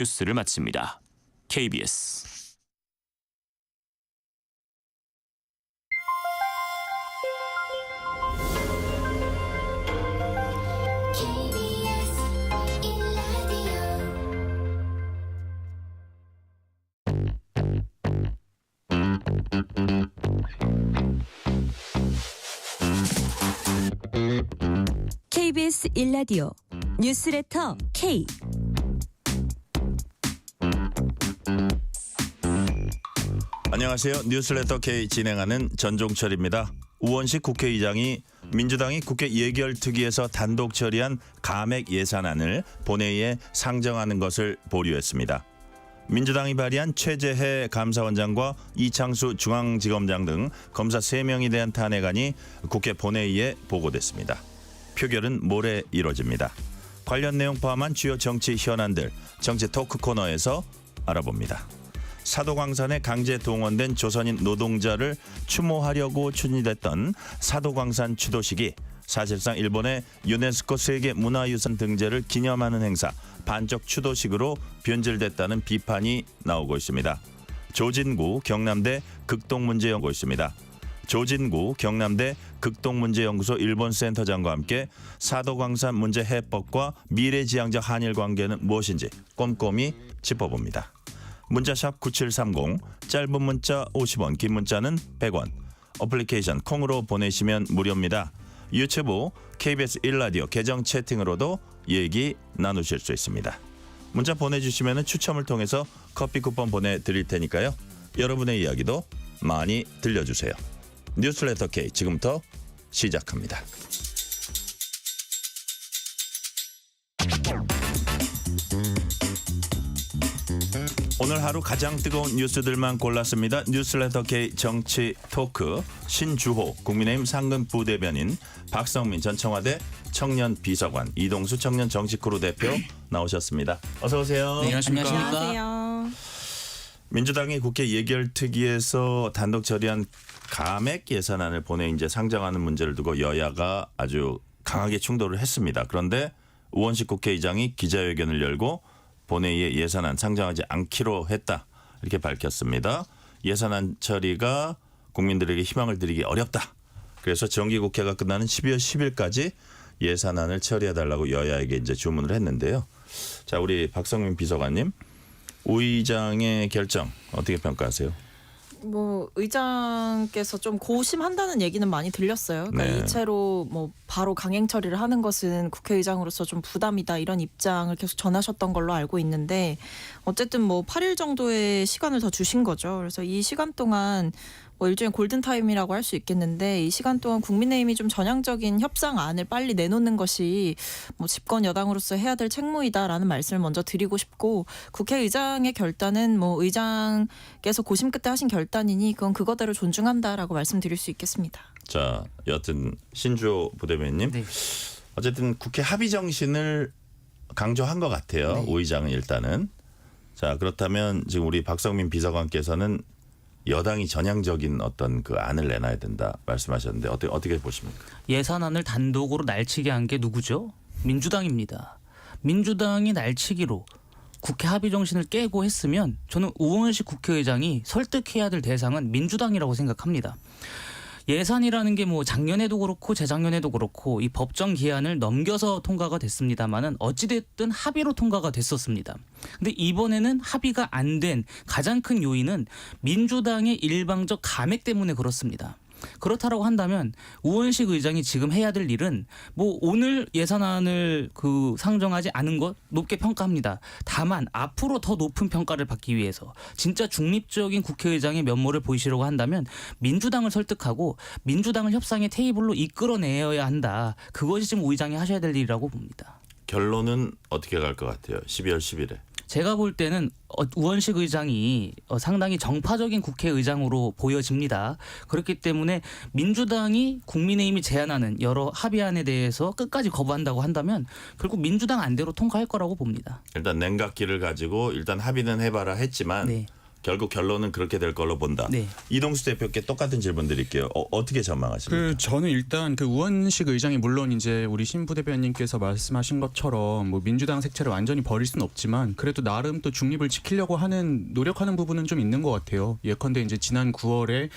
뉴스를 마칩니다. KBS KBS 1라디오 뉴스레터 K. 안녕하세요. 뉴스레터 K 진행하는 전종철입니다. 우원식 국회의장이 민주당이 국회 예결특위에서 단독 처리한 감액 예산안을 본회의에 상정하는 것을 보류했습니다. 민주당이 발의한 최재해 감사원장과 이창수 중앙지검장 등 검사 3명에 대한 탄핵안이 국회 본회의에 보고됐습니다. 표결은 모레 이뤄집니다. 관련 내용 포함한 주요 정치 현안들 정치 토크 코너에서 알아봅니다. 사도광산에 강제 동원된 조선인 노동자를 추모하려고 추진됐던 사도광산 추도식이 사실상 일본의 유네스코 세계문화유산 등재를 기념하는 행사 반쪽 추도식으로 변질됐다는 비판이 나오고 있습니다. 조진구 경남대 극동문제연구소 있습니다. 조진구 경남대 극동문제연구소 일본센터장과 함께 사도광산 문제 해법과 미래지향적 한일 관계는 무엇인지 꼼꼼히 짚어봅니다. 문자샵 9730, 짧은 문자 50원, 긴 문자는 100원. 어플리케이션 콩으로 보내시면 무료입니다. 유튜브 KBS 1라디오 계정 채팅으로도 얘기 나누실 수 있습니다. 문자 보내주시면 추첨을 통해서 커피 쿠폰 보내드릴 테니까요. 여러분의 이야기도 많이 들려주세요. 뉴스레터 K 지금부터 시작합니다. 오늘 하루 가장 뜨거운 뉴스들만 골랐습니다. 뉴스레터 K 정치 토크 신주호 국민의힘 상근 부대변인 박성민 전 청와대 청년 비서관 이동수 청년 정치크루 대표 나오셨습니다. 어서 오세요. 네, 안녕하십니까. 안녕하세요. 민주당이 국회 예결특위에서 단독 처리한 감액 예산안을 본회의 이제 상정하는 문제를 두고 여야가 아주 강하게 충돌을 했습니다. 그런데 우원식 국회의장이 기자회견을 열고 본회의에 예산안 상정하지 않기로 했다 이렇게 밝혔습니다. 예산안 처리가 국민들에게 희망을 드리기 어렵다. 그래서 정기국회가 끝나는 12월 10일까지 예산안을 처리해달라고 여야에게 이제 주문을 했는데요. 자, 우리 박성민 비서관님, 우 의장의 결정 어떻게 평가하세요? 의장께서 좀 고심한다는 얘기는 많이 들렸어요. 그러니까 네. 이채로 바로 강행 처리를 하는 것은 국회의장으로서 좀 부담이다 이런 입장을 계속 전하셨던 걸로 알고 있는데 어쨌든 8일 정도의 시간을 더 주신 거죠. 그래서 이 시간 동안 일종의 골든타임이라고 할 수 있겠는데 이 시간 동안 국민의힘이 좀 전향적인 협상안을 빨리 내놓는 것이 집권 여당으로서 해야 될 책무이다라는 말씀을 먼저 드리고 싶고 국회의장의 결단은 의장께서 고심 끝에 하신 결단이니 그건 그거대로 존중한다라고 말씀드릴 수 있겠습니다. 자, 여튼 신주호 부대변인님, 네. 어쨌든 국회 합의 정신을 강조한 것 같아요. 네. 우 의장은 일단은. 자, 그렇다면 지금 우리 박성민 비서관께서는 여당이 전향적인 어떤 그 안을 내놔야 된다 말씀하셨는데 어떻게 보십니까? 예산안을 단독으로 날치게 한 게 누구죠? 민주당입니다. 민주당이 날치기로 국회 합의 정신을 깨고 했으면 저는 우원식 국회의장이 설득해야 될 대상은 민주당이라고 생각합니다. 예산이라는 게 작년에도 그렇고 재작년에도 그렇고 이 법정 기한을 넘겨서 통과가 됐습니다만은 어찌됐든 합의로 통과가 됐었습니다. 근데 이번에는 합의가 안 된 가장 큰 요인은 민주당의 일방적 감액 때문에 그렇습니다. 그렇다라고 한다면 우원식 의장이 지금 해야 될 일은 오늘 예산안을 상정하지 않은 것 높게 평가합니다. 다만 앞으로 더 높은 평가를 받기 위해서 진짜 중립적인 국회의장의 면모를 보이시려고 한다면 민주당을 설득하고 민주당을 협상의 테이블로 이끌어내야 한다. 그것이 지금 우 의장이 하셔야 될 일이라고 봅니다. 결론은 어떻게 갈 것 같아요? 12월 10일에. 제가 볼 때는 우원식 의장이 상당히 정파적인 국회의장으로 보여집니다. 그렇기 때문에 민주당이 국민의힘이 제안하는 여러 합의안에 대해서 끝까지 거부한다고 한다면 결국 민주당 안대로 통과할 거라고 봅니다. 일단 냉각기를 가지고 일단 합의는 해봐라 했지만 네. 결국 결론은 그렇게 될 걸로 본다. 네. 이동수 대표께 똑같은 질문 드릴게요. 어떻게 전망하십니까? 저는 일단 우원식 의장이 물론 이제 우리 신 부대변인께서 말씀하신 것처럼 뭐 민주당 색채를 완전히 버릴 수는 없지만 그래도 나름 또 중립을 지키려고 하는 노력하는 부분은 좀 있는 것 같아요. 예컨대 이제 지난 9월에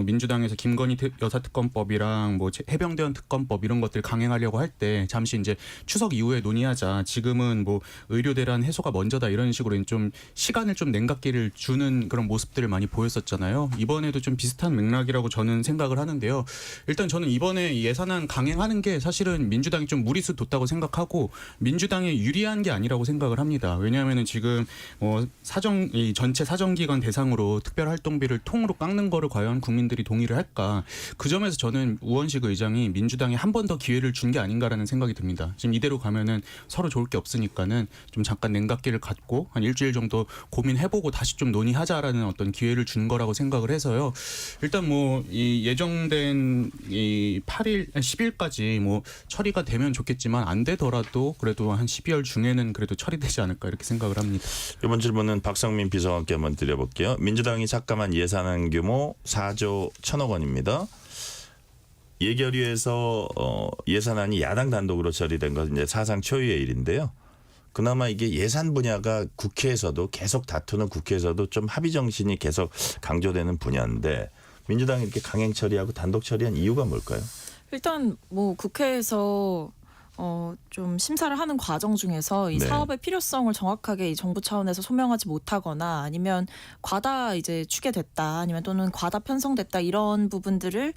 민주당에서 김건희 여사 특검법이랑 뭐 해병대원 특검법 이런 것들 강행하려고 할 때 잠시 이제 추석 이후에 논의하자. 지금은 뭐 의료대란 해소가 먼저다 이런 식으로 좀 시간을 좀 냉각기를 주는 그런 모습들을 많이 보였었잖아요. 이번에도 좀 비슷한 맥락이라고 저는 생각을 하는데요. 일단 저는 이번에 예산안 강행하는 게 사실은 민주당이 좀 무리수 뒀다고 생각하고 민주당에 유리한 게 아니라고 생각을 합니다. 왜냐하면은 지금 이 전체 사정기관 대상으로 특별활동비를 통으로 깎는 거를 과연 국민들이 동의를 할까? 그 점에서 저는 우원식 의장이 민주당에 한 번 더 기회를 준 게 아닌가라는 생각이 듭니다. 지금 이대로 가면은 서로 좋을 게 없으니까는 좀 잠깐 냉각기를 갖고 한 일주일 정도 고민해보고 다시 좀 논의하자라는 어떤 기회를 준 거라고 생각을 해서요. 일단 뭐 이 예정된 이 8일, 10일까지 뭐 처리가 되면 좋겠지만 안 되더라도 그래도 한 12월 중에는 그래도 처리되지 않을까 이렇게 생각을 합니다. 이번 질문은 박성민 비서관께 한번 드려볼게요. 민주당이 삭감한 예산안 규모 4조 1천억 원입니다. 예결위에서 예산안이 야당 단독으로 처리된 것은 이제 사상 초유의 일인데요. 그나마 이게 예산 분야가 국회에서도 계속 다투는 국회에서도 좀 합의 정신이 계속 강조되는 분야인데 민주당이 이렇게 강행 처리하고 단독 처리한 이유가 뭘까요? 일단 뭐 국회에서 좀 심사를 하는 과정 중에서 이 네. 사업의 필요성을 정확하게 이 정부 차원에서 소명하지 못하거나 아니면 과다 이제 추계됐다 아니면 또는 과다 편성됐다 이런 부분들을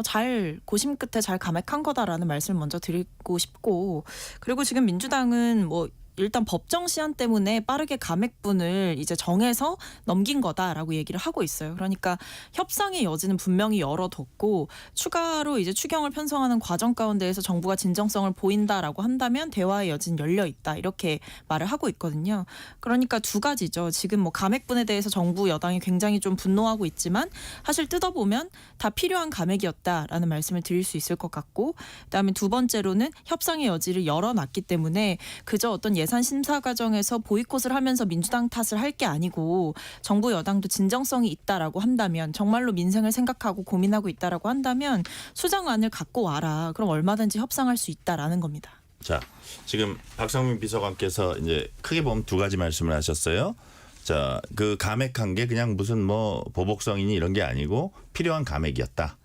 잘 고심 끝에 잘 감액한 거다라는 말씀을 먼저 드리고 싶고 그리고 지금 민주당은 뭐 일단 법정 시한 때문에 빠르게 감액분을 이제 정해서 넘긴 거다라고 얘기를 하고 있어요. 그러니까 협상의 여지는 분명히 열어뒀고 추가로 이제 추경을 편성하는 과정 가운데에서 정부가 진정성을 보인다라고 한다면 대화의 여지는 열려 있다 이렇게 말을 하고 있거든요. 그러니까 두 가지죠. 지금 뭐 감액분에 대해서 정부 여당이 굉장히 좀 분노하고 있지만 사실 뜯어보면 다 필요한 감액이었다라는 말씀을 드릴 수 있을 것 같고 그다음에 두 번째로는 협상의 여지를 열어놨기 때문에 그저 어떤 예산 심사 과정에서 보이콧을 하면서 민주당 탓을 할 게 아니고 정부 여당도 진정성이 있다라고 한다면 정말로 민생을 생각하고 고민하고 있다라고 한다면 수정안을 갖고 와라. 그럼 얼마든지 협상할 수 있다라는 겁니다. 자, 지금 박성민 비서관께서 이제 크게 보면 두 가지 말씀을 하셨어요. 자, 그 감액한 게 그냥 무슨 뭐 보복성이니 이런 게 아니고 필요한 감액이었다.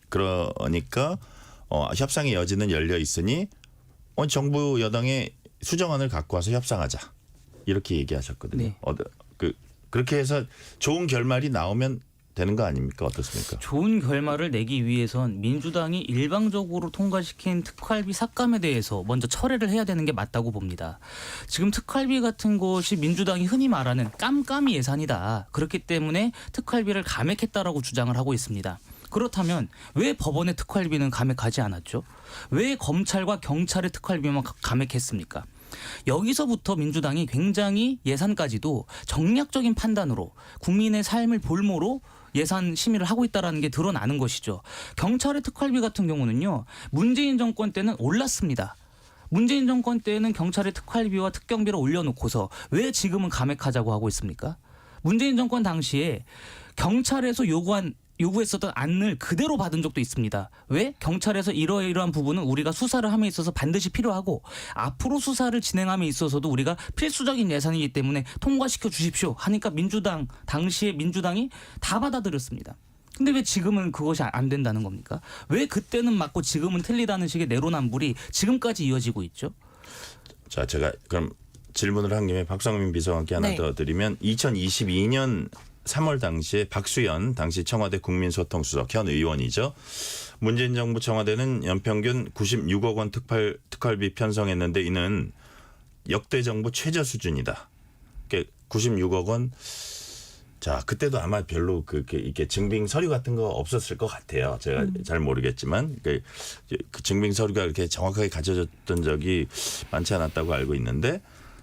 그러니까 협상의 여지는 열려 있으니 정부 여당의 수정안을 갖고 와서 협상하자 이렇게 얘기하셨거든요. 네. 그렇게 해서 좋은 결말이 나오면 되는 거 아닙니까? 어떻습니까? 좋은 결말을 내기 위해선 민주당이 일방적으로 통과시킨 특활비 삭감에 대해서 먼저 철회를 해야 되는 게 맞다고 봅니다. 지금 특활비 같은 것이 민주당이 흔히 말하는 깜깜이 예산이다. 그렇기 때문에 특활비를 감액했다라고 주장을 하고 있습니다. 그렇다면 왜 법원의 특활비는 감액하지 않았죠? 왜 검찰과 경찰의 특활비만 감액했습니까? 여기서부터 민주당이 굉장히 예산까지도 정략적인 판단으로 국민의 삶을 볼모로 예산 심의를 하고 있다는 게 드러나는 것이죠. 경찰의 특활비 같은 경우는요. 문재인 정권 때는 올랐습니다. 문재인 정권 때는 경찰의 특활비와 특경비를 올려놓고서 왜 지금은 감액하자고 하고 있습니까? 문재인 정권 당시에 경찰에서 요구했었던 안을 그대로 받은 적도 있습니다. 왜? 경찰에서 이러이러한 부분은 우리가 수사를 함에 있어서 반드시 필요하고 앞으로 수사를 진행함에 있어서도 우리가 필수적인 예산이기 때문에 통과시켜 주십시오 하니까 당시에 민주당이 다 받아들였습니다. 근데 왜 지금은 그것이 안 된다는 겁니까? 왜 그때는 맞고 지금은 틀리다는 식의 내로남불이 지금까지 이어지고 있죠? 자, 제가 그럼 질문을 한 김에 박성민 비서관께 하나 네. 더 드리면 2022년 3월 당시에 박수현 당시 청와대 국민소통수석 현 의원이죠. 문재인 정부 청와대는 연평균 96억 원 특활비 편성했는데 이는 역대 정부 최저 수준이다. 96억 원. 자, 그때도 아마 별로 이렇게 증빙 서류 같은 거 없었을 것 같아요. 제가 잘 모르겠지만 그 증빙 서류가 이렇게 정확하게 가져졌던 적이 많지 않았다고 알고 있는데,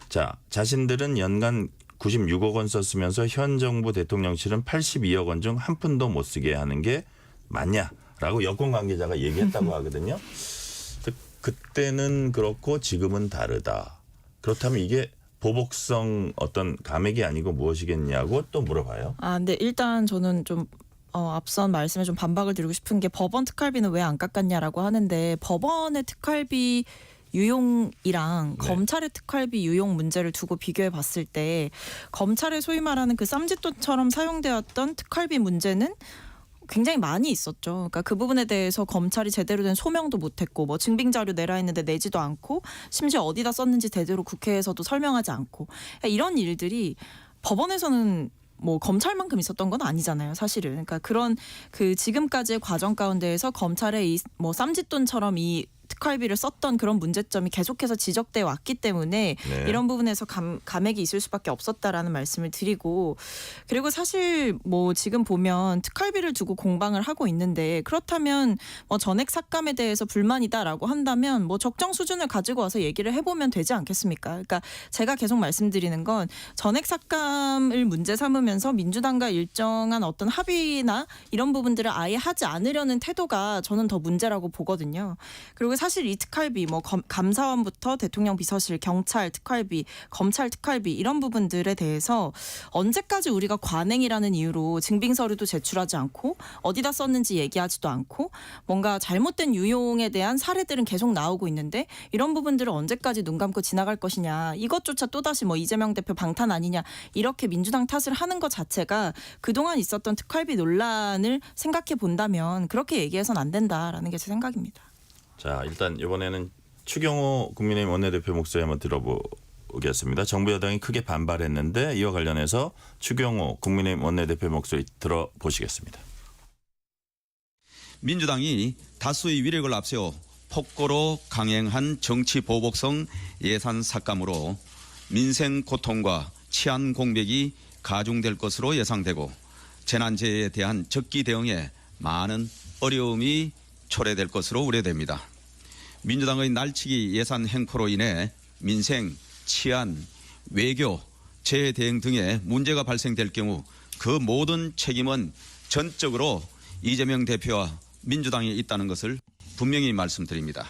자, 자신들은 연간 96억 원 썼으면서 현 정부 대통령실은 82억 원 중 한 푼도 못 쓰게 하는 게 맞냐라고 여권 관계자가 얘기했다고 하거든요. 그때는 그렇고 지금은 다르다. 그렇다면 이게 보복성 어떤 감액이 아니고 무엇이겠냐고 또 물어봐요. 근데 일단 저는 좀 앞선 말씀에 좀 반박을 드리고 싶은 게 법원 특활비는 왜 안 깎았냐라고 하는데 법원의 특활비 유용이랑 네. 검찰의 특활비 유용 문제를 두고 비교해 봤을 때 검찰의 소위 말하는 그 쌈짓돈처럼 사용되었던 특활비 문제는 굉장히 많이 있었죠. 그러니까 그 부분에 대해서 검찰이 제대로 된 소명도 못했고 뭐 증빙 자료 내라 했는데 내지도 않고 심지어 어디다 썼는지 제대로 국회에서도 설명하지 않고 이런 일들이 법원에서는 뭐 검찰만큼 있었던 건 아니잖아요, 사실은. 그러니까 그런 그 지금까지의 과정 가운데에서 검찰의 이 뭐 쌈짓돈처럼 이 특활비를 썼던 그런 문제점이 계속해서 지적돼 왔기 때문에 네. 이런 부분에서 감액이 있을 수밖에 없었다라는 말씀을 드리고 그리고 사실 뭐 지금 보면 특활비를 두고 공방을 하고 있는데 그렇다면 뭐 전액 삭감에 대해서 불만이다라고 한다면 뭐 적정 수준을 가지고 와서 얘기를 해보면 되지 않겠습니까? 그러니까 제가 계속 말씀드리는 건 전액 삭감을 문제 삼으면서 민주당과 일정한 어떤 합의나 이런 부분들을 아예 하지 않으려는 태도가 저는 더 문제라고 보거든요. 그리고 사실 이 특활비 뭐 감사원부터 대통령 비서실, 경찰 특활비, 검찰 특활비 이런 부분들에 대해서 언제까지 우리가 관행이라는 이유로 증빙 서류도 제출하지 않고 어디다 썼는지 얘기하지도 않고 뭔가 잘못된 유용에 대한 사례들은 계속 나오고 있는데 이런 부분들을 언제까지 눈 감고 지나갈 것이냐. 이것조차 또다시 뭐 이재명 대표 방탄 아니냐. 이렇게 민주당 탓을 하는 것 자체가 그동안 있었던 특활비 논란을 생각해 본다면 그렇게 얘기해서는 안 된다라는 게 제 생각입니다. 자, 일단 이번에는 추경호 국민의힘 원내대표 목소리 한번 들어보겠습니다. 정부 여당이 크게 반발했는데 이와 관련해서 추경호 국민의힘 원내대표 목소리 들어보시겠습니다. 민주당이 다수의 위력을 앞세워 폭거로 강행한 정치 보복성 예산 삭감으로 민생 고통과 치안 공백이 가중될 것으로 예상되고 재난재해에 대한 적기 대응에 많은 어려움이 초래될 것으로 우려됩니다. 민주당의 날치기 예산 행포로 인해 민생, 치안, 외교, 재해 대응 등의 문제가 발생될 경우 그 모든 책임은 전적으로 이재명 대표와 민주당에 있다는 것을 분명히 말씀드립니다.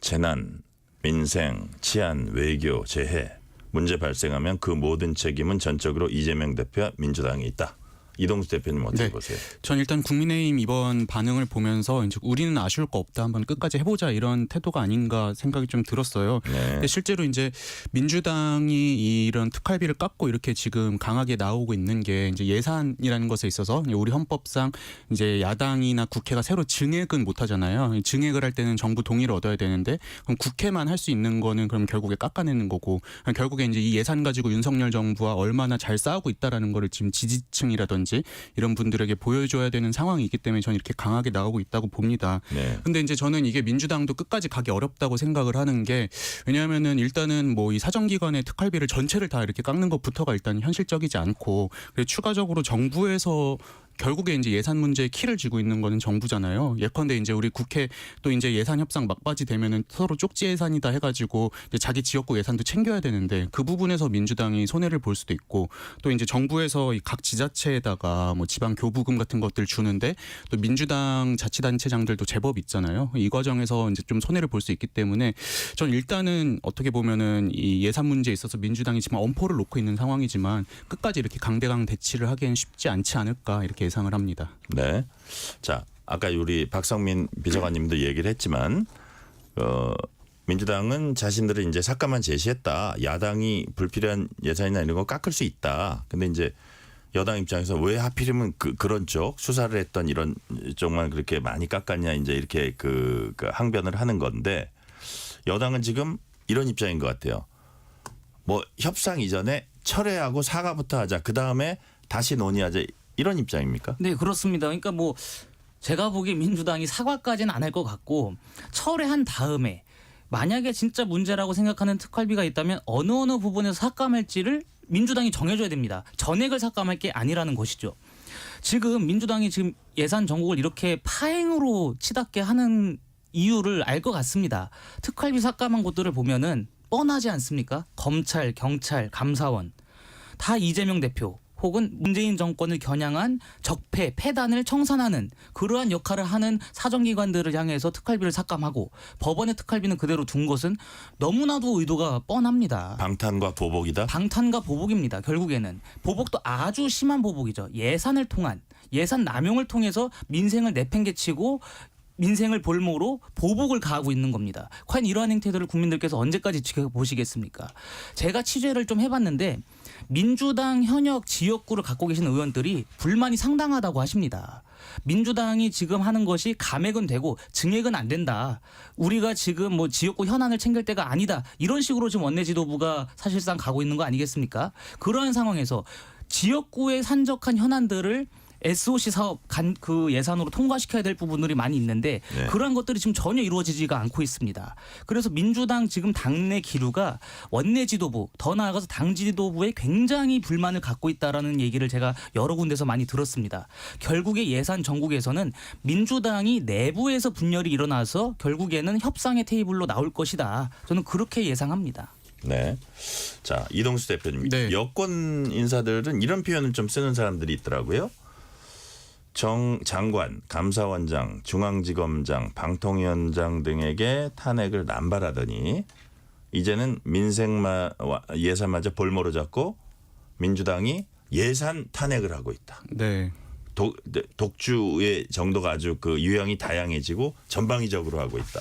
재난, 민생, 치안, 외교, 재해 문제 발생하면 그 모든 책임은 전적으로 이재명 대표와 민주당에 있다. 이동수 대표님 어떻게 네. 보세요? 전 일단 국민의힘 이번 반응을 보면서 이제 우리는 아쉬울 거 없다 한번 끝까지 해보자 이런 태도가 아닌가 생각이 좀 들었어요. 네. 근데 실제로 이제 민주당이 이런 특활비를 깎고 이렇게 지금 강하게 나오고 있는 게 이제 예산이라는 것에 있어서 우리 헌법상 이제 야당이나 국회가 새로 증액은 못 하잖아요. 증액을 할 때는 정부 동의를 얻어야 되는데 그럼 국회만 할 수 있는 거는 그럼 결국에 깎아내는 거고 결국에 이제 이 예산 가지고 윤석열 정부와 얼마나 잘 싸우고 있다라는 거를 지금 지지층이라든지 이런 분들에게 보여줘야 되는 상황이 있기 때문에 저는 이렇게 강하게 나오고 있다고 봅니다. 네. 근데 이제 저는 이게 민주당도 끝까지 가기 어렵다고 생각을 하는 게 왜냐하면은 일단은 뭐 이 사정기관의 특활비를 전체를 다 이렇게 깎는 것부터가 일단 현실적이지 않고 그리고 추가적으로 정부에서 결국에 이제 예산 문제에 키를 쥐고 있는 거는 정부잖아요. 예컨대 이제 우리 국회 또 이제 예산 협상 막바지 되면은 서로 쪽지 예산이다 해가지고 이제 자기 지역구 예산도 챙겨야 되는데 그 부분에서 민주당이 손해를 볼 수도 있고 또 이제 정부에서 각 지자체에다가 뭐 지방 교부금 같은 것들 주는데 또 민주당 자치단체장들도 제법 있잖아요. 이 과정에서 이제 좀 손해를 볼 수 있기 때문에 전 일단은 어떻게 보면은 이 예산 문제에 있어서 민주당이 지금 엄포를 놓고 있는 상황이지만 끝까지 이렇게 강대강 대치를 하기엔 쉽지 않지 않을까 이렇게 예상을 합니다. 네. 자, 아까 우리 박성민 비서관님도 얘기를 했지만 민주당은 자신들은 이제 삭감만 제시했다. 야당이 불필요한 예산이나 이런 거 깎을 수 있다. 근데 이제 여당 입장에서 왜 하필이면 그런 쪽 수사를 했던 이런 쪽만 그렇게 많이 깎았냐 이제 이렇게 그 항변을 하는 건데 여당은 지금 이런 입장인 것 같아요. 뭐 협상 이전에 철회하고 사과부터 하자. 그 다음에 다시 논의하자. 이런 입장입니까? 네, 그렇습니다. 그러니까 뭐 제가 보기에 민주당이 사과까지는 안 할 것 같고 철회한 다음에 만약에 진짜 문제라고 생각하는 특활비가 있다면 어느 부분에서 삭감할지를 민주당이 정해줘야 됩니다. 전액을 삭감할 게 아니라는 것이죠. 지금 민주당이 지금 예산 정국을 이렇게 파행으로 치닫게 하는 이유를 알 것 같습니다. 특활비 삭감한 곳들을 보면은 뻔하지 않습니까? 검찰, 경찰, 감사원 다 이재명 대표 혹은 문재인 정권을 겨냥한 적폐, 패단을 청산하는 그러한 역할을 하는 사정기관들을 향해서 특활비를 삭감하고 법원의 특활비는 그대로 둔 것은 너무나도 의도가 뻔합니다. 방탄과 보복이다. 방탄과 보복입니다. 결국에는 보복도 아주 심한 보복이죠. 예산을 통한 예산 남용을 통해서 민생을 내팽개치고 민생을 볼모로 보복을 가하고 있는 겁니다. 과연 이러한 행태들을 국민들께서 언제까지 지켜보시겠습니까? 제가 취재를 좀 해봤는데 민주당 현역 지역구를 갖고 계신 의원들이 불만이 상당하다고 하십니다. 민주당이 지금 하는 것이 감액은 되고 증액은 안 된다. 우리가 지금 뭐 지역구 현안을 챙길 때가 아니다. 이런 식으로 지금 원내 지도부가 사실상 가고 있는 거 아니겠습니까? 그러한 상황에서 지역구에 산적한 현안들을 SOC 사업 그 예산으로 통과시켜야 될 부분들이 많이 있는데 네. 그러한 것들이 지금 전혀 이루어지지가 않고 있습니다. 그래서 민주당 지금 당내 기류가 원내 지도부 더 나아가서 당 지도부에 굉장히 불만을 갖고 있다라는 얘기를 제가 여러 군데서 많이 들었습니다. 결국에 예산 정국에서는 민주당이 내부에서 분열이 일어나서 결국에는 협상의 테이블로 나올 것이다. 저는 그렇게 예상합니다. 네. 자, 이동수 대표님. 네. 여권 인사들은 이런 표현을 좀 쓰는 사람들이 있더라고요. 정 장관, 감사원장, 중앙지검장, 방통위원장 등에게 탄핵을 남발하더니 이제는 예산마저 볼모로 잡고 민주당이 예산 탄핵을 하고 있다. 네. 독주의 정도가 아주 그 유형이 다양해지고 전방위적으로 하고 있다.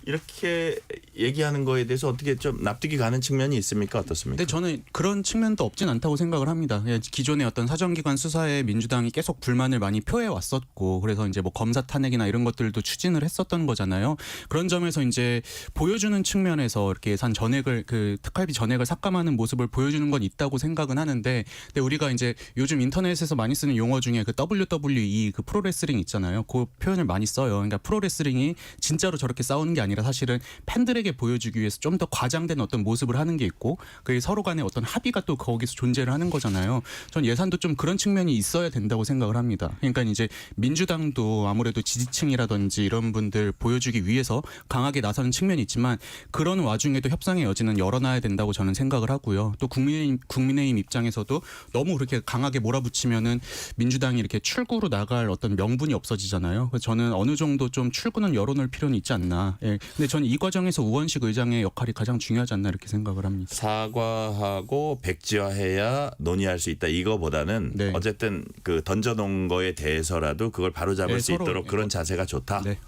이렇게 얘기하는 거에 대해서 어떻게 좀 납득이 가는 측면이 있습니까? 어떻습니까? 근데 저는 그런 측면도 없진 않다고 생각을 합니다. 기존의 어떤 사정기관 수사에 민주당이 계속 불만을 많이 표해 왔었고, 그래서 이제 뭐 검사 탄핵이나 이런 것들도 추진을 했었던 거잖아요. 그런 점에서 이제 보여주는 측면에서 이렇게 예산 전액을 그 특활비 전액을 삭감하는 모습을 보여주는 건 있다고 생각은 하는데, 근데 우리가 이제 요즘 인터넷에서 많이 쓰는 용어 중에 그 WWE 그 프로레슬링 있잖아요. 그 표현을 많이 써요. 그러니까 프로레슬링이 진짜로 저렇게 싸우는 게 아니라 사실은 팬들에게 보여주기 위해서 좀 더 과장된 어떤 모습을 하는 게 있고, 그게 서로 간의 어떤 합의가 또 거기서 존재를 하는 거잖아요. 전 예산도 좀 그런 측면이 있어야 된다고 생각을 합니다. 그러니까 이제 민주당도 아무래도 지지층이라든지 이런 분들 보여주기 위해서 강하게 나서는 측면이 있지만, 그런 와중에도 협상의 여지는 열어놔야 된다고 저는 생각을 하고요. 또 국민의힘 입장에서도 너무 그렇게 강하게 몰아붙이면은 민주당이 이렇게 출구로 나갈 어떤 명분이 없어지잖아요. 그래서 저는 어느 정도 좀 출구는 열어놓을 필요는 있지 않나. 예. 근데 저는 이 과정에서 우원식 의장의 역할이 가장 중요하지 않나 이렇게 생각을 합니다. 사과하고 백지화해야 논의할 수 있다. 이거보다는 네. 어쨌든 그 던져놓은 거에 대해서라도 그걸 바로잡을 네, 수 있도록 그런 자세가 좋다. 네.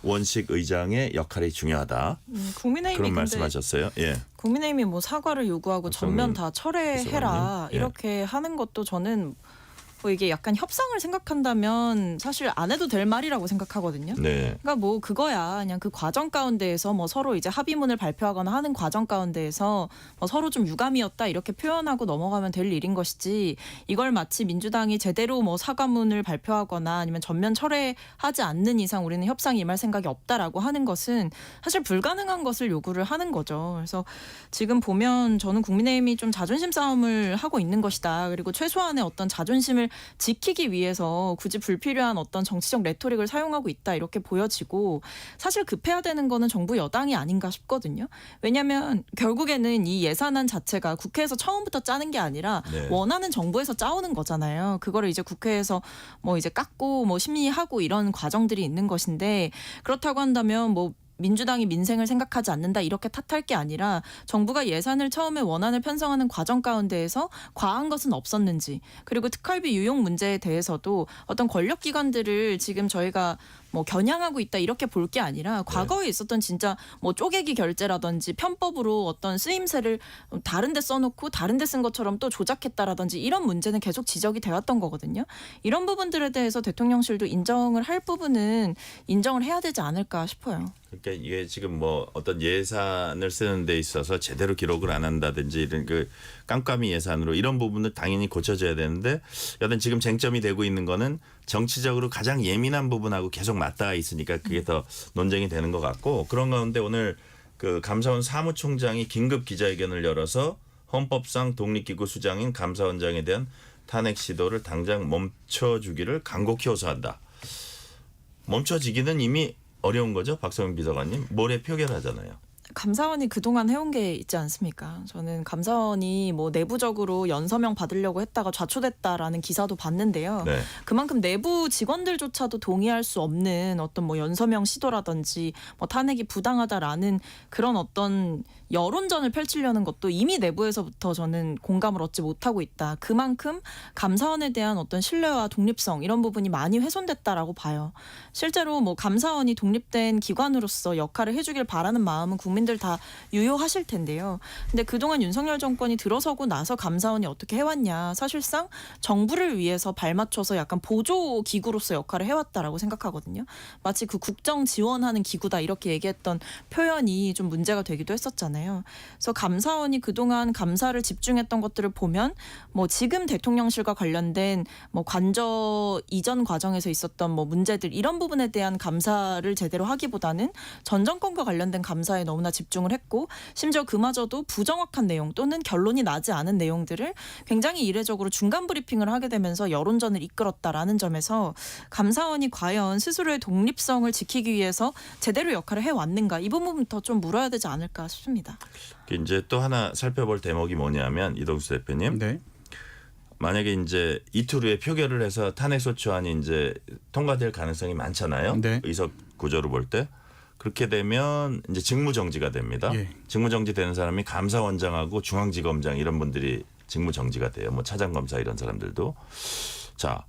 원식 의장의 역할이 중요하다. 국민의힘이 그런 근데 말씀하셨어요. 예. 국민의힘이 뭐 사과를 요구하고 전면 다 철회해라 예. 이렇게 하는 것도 저는 뭐 이게 약간 협상을 생각한다면 사실 안 해도 될 말이라고 생각하거든요. 네. 그러니까 뭐 그거야 그냥 그 과정 가운데에서 뭐 서로 이제 합의문을 발표하거나 하는 과정 가운데에서 뭐 서로 좀 유감이었다 이렇게 표현하고 넘어가면 될 일인 것이지, 이걸 마치 민주당이 제대로 뭐 사과문을 발표하거나 아니면 전면 철회하지 않는 이상 우리는 협상에 임할 생각이 없다라고 하는 것은 사실 불가능한 것을 요구를 하는 거죠. 그래서 지금 보면 저는 국민의힘이 좀 자존심 싸움을 하고 있는 것이다. 그리고 최소한의 어떤 자존심을 지키기 위해서 굳이 불필요한 어떤 정치적 레토릭을 사용하고 있다 이렇게 보여지고, 사실 급해야 되는 거는 정부 여당이 아닌가 싶거든요. 왜냐하면 결국에는 이 예산안 자체가 국회에서 처음부터 짜는 게 아니라 네. 원하는 정부에서 짜오는 거잖아요. 그거를 이제 국회에서 뭐 이제 깎고 뭐 심의하고 이런 과정들이 있는 것인데, 그렇다고 한다면 뭐 민주당이 민생을 생각하지 않는다 이렇게 탓할 게 아니라 정부가 예산을 처음에 원안을 편성하는 과정 가운데에서 과한 것은 없었는지, 그리고 특활비 유용 문제에 대해서도 어떤 권력기관들을 지금 저희가 뭐 겨냥하고 있다 이렇게 볼 게 아니라 과거에 있었던 진짜 뭐 쪼개기 결제라든지 편법으로 어떤 쓰임새를 다른 데 써놓고 다른 데 쓴 것처럼 또 조작했다라든지 이런 문제는 계속 지적이 되었던 거거든요. 이런 부분들에 대해서 대통령실도 인정을 할 부분은 인정을 해야 되지 않을까 싶어요. 그러니까 이게 지금 뭐 어떤 예산을 쓰는 데 있어서 제대로 기록을 안 한다든지 이런 그 깜깜이 예산으로 이런 부분을 당연히 고쳐져야 되는데, 여튼 지금 쟁점이 되고 있는 거는 정치적으로 가장 예민한 부분하고 계속 맞닿아 있으니까 그게 더 논쟁이 되는 것 같고, 그런 가운데 오늘 그 감사원 사무총장이 긴급 기자회견을 열어서 헌법상 독립기구 수장인 감사원장에 대한 탄핵 시도를 당장 멈춰주기를 간곡히 호소한다. 멈춰지기는 이미 어려운 거죠, 박성윤 비서관님. 모레 표결하잖아요. 감사원이 그동안 해온 게 있지 않습니까? 저는 감사원이 뭐 내부적으로 연서명 받으려고 했다가 좌초됐다라는 기사도 봤는데요. 네. 그만큼 내부 직원들조차도 동의할 수 없는 어떤 뭐 연서명 시도라든지 뭐 탄핵이 부당하다라는 그런 어떤 여론전을 펼치려는 것도 이미 내부에서부터 저는 공감을 얻지 못하고 있다. 그만큼 감사원에 대한 어떤 신뢰와 독립성 이런 부분이 많이 훼손됐다라고 봐요. 실제로 뭐 감사원이 독립된 기관으로서 역할을 해주길 바라는 마음은 국민들 다 유효하실 텐데요. 근데 그동안 윤석열 정권이 들어서고 나서 감사원이 어떻게 해왔냐. 사실상 정부를 위해서 발맞춰서 약간 보조 기구로서 역할을 해왔다라고 생각하거든요. 마치 그 국정 지원하는 기구다 이렇게 얘기했던 표현이 좀 문제가 되기도 했었잖아요. 그래서 감사원이 그동안 감사를 집중했던 것들을 보면 뭐 지금 대통령실과 관련된 뭐 관저 이전 과정에서 있었던 뭐 문제들 이런 부분에 대한 감사를 제대로 하기보다는 전 정권과 관련된 감사에 너무나 집중을 했고 심지어 그마저도 부정확한 내용 또는 결론이 나지 않은 내용들을 굉장히 이례적으로 중간 브리핑을 하게 되면서 여론전을 이끌었다라는 점에서 감사원이 과연 스스로의 독립성을 지키기 위해서 제대로 역할을 해왔는가 이 부분부터 좀 물어야 되지 않을까 싶습니다. 이제 또 하나 살펴볼 대목이 뭐냐면 이동수 대표님. 네. 만약에 이제 이틀 후에 표결을 해서 탄핵소추안이 이제 통과될 가능성이 많잖아요. 네. 의석 구조로 볼 때. 그렇게 되면 이제 직무정지가 됩니다. 예. 직무정지 되는 사람이 감사원장하고 중앙지검장 이런 분들이 직무정지가 돼요. 뭐 차장검사 이런 사람들도. 자,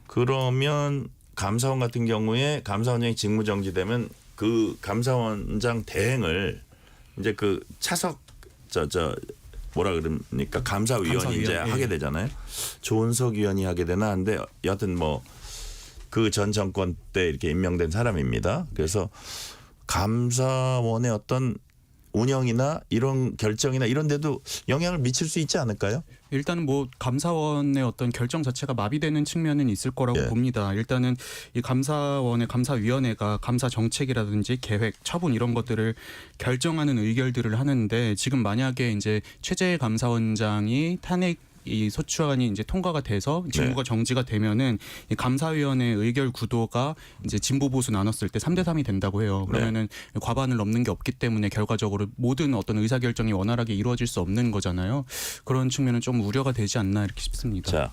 그러면 감사원 같은 경우에 감사원장이 직무정지되면 그 감사원장 대행을 이제 그 차석 뭐라 그럽니까 감사위원이 감사위원, 이제 예. 하게 되잖아요. 조은석 위원이 하게 되나 하는데 여하튼 뭐 그 전 정권 때 이렇게 임명된 사람입니다. 그래서 감사원의 어떤 운영이나 이런 결정이나 이런 데도 영향을 미칠 수 있지 않을까요? 일단은 뭐 감사원의 어떤 결정 자체가 마비되는 측면은 있을 거라고 예. 봅니다. 일단은 이 감사원의 감사위원회가 감사 정책이라든지 계획, 처분 이런 것들을 결정하는 의결들을 하는데 지금 만약에 이제 최재 감사원장이 탄핵 이 소추안이 이제 통과가 돼서 직무가 정지가 되면은 이 감사위원회 의결 구도가 이제 진보 보수 나눴을 때 3대 3이 된다고 해요. 그러면은 과반을 넘는 게 없기 때문에 결과적으로 모든 어떤 의사 결정이 원활하게 이루어질 수 없는 거잖아요. 그런 측면은 좀 우려가 되지 않나 이렇게 싶습니다. 자,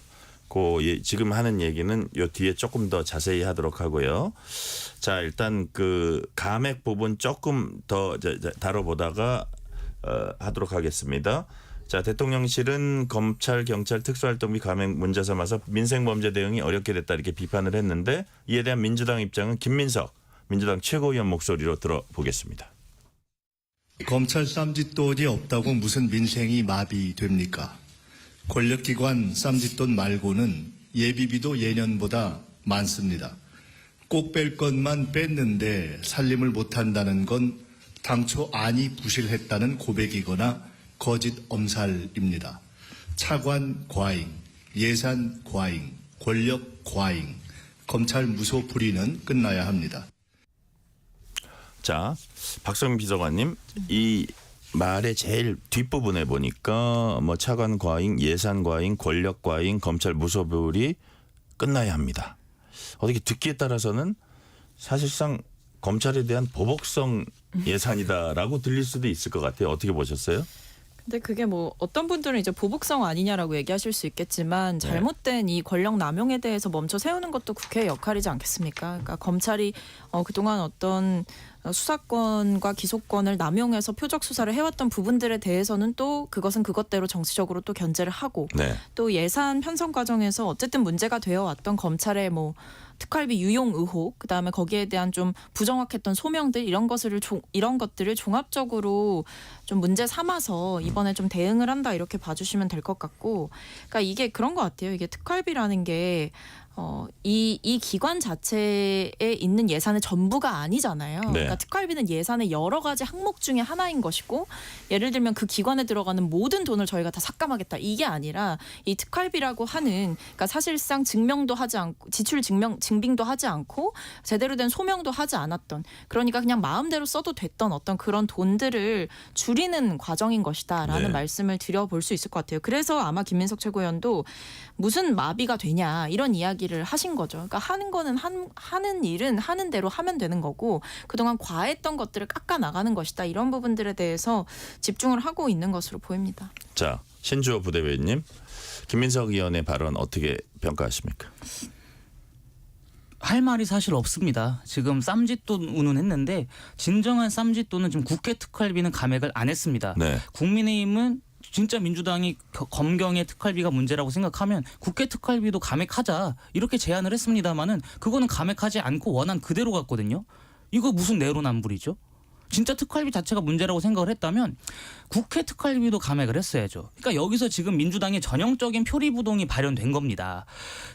지금 하는 얘기는 요 뒤에 조금 더 자세히 하도록 하고요. 자, 일단 그 감액 부분 조금 더 다뤄보다가 하도록 하겠습니다. 자, 대통령실은 검찰, 경찰 특수활동비 감액 문제 삼아서 민생범죄 대응이 어렵게 됐다 이렇게 비판을 했는데 이에 대한 민주당 입장은 김민석 민주당 최고위원 목소리로 들어보겠습니다. 검찰 쌈짓돈이 없다고 무슨 민생이 마비됩니까? 권력기관 쌈짓돈 말고는 예비비도 예년보다 많습니다. 꼭 뺄 것만 뺐는데 살림을 못한다는 건 당초 안이 부실했다는 고백이거나 거짓 엄살입니다. 차관 과잉, 예산 과잉, 권력 과잉, 검찰 무소 불위는 끝나야 합니다. 자, 박성민 비서관님, 이 말의 제일 뒷부분에 보니까 뭐 차관 과잉, 예산 과잉, 권력 과잉, 검찰 무소불위 끝나야 합니다. 어떻게 듣기에 따라서는 사실상 검찰에 대한 보복성 예산이다라고 들릴 수도 있을 것 같아요. 어떻게 보셨어요? 근데 그게 뭐 어떤 분들은 이제 보복성 아니냐라고 얘기하실 수 있겠지만 잘못된 이 권력 남용에 대해서 멈춰 세우는 것도 국회의 역할이지 않겠습니까? 그러니까 검찰이 그동안 어떤 수사권과 기소권을 남용해서 표적 수사를 해왔던 부분들에 대해서는 또 그것은 그것대로 정치적으로 또 견제를 하고 네. 또 예산 편성 과정에서 어쨌든 문제가 되어 왔던 검찰의 뭐 특활비 유용 의혹 그다음에 거기에 대한 좀 부정확했던 소명들 이런 것들을 종합적으로 좀 문제 삼아서 이번에 좀 대응을 한다 이렇게 봐주시면 될 것 같고 그러니까 이게 그런 것 같아요. 이게 특활비라는 게 이 기관 자체에 있는 예산의 전부가 아니잖아요. 네. 그러니까 특활비는 예산의 여러 가지 항목 중에 하나인 것이고 예를 들면 그 기관에 들어가는 모든 돈을 저희가 다 삭감하겠다 이게 아니라 이 특활비라고 하는 그러니까 사실상 증명도 하지 않고 지출 증명 증빙도 하지 않고 제대로 된 소명도 하지 않았던, 그러니까 그냥 마음대로 써도 됐던 어떤 그런 돈들을 줄이는 과정인 것이다라는 네. 말씀을 드려볼 수 있을 것 같아요. 그래서 아마 김민석 최고위원도 무슨 마비가 되냐 이런 이야기를 하신 거죠. 그러니까 하는 거는 하는 일은 하는 대로 하면 되는 거고 그동안 과했던 것들을 깎아 나가는 것이다. 이런 부분들에 대해서 집중을 하고 있는 것으로 보입니다. 자, 신주호 부대변인님, 김민석 의원의 발언 어떻게 평가하십니까? 할 말이 사실 없습니다. 지금 쌈짓돈 운운했는데 진정한 쌈짓돈은 지금 국회 특활비는 감액을 안 했습니다. 네. 국민의힘은 진짜 민주당이 검경의 특활비가 문제라고 생각하면 국회 특활비도 감액하자 이렇게 제안을 했습니다마는 그거는 감액하지 않고 원안 그대로 갔거든요. 이거 무슨 내로남불이죠? 진짜 특활비 자체가 문제라고 생각을 했다면 국회 특활비도 감액을 했어야죠. 그러니까 여기서 지금 민주당의 전형적인 표리부동이 발현된 겁니다.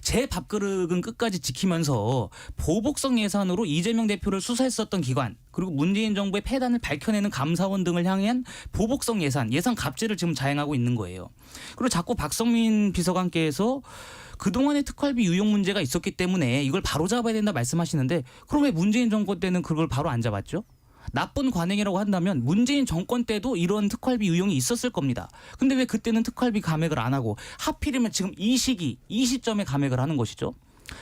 제 밥그릇은 끝까지 지키면서 보복성 예산으로 이재명 대표를 수사했었던 기관, 그리고 문재인 정부의 폐단을 밝혀내는 감사원 등을 향한 보복성 예산 갑질을 지금 자행하고 있는 거예요. 그리고 자꾸 박성민 비서관께서 그동안의 특활비 유용 문제가 있었기 때문에 이걸 바로 잡아야 된다 말씀하시는데 그럼 왜 문재인 정권 때는 그걸 바로 안 잡았죠? 나쁜 관행이라고 한다면 문재인 정권 때도 이런 특활비 유용이 있었을 겁니다. 근데 왜 그때는 특활비 감액을 안 하고 하필이면 지금 이 시점에 감액을 하는 것이죠?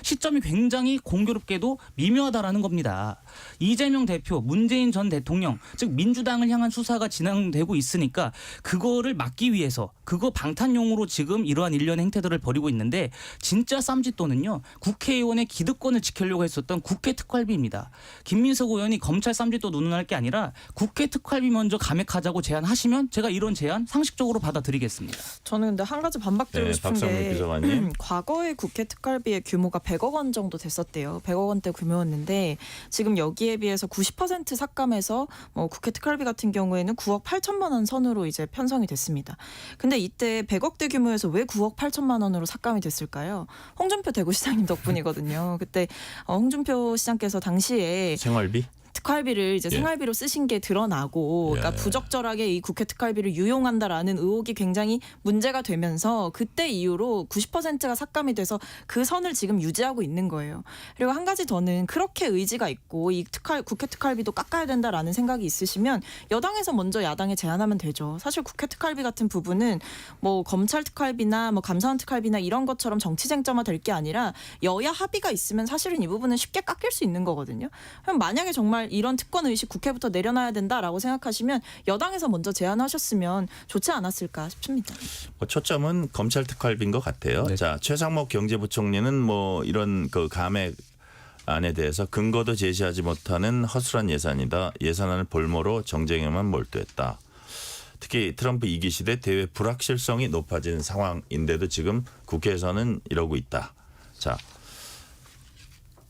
시점이 굉장히 공교롭게도 미묘하다라는 겁니다. 이재명 대표, 문재인 전 대통령, 즉 민주당을 향한 수사가 진행되고 있으니까 그거를 막기 위해서 그거 방탄용으로 지금 이러한 일련의 행태들을 벌이고 있는데 진짜 쌈짓돈은요. 국회의원의 기득권을 지키려고 했었던 국회 특활비입니다. 김민석 의원이 검찰 쌈짓돈 운운할 게 아니라 국회 특활비 먼저 감액하자고 제안하시면 제가 이런 제안 상식적으로 받아들이겠습니다. 저는 근데 한 가지 반박드리고 네, 싶은 박성민 게 비서관님. 과거의 국회 특활비의 규모가 100억 원 정도 됐었대요. 100억 원대 규모였는데 지금 여기에 비해서 90% 삭감해서 국회 특활비 같은 경우에는 9억 8천만 원 선으로 이제 편성이 됐습니다. 근데 이때 100억대 규모에서 왜 9억 8천만 원으로 삭감이 됐을까요? 홍준표 대구시장님 덕분이거든요. 그때 홍준표 시장께서 당시에 생활비? 특활비를 이제 예. 생활비로 쓰신 게 드러나고 그러니까 예. 부적절하게 이 국회 특활비를 유용한다라는 의혹이 굉장히 문제가 되면서 그때 이후로 90%가 삭감이 돼서 그 선을 지금 유지하고 있는 거예요. 그리고 한 가지 더는 그렇게 의지가 있고 이 국회 특활비도 깎아야 된다라는 생각이 있으시면 여당에서 먼저 야당에 제안하면 되죠. 사실 국회 특활비 같은 부분은 뭐 검찰 특활비나 뭐 감사원 특활비나 이런 것처럼 정치 쟁점화 될 게 아니라 여야 합의가 있으면 사실은 이 부분은 쉽게 깎일 수 있는 거거든요. 그럼 만약에 정말 이런 특권 의식 국회부터 내려놔야 된다라고 생각하시면 여당에서 먼저 제안하셨으면 좋지 않았을까 싶습니다. 초점은 검찰 특활비인 것 같아요. 네. 자, 최상목 경제부총리는 뭐 이런 그 감액 안에 대해서 근거도 제시하지 못하는 허술한 예산이다. 예산안을 볼모로 정쟁에만 몰두했다. 특히 트럼프 2기 시대 대외 불확실성이 높아진 상황인데도 지금 국회에서는 이러고 있다. 자,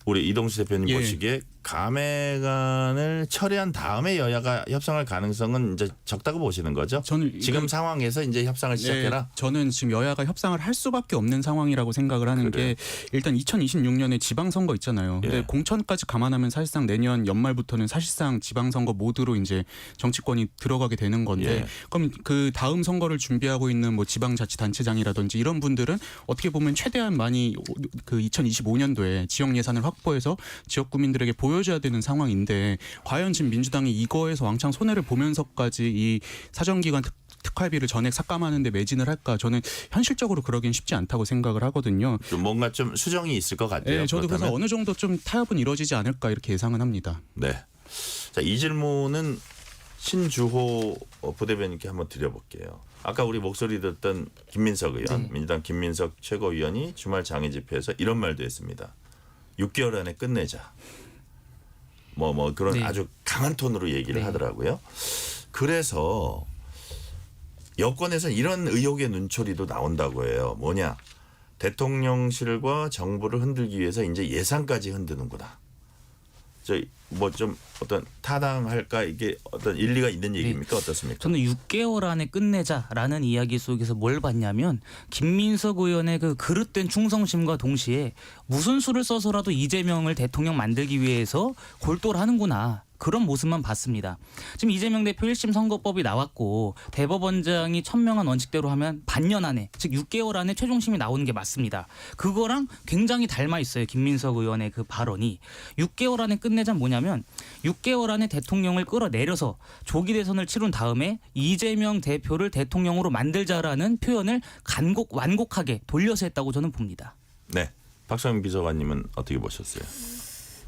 우리 이동수 대표님 예. 보시기에 감액안을 처리한 다음에 여야가 협상할 가능성은 이제 적다고 보시는 거죠? 저는 지금 이건- 상황에서 이제 협상을 시작해라. 네, 저는 지금 여야가 협상을 할 수밖에 없는 상황이라고 생각을 하는 그래요. 게 일단 2026년에 지방선거 있잖아요. 근데 예. 공천까지 감안하면 사실상 내년 연말부터는 사실상 지방선거 모드로 이제 정치권이 들어가게 되는 건데 예. 그럼 그 다음 선거를 준비하고 있는 뭐 지방자치단체장이라든지 이런 분들은 어떻게 보면 최대한 많이 그 2025년도에 지역 예산을 확보해서 지역 구민들에게 보여줘야 되는 상황인데 과연 지금 민주당이 이거에서 왕창 손해를 보면서까지 이 사정기관 특활비를 전액 삭감하는 데 매진을 할까? 저는 현실적으로 그러긴 쉽지 않다고 생각을 하거든요. 좀 뭔가 좀 수정이 있을 것 같아요. 네, 저도 그래서 그렇다면. 어느 정도 좀 타협은 이루어지지 않을까 이렇게 예상은 합니다. 네. 자, 이 질문은 신주호 부대변인께 한번 드려볼게요. 아까 우리 목소리 듣던 김민석 의원, 민주당 김민석 최고위원이 주말 장애 집회에서 이런 말도 했습니다. 6개월 안에 끝내자. 뭐 그런 네. 아주 강한 톤으로 얘기를 네. 하더라고요. 그래서 여권에서 이런 의혹의 눈초리도 나온다고 해요. 뭐냐? 대통령실과 정부를 흔들기 위해서 이제 예산까지 흔드는구나. 뭐 좀 어떤 타당할까 이게 어떤 일리가 있는 얘기입니까? 어떻습니까? 저는 6개월 안에 끝내자라는 이야기 속에서 뭘 봤냐면 김민석 의원의 그 그릇된 충성심과 동시에 무슨 수를 써서라도 이재명을 대통령 만들기 위해서 골똘하는구나. 그런 모습만 봤습니다. 지금 이재명 대표 1심 선거법이 나왔고 대법원장이 천명한 원칙대로 하면 반년 안에 즉 6개월 안에 최종심이 나오는 게 맞습니다. 그거랑 굉장히 닮아 있어요. 김민석 의원의 그 발언이 6개월 안에 끝내자는 뭐냐면 6개월 안에 대통령을 끌어내려서 조기 대선을 치룬 다음에 이재명 대표를 대통령으로 만들자라는 표현을 완곡하게 돌려서 했다고 저는 봅니다. 네. 박성민 비서관님은 어떻게 보셨어요?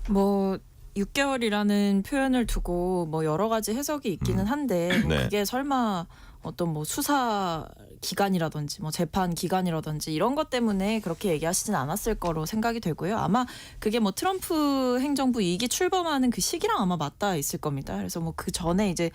뭐 6개월이라는 표현을 두고 뭐 여러 가지 해석이 있기는 한데 뭐 네. 그게 설마 어떤 뭐 수사 기간이라든지 뭐 재판 기간이라든지 이런 것 때문에 그렇게 얘기하시진 않았을 거로 생각이 되고요. 아마 그게 뭐 트럼프 행정부 2기 출범하는 그 시기랑 아마 맞닿아 있을 겁니다. 그래서 뭐 그 전에 이제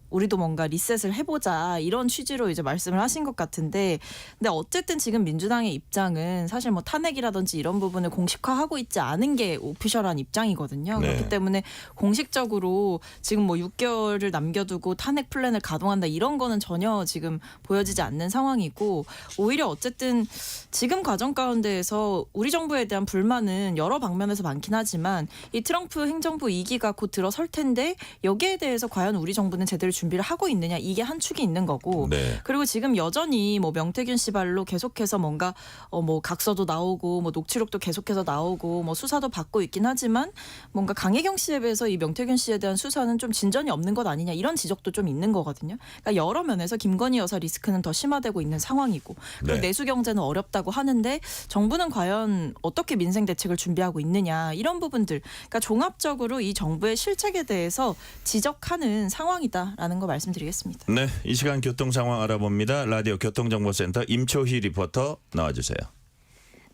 우리도 뭔가 리셋을 해보자 이런 취지로 이제 말씀을 하신 것 같은데, 근데 어쨌든 지금 민주당의 입장은 사실 뭐 탄핵이라든지 이런 부분을 공식화하고 있지 않은 게 오피셜한 입장이거든요. 네. 그렇기 때문에 공식적으로 지금 뭐 6개월을 남겨두고 탄핵 플랜을 가동한다 이런 거는 전혀 지금 보여지지 않는 상황이고, 오히려 어쨌든 지금 과정 가운데에서 우리 정부에 대한 불만은 여러 방면에서 많긴 하지만 이 트럼프 행정부 2기가 곧 들어설 텐데 여기에 대해서 과연 우리 정부는 제대로 준비를 하고 있느냐, 이게 한 축이 있는 거고. 네. 그리고 지금 여전히 뭐 명태균 씨 발로 계속해서 뭔가 뭐 각서도 나오고 뭐 녹취록도 계속해서 나오고 뭐 수사도 받고 있긴 하지만 뭔가 강혜경 씨에 비해서 이 명태균 씨에 대한 수사는 좀 진전이 없는 것 아니냐, 이런 지적도 좀 있는 거거든요. 그러니까 여러 면에서 김건희 여사 리스크는 더 심화되고 있는 상황이고, 그리고 네. 내수 경제는 어렵다고 하는데 정부는 과연 어떻게 민생 대책을 준비하고 있느냐, 이런 부분들, 그러니까 종합적으로 이 정부의 실책에 대해서 지적하는 상황이다라는 거 말씀드리겠습니다. 네, 이 시간 교통 상황 알아봅니다. 라디오 교통정보센터 임초희 리포터 나와주세요.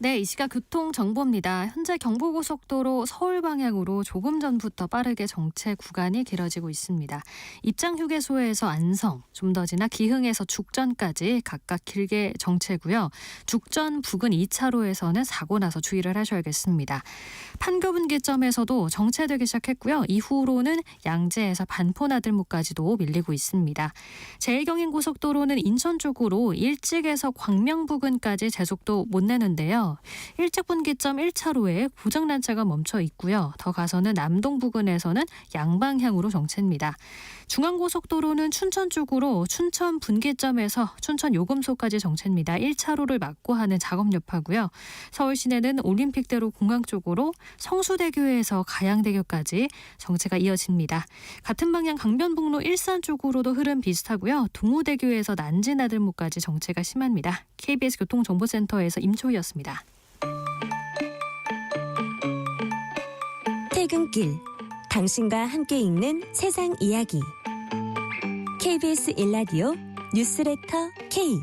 네, 이 시각 교통정보입니다. 현재 경부고속도로 서울 방향으로 조금 전부터 빠르게 정체 구간이 길어지고 있습니다. 입장휴게소에서 안성, 좀 더 지나 기흥에서 죽전까지 각각 길게 정체고요. 죽전 부근 2차로에서는 사고 나서 주의를 하셔야겠습니다. 판교분기점에서도 정체되기 시작했고요. 이후로는 양재에서 반포나들목까지도 밀리고 있습니다. 제1경인고속도로는 인천 쪽으로 일찍에서 광명 부근까지 제속도 못 내는데요. 일찍 분기점 1차로에 고장난 차가 멈춰 있고요. 더 가서는 남동 부근에서는 양방향으로 정체입니다. 중앙고속도로는 춘천 쪽으로 춘천 분기점에서 춘천 요금소까지 정체입니다. 1차로를 막고 하는 작업 여파고요. 서울 시내는 올림픽대로 공항 쪽으로 성수대교에서 가양대교까지 정체가 이어집니다. 같은 방향 강변북로 일산 쪽으로도 흐름 비슷하고요. 동호대교에서 난지나들목까지 정체가 심합니다. KBS 교통정보센터에서 임초희였습니다. 퇴근길, 당신과 함께 읽는 세상 이야기. KBS 1라디오 뉴스레터 K.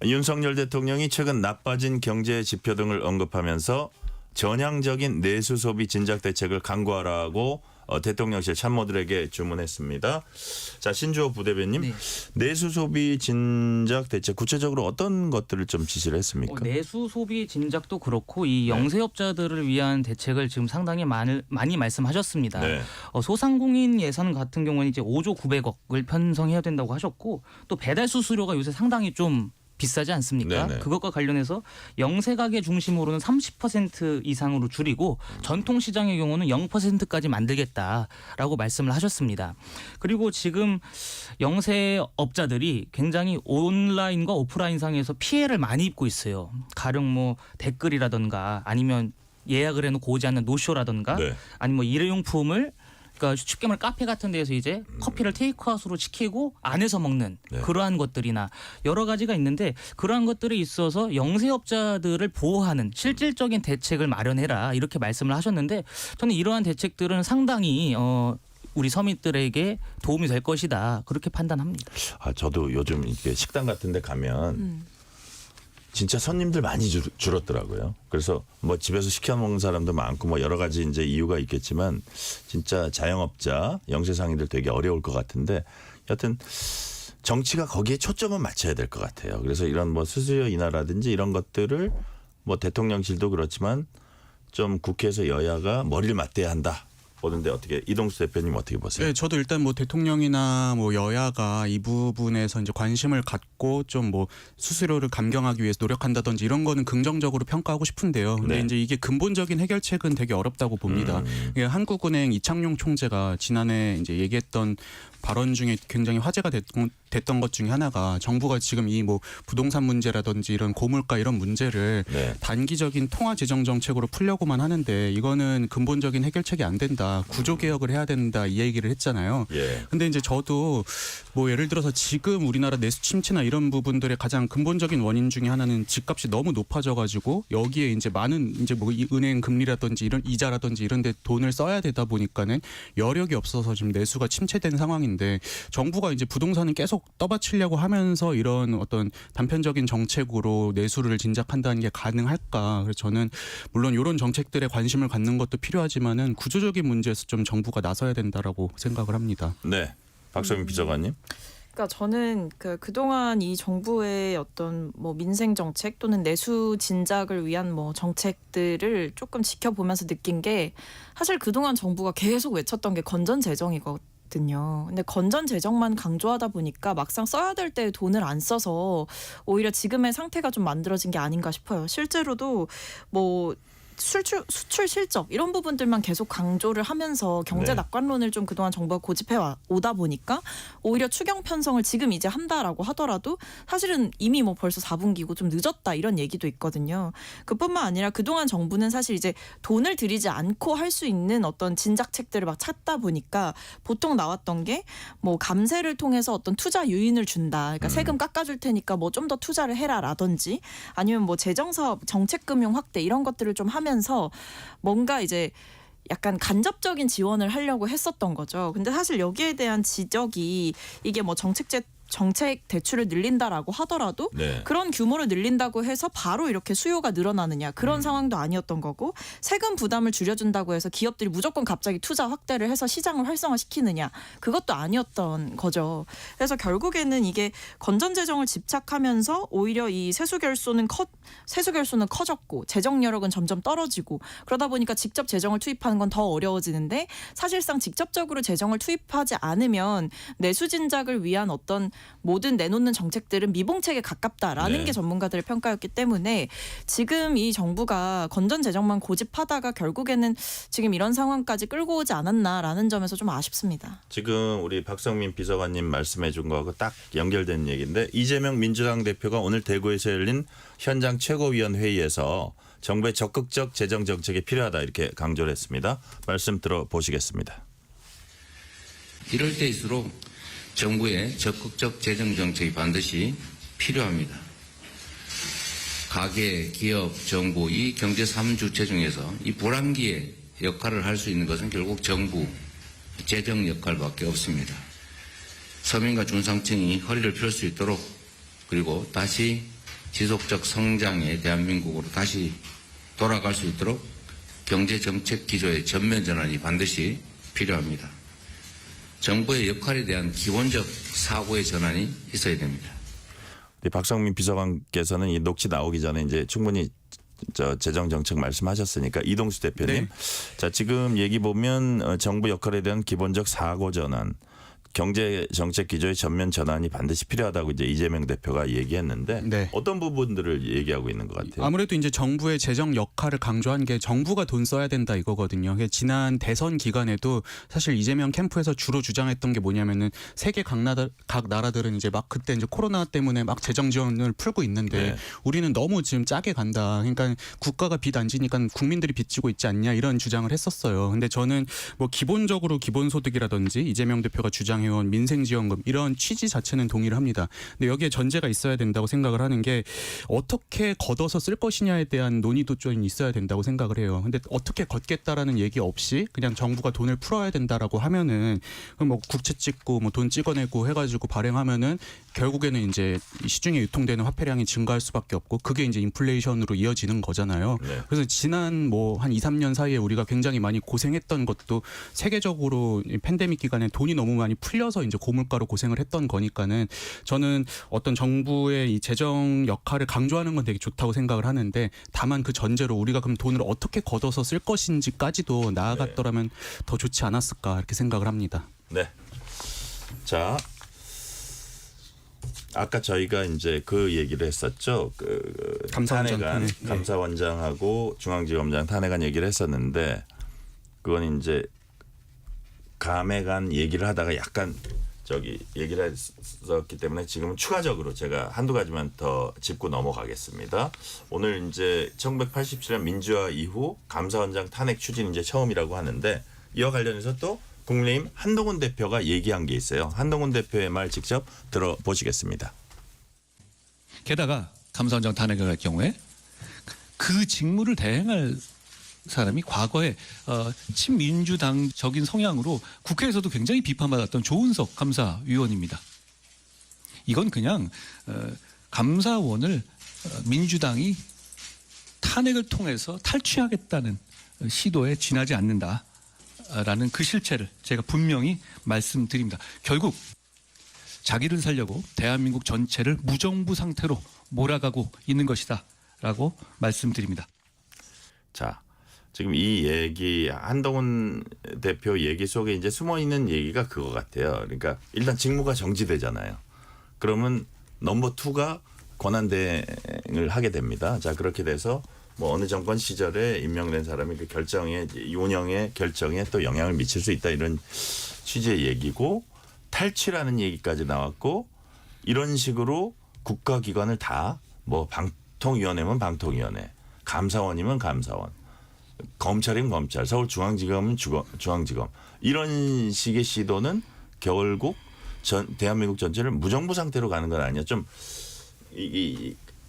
윤석열 대통령이 최근 나빠진 경제 지표 등을 언급하면서 전향적인 내수 소비 진작 대책을 강구하라고 대통령실 참모들에게 주문했습니다. 자, 신주호 부대변인, 네. 내수 소비 진작 대책 구체적으로 어떤 것들을 좀 지시를 했습니까? 내수 소비 진작도 그렇고 이 영세업자들을 위한 대책을 지금 상당히 많이 말씀하셨습니다. 네. 소상공인 예산 같은 경우는 이제 5조 900억을 편성해야 된다고 하셨고, 또 배달 수수료가 요새 상당히 좀 비싸지 않습니까? 네네. 그것과 관련해서 영세가게 중심으로는 30% 이상으로 줄이고 전통시장의 경우는 0%까지 만들겠다라고 말씀을 하셨습니다. 그리고 지금 영세업자들이 굉장히 온라인과 오프라인상에서 피해를 많이 입고 있어요. 가령 뭐 댓글이라든가 아니면 예약을 해놓고 오지 않는 노쇼라든가 네. 아니면 뭐 일회용품을, 그러니까 쉽게 말해 카페 같은 데서 이제 커피를 테이크아웃으로 시키고 안에서 먹는 네. 그러한 것들이나 여러 가지가 있는데, 그러한 것들이 있어서 영세업자들을 보호하는 실질적인 대책을 마련해라, 이렇게 말씀을 하셨는데, 저는 이러한 대책들은 상당히 우리 서민들에게 도움이 될 것이다, 그렇게 판단합니다. 아, 저도 요즘 이렇게 식당 같은 데 가면 진짜 손님들 많이 줄었더라고요. 그래서 뭐 집에서 시켜 먹는 사람도 많고 뭐 여러 가지 이제 이유가 있겠지만 진짜 자영업자, 영세상인들 되게 어려울 것 같은데, 여하튼 정치가 거기에 초점을 맞춰야 될 것 같아요. 그래서 이런 뭐 수수료 인하라든지 이런 것들을 뭐 대통령실도 그렇지만 좀 국회에서 여야가 머리를 맞대야 한다. 보는데 어떻게 이동수 대표님 어떻게 보세요? 네, 저도 일단 뭐 대통령이나 뭐 여야가 이 부분에서 이제 관심을 갖고 좀 뭐 수수료를 감경하기 위해서 노력한다든지 이런 거는 긍정적으로 평가하고 싶은데요. 근데 네. 이제 이게 근본적인 해결책은 되게 어렵다고 봅니다. 이게 한국은행 이창용 총재가 지난해 이제 얘기했던 발언 중에 굉장히 화제가 됐던 것 중에 하나가 정부가 지금 이 뭐 부동산 문제라든지 이런 고물가 이런 문제를 네. 단기적인 통화 재정 정책으로 풀려고만 하는데 이거는 근본적인 해결책이 안 된다. 구조 개혁을 해야 된다. 이 얘기를 했잖아요. 예. 근데 이제 저도 뭐 예를 들어서 지금 우리나라 내수 침체나 이런 부분들의 가장 근본적인 원인 중에 하나는 집값이 너무 높아져 가지고 여기에 이제 많은 이제 뭐 이 은행 금리라든지 이런 이자라든지 이런 데 돈을 써야 되다 보니까는 여력이 없어서 지금 내수가 침체된 상황인데 정부가 이제 부동산은 계속 떠받치려고 하면서 이런 어떤 단편적인 정책으로 내수를 진작한다는 게 가능할까? 그래서 저는 물론 이런 정책들에 관심을 갖는 것도 필요하지만은 구조적인 문제에서 좀 정부가 나서야 된다라고 생각을 합니다. 네. 박성민 비서관님. 그러니까 저는 그동안 이 정부의 어떤 뭐 민생 정책 또는 내수 진작을 위한 뭐 정책들을 조금 지켜보면서 느낀 게 사실 그동안 정부가 계속 외쳤던 게 건전 재정이거든요. 근데 건전 재정만 강조하다 보니까 막상 써야 될 때 돈을 안 써서 오히려 지금의 상태가 좀 만들어진 게 아닌가 싶어요. 실제로도 뭐 수출 실적 이런 부분들만 계속 강조를 하면서 경제 네. 낙관론을 좀 그동안 정부가 고집해 오다 보니까 오히려 추경 편성을 지금 이제 한다라고 하더라도 사실은 이미 뭐 벌써 4분기고 좀 늦었다 이런 얘기도 있거든요. 그뿐만 아니라 그동안 정부는 사실 이제 돈을 들이지 않고 할 수 있는 어떤 진작책들을 막 찾다 보니까 보통 나왔던 게 뭐 감세를 통해서 어떤 투자 유인을 준다. 그러니까 세금 깎아줄 테니까 뭐 좀 더 투자를 해라라든지 아니면 뭐 재정사업 정책금융 확대 이런 것들을 좀 하면서 뭔가 이제 약간 간접적인 지원을 하려고 했었던 거죠. 근데 사실 여기에 대한 지적이 이게 뭐 정책 대출을 늘린다라고 하더라도 네. 그런 규모를 늘린다고 해서 바로 이렇게 수요가 늘어나느냐 그런 상황도 아니었던 거고 세금 부담을 줄여준다고 해서 기업들이 무조건 갑자기 투자 확대를 해서 시장을 활성화시키느냐 그것도 아니었던 거죠. 그래서 결국에는 이게 건전 재정을 집착하면서 오히려 이 세수 결손은 커졌고 재정 여력은 점점 떨어지고 그러다 보니까 직접 재정을 투입하는 건 더 어려워지는데 사실상 직접적으로 재정을 투입하지 않으면 내수 진작을 위한 어떤 모든 내놓는 정책들은 미봉책에 가깝다라는 네. 게 전문가들의 평가였기 때문에 지금 이 정부가 건전 재정만 고집하다가 결국에는 지금 이런 상황까지 끌고 오지 않았나라는 점에서 좀 아쉽습니다. 지금 우리 박성민 비서관님 말씀해 준 거하고 딱 연결된 얘기인데 이재명 민주당 대표가 오늘 대구에서 열린 현장 최고위원 회의에서 정부의 적극적 재정 정책이 필요하다 이렇게 강조를 했습니다. 말씀 들어보시겠습니다. 이럴 때일수록 정부의 적극적 재정 정책이 반드시 필요합니다. 가계, 기업, 정부 이 경제 3주체 중에서 이 불황기에 역할을 할 수 있는 것은 결국 정부 재정 역할밖에 없습니다. 서민과 중상층이 허리를 펼 수 있도록 그리고 다시 지속적 성장의 대한민국으로 다시 돌아갈 수 있도록 경제 정책 기조의 전면 전환이 반드시 필요합니다. 정부의 역할에 대한 기본적 사고의 전환이 있어야 됩니다. 박성민 비서관께서는 이 녹취 나오기 전에 이제 충분히 재정 정책 말씀하셨으니까 이동수 대표님, 네. 자 지금 얘기 보면 정부 역할에 대한 기본적 사고 전환, 경제 정책 기조의 전면 전환이 반드시 필요하다고 이제 이재명 대표가 얘기했는데 네. 어떤 부분들을 얘기하고 있는 것 같아요? 아무래도 이제 정부의 재정 역할을 강조한 게 정부가 돈 써야 된다 이거거든요. 지난 대선 기간에도 사실 이재명 캠프에서 주로 주장했던 게 뭐냐면은 세계 각 나라들은 이제 막 그때 이제 코로나 때문에 막 재정 지원을 풀고 있는데 네. 우리는 너무 지금 짜게 간다. 그러니까 국가가 빚 안 지니까 국민들이 빚지고 있지 않냐 이런 주장을 했었어요. 근데 저는 뭐 기본적으로 기본소득이라든지 이재명 대표가 주장해온 민생지원금 이런 취지 자체는 동의를 합니다. 근데 여기에 전제가 있어야 된다고 생각을 하는 게 어떻게 걷어서 쓸 것이냐에 대한 논의도 좀 있어야 된다고 생각을 해요. 근데 어떻게 걷겠다라는 얘기 없이 그냥 정부가 돈을 풀어야 된다라고 하면은 뭐 국채 찍고 뭐 돈 찍어내고 해가지고 발행하면은 결국에는 이제 시중에 유통되는 화폐량이 증가할 수밖에 없고 그게 이제 인플레이션으로 이어지는 거잖아요. 네. 그래서 지난 뭐 한 2, 3년 사이에 우리가 굉장히 많이 고생했던 것도 세계적으로 팬데믹 기간에 돈이 너무 많이 풀려서 이제 고물가로 고생을 했던 거니까는 저는 어떤 정부의 이 재정 역할을 강조하는 건 되게 좋다고 생각을 하는데 다만 그 전제로 우리가 그럼 돈을 어떻게 걷어서 쓸 것인지까지도 나아갔더라면 더 좋지 않았을까 이렇게 생각을 합니다. 네. 자, 아까 저희가 이제 그 얘기를 했었죠. 감사원장 탄핵안 탄핵. 감사원장하고 중앙지검장 탄핵안 얘기를 했었는데 그건 이제 감액안 얘기를 하다가 약간 얘기를 했었기 때문에 지금은 추가적으로 제가 한두 가지만 더 짚고 넘어가겠습니다. 오늘 이제 1987년 민주화 이후 감사원장 탄핵 추진 이제 처음이라고 하는데 이와 관련해서 또 국민의힘 한동훈 대표가 얘기한 게 있어요. 한동훈 대표의 말 직접 들어보시겠습니다. 게다가 감사원장 탄핵을 할 경우에 그 직무를 대행할 사람이 과거에 친민주당적인 성향으로 국회에서도 굉장히 비판받았던 조은석 감사위원입니다. 이건 그냥 감사원을 민주당이 탄핵을 통해서 탈취하겠다는 시도에 지나지 않는다라는 그 실체를 제가 분명히 말씀드립니다. 결국 자기를 살려고 대한민국 전체를 무정부 상태로 몰아가고 있는 것이다 라고 말씀드립니다. 자, 지금 이 얘기 한동훈 대표 얘기 속에 이제 숨어 있는 얘기가 그거 같아요. 그러니까 일단 직무가 정지되잖아요. 그러면 넘버 2가 권한대행을 하게 됩니다. 자, 그렇게 돼서 뭐 어느 정권 시절에 임명된 사람이 그 결정에 운영의 결정에 또 영향을 미칠 수 있다 이런 취지의 얘기고 탈취라는 얘기까지 나왔고 이런 식으로 국가기관을 다 뭐 방통위원회면 방통위원회, 감사원이면 감사원, 검찰이면 검찰, 서울중앙지검은 중앙지검 이런 식의 시도는 결국 대한민국 전체를 무정부 상태로 가는 건 아니야. 좀